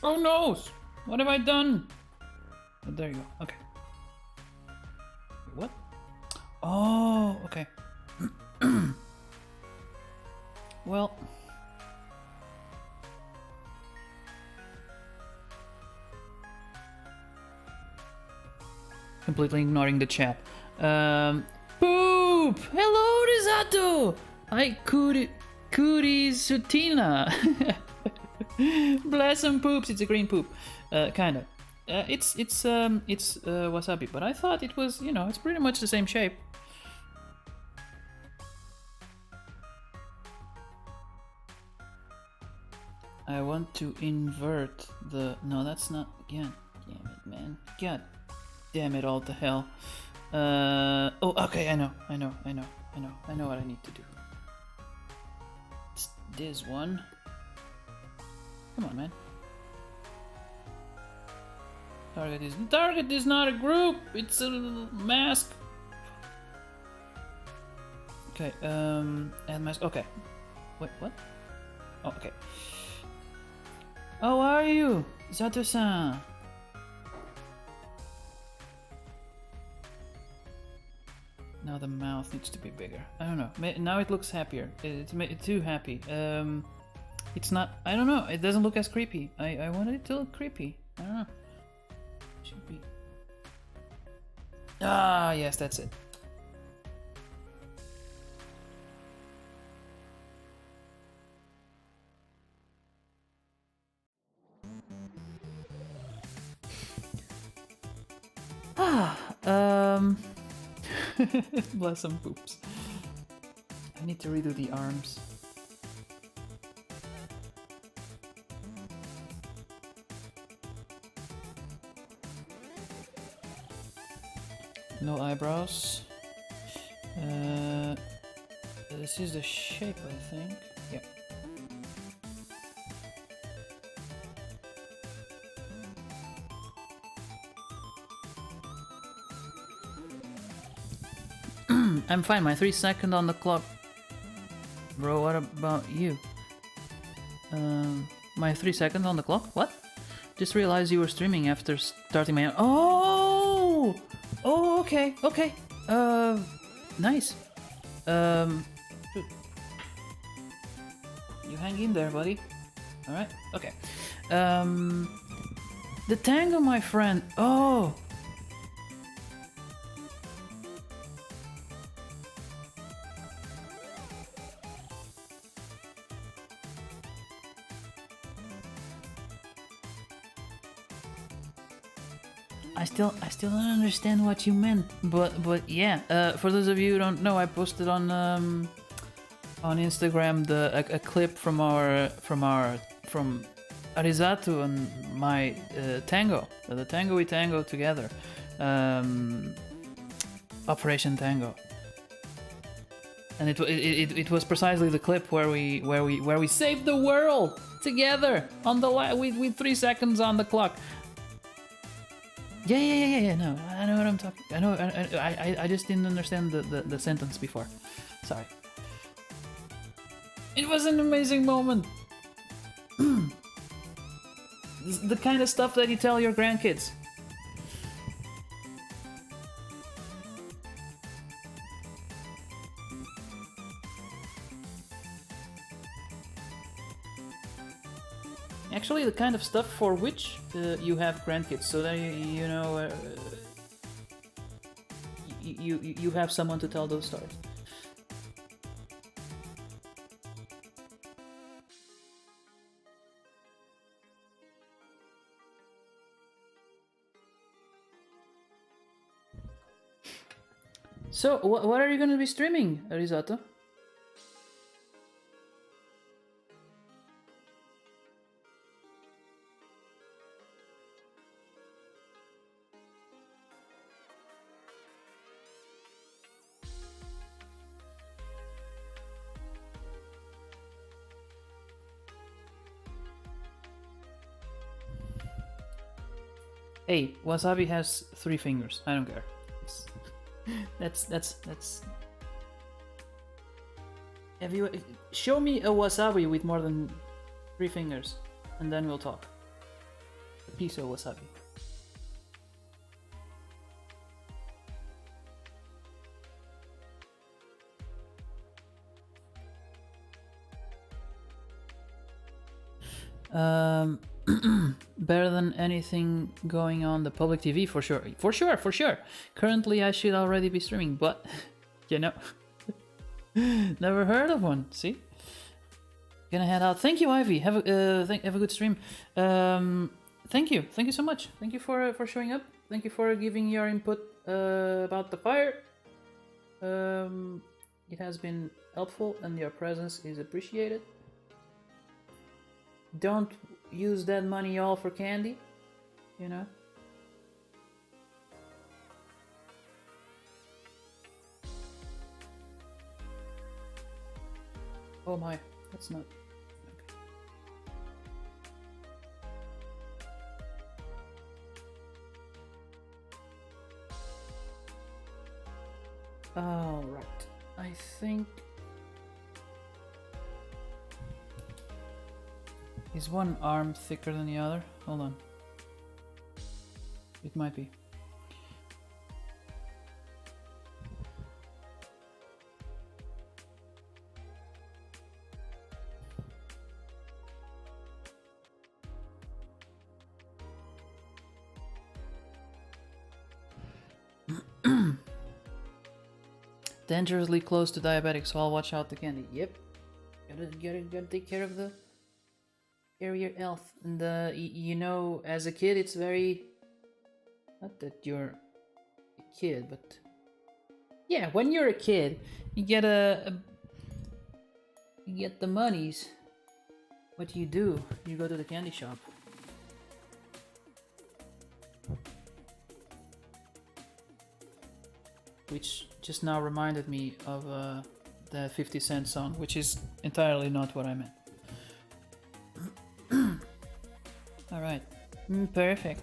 Oh no! What have I done? Oh, there you go. Okay. What? Oh, okay. Well. Completely ignoring the chat. Poop! Hello, Risato! I Cootie Sutina. Bless some poops. It's a green poop. Kind of. It's wasabi, but I thought it was, you know, it's pretty much the same shape. I want to invert the. No, that's not. God damn it, man. God damn it all to hell. Oh, okay, I know what I need to do. It's this one. Come on, man. Target is not a group. It's a mask. Okay. Add mask. Okay. Wait, what? Oh, okay. How are you, Zato-san? Now the mouth needs to be bigger. I don't know. Now it looks happier. It's too happy. It's not. I don't know. It doesn't look as creepy. I wanted it to look creepy. I don't know. Should be. Ah, yes, that's it. Ah, bless some poops. I need to redo the arms. No eyebrows. This is the shape, I think. Yep. I'm fine, my 3 second on the clock. Bro, what about you? My 3 seconds on the clock? What? Just realized you were streaming after starting my... Oh! Oh, okay, okay. Nice. You hang in there, buddy. Alright, okay. The tango, my friend. Oh! I still don't understand what you meant, but yeah. For those of you who don't know, I posted on Instagram a clip from Arizato and my tango, the tango we tango together, Operation Tango, and it was precisely the clip where we saved the world together on the with 3 seconds on the clock. Yeah. No, I know what I'm talking. I know. I just didn't understand the sentence before. Sorry. It was an amazing moment. The kind of stuff that you tell your grandkids. Actually, the kind of stuff for which you have grandkids, so that you know you have someone to tell those stories. So, what are you going to be streaming, Risato? Hey, wasabi has 3 fingers. I don't care. That's. Have you show me a wasabi with more than 3 fingers, and then we'll talk. A piece of wasabi. Better than anything going on the public TV, for sure. For sure. Currently, I should already be streaming, but you know, never heard of one. See, gonna head out. Thank you, Ivy. Have a good stream. Thank you so much. Thank you for showing up. Thank you for giving your input about the fire. It has been helpful, and your presence is appreciated. Don't use that money all for candy, you know. Oh my, that's not... Oh, right. I think... Is one arm thicker than the other? Hold on. It might be. Dangerously close to diabetic, so I'll watch out the candy. Yep. Gotta take care of your health. And you know, as a kid, it's very... Not that you're a kid, but... Yeah, when you're a kid, you get you get the monies. What do? You go to the candy shop. Which just now reminded me of the 50 Cent song, which is entirely not what I meant. Alright, perfect.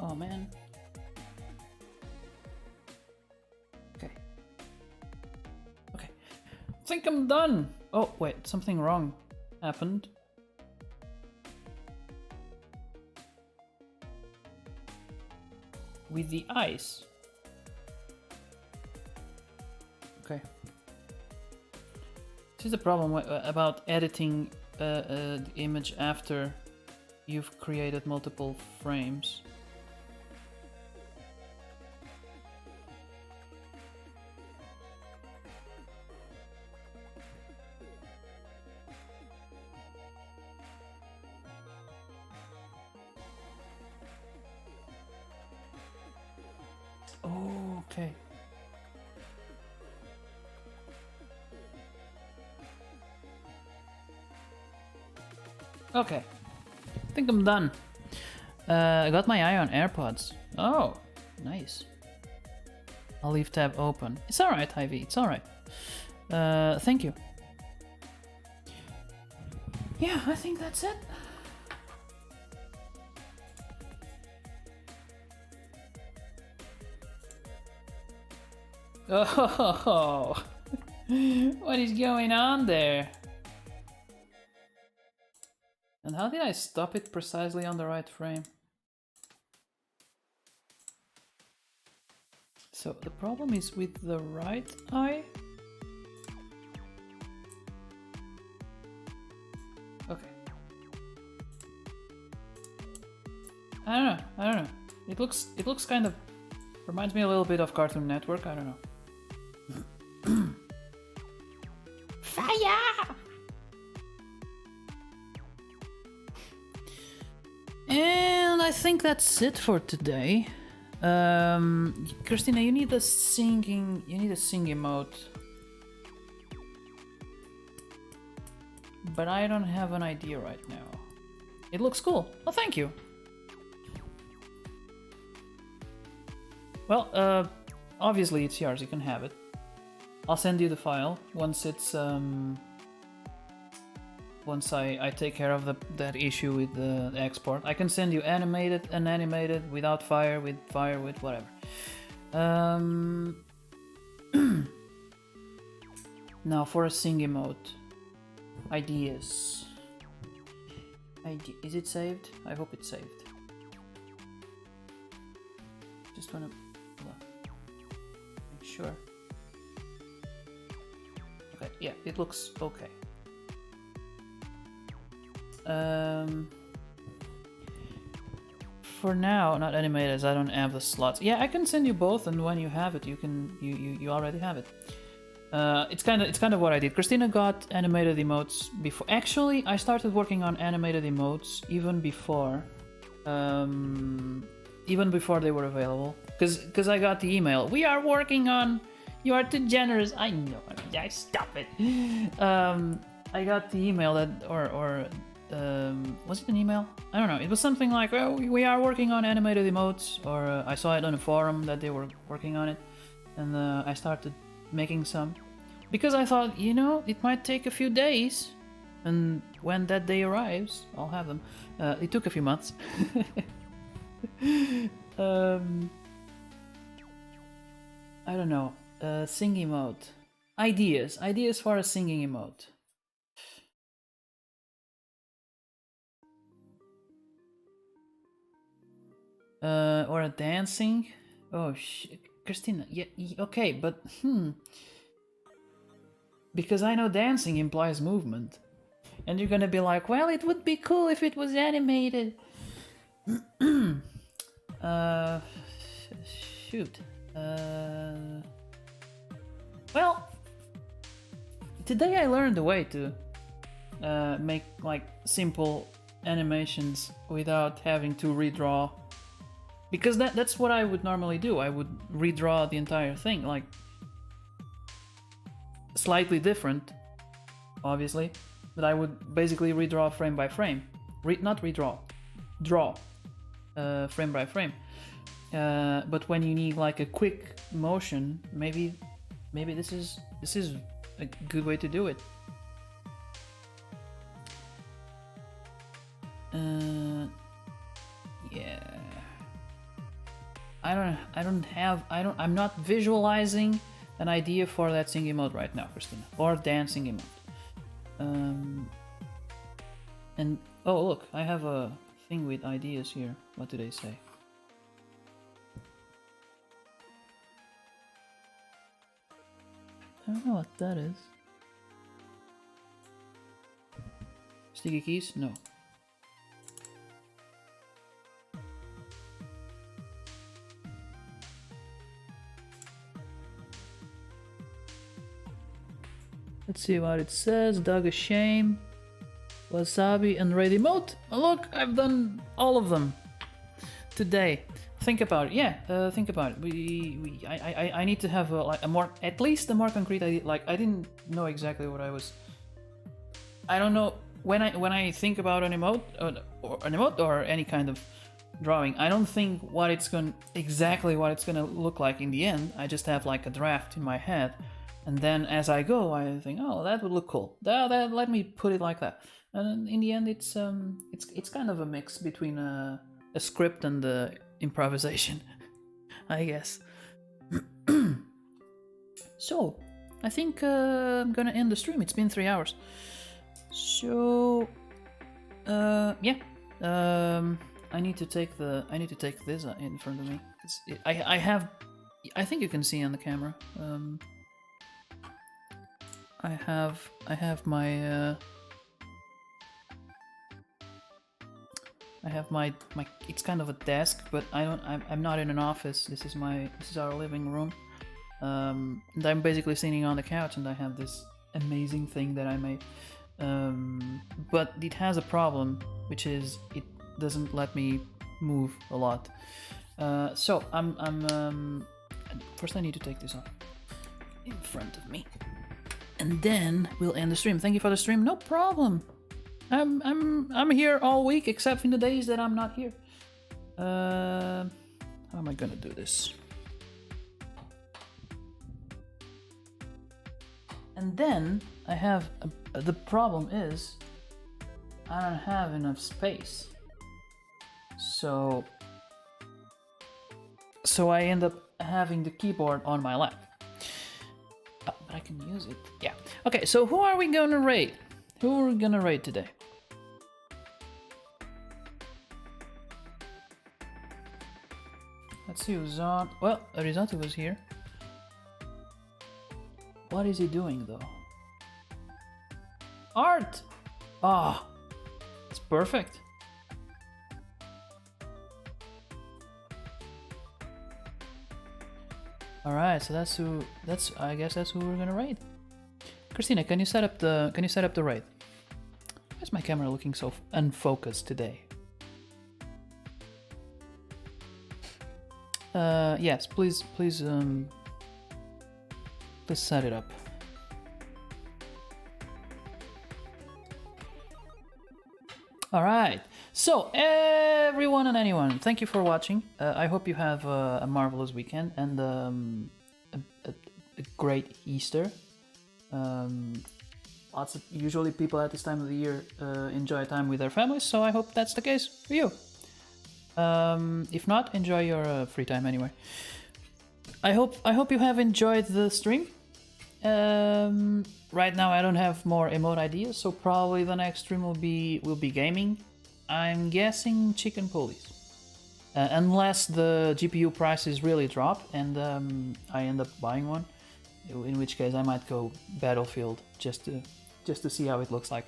Oh man. Okay. Okay. I think I'm done. Oh, wait, something wrong happened. With the ice. Okay. This is the problem about editing the image after you've created multiple frames. Oh, okay. Okay. I think I'm done. I got my eye on AirPods. Oh, nice. I'll leave tab open. It's alright, Ivy. It's alright. Thank you. Yeah, I think that's it. Oh, what is going on there? And how did I stop it precisely on the right frame? So the problem is with the right eye. Okay. I don't know. It looks kind of reminds me a little bit of Cartoon Network. I don't know. Fire! And I think that's it for today. Christina, you need a sing emote. But I don't have an idea right now. It looks cool. Oh, thank you. Well, obviously it's yours, you can have it. I'll send you the file once it's once I take care of that issue with the export. I can send you animated, unanimated, without fire, with whatever. Now for a sing emote. Ideas. Is it saved? I hope it's saved. Just wanna make sure. Okay, yeah, it looks okay. For now, not animated as I don't have the slots. Yeah, I can send you both, and when you have it, you already have it. It's kind of what I did. Christina got animated emotes before. Actually, I started working on animated emotes even before they were available. Because I got the email. We are working on. You are too generous. I know. Yeah, stop it. I got the email that or was it an email? I don't know. It was something like, "Oh, we are working on animated emotes," or I saw it on a forum that they were working on it, and I started making some because I thought, you know, it might take a few days, and when that day arrives, I'll have them. It took a few months. I don't know. Sing emote. Ideas for a singing emote. Or a dancing. Oh shit, Christina. Yeah, okay, but because I know dancing implies movement, and you're gonna be like, well, it would be cool if it was animated. uh, shoot. Well, today I learned a way to make like simple animations without having to redraw, because that's what I would normally do. I would redraw the entire thing, like slightly different, obviously, but I would basically redraw frame by frame. Not redraw, draw frame by frame. But when you need like a quick motion, maybe this is a good way to do it. Yeah. I'm not visualizing an idea for that singing mode right now, Christina, or dancing emote. And oh look, I have a thing with ideas here. What do they say? I don't know what that is. Sticky keys? No. Let's see what it says. Dog a shame. Wasabi and Raid emote. Oh, look, I've done all of them today. Think about it. Yeah, think about it. I need to have like a more, at least a more concrete idea. Like I didn't know exactly what I was. I don't know when I think about an emote or any kind of drawing. I don't think exactly what it's gonna look like in the end. I just have like a draft in my head, and then as I go, I think, oh, that would look cool. Let me put it like that. And in the end, it's kind of a mix between a script and improvisation, I guess. So, I think I'm gonna end the stream. It's been 3 hours. So, yeah. I need to take this in front of me. I think you can see on the camera. I have my it's kind of a desk, but I'm not in an office. This is our living room. And I'm basically sitting on the couch, and I have this amazing thing that I made. But it has a problem, which is it doesn't let me move a lot. So I'm first I need to take this off in front of me, and then we'll end the stream. Thank you for the stream. No problem. I'm here all week except in the days that I'm not here. How am I gonna do this? And then I have the problem is I don't have enough space. So I end up having the keyboard on my lap. Oh, but I can use it. Yeah. Okay, so who are we gonna raid? Who are we gonna raid today? Let's see who's on. Well, Risotto was here. What is he doing though? Art! Ah, it's perfect. All right, so I guess that's who we're gonna raid. Christina, can you set up the raid? Why is my camera looking so unfocused today? Yes, please set it up. All right. So, everyone and anyone, thank you for watching. I hope you have a marvelous weekend and a great Easter. Usually people at this time of the year enjoy time with their families, so I hope that's the case for you. If not, enjoy your free time anyway. I hope you have enjoyed the stream. Right now I don't have more emote ideas, so probably the next stream will be gaming. I'm guessing chicken pulleys, unless the GPU prices really drop and I end up buying one, in which case I might go Battlefield just to see how it looks like.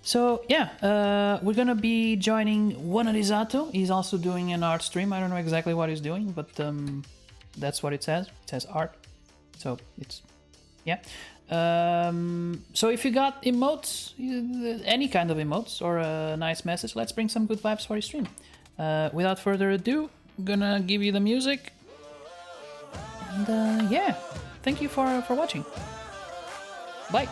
So yeah, we're gonna be joining Wanarizato. He's also doing an art stream. I don't know exactly what he's doing, but that's what it says. It says art, so it's yeah. So if you got emotes, any kind of emotes or a nice message, let's bring some good vibes for your stream. Without further ado, I'm gonna give you the music. And yeah, thank you for watching. Bye.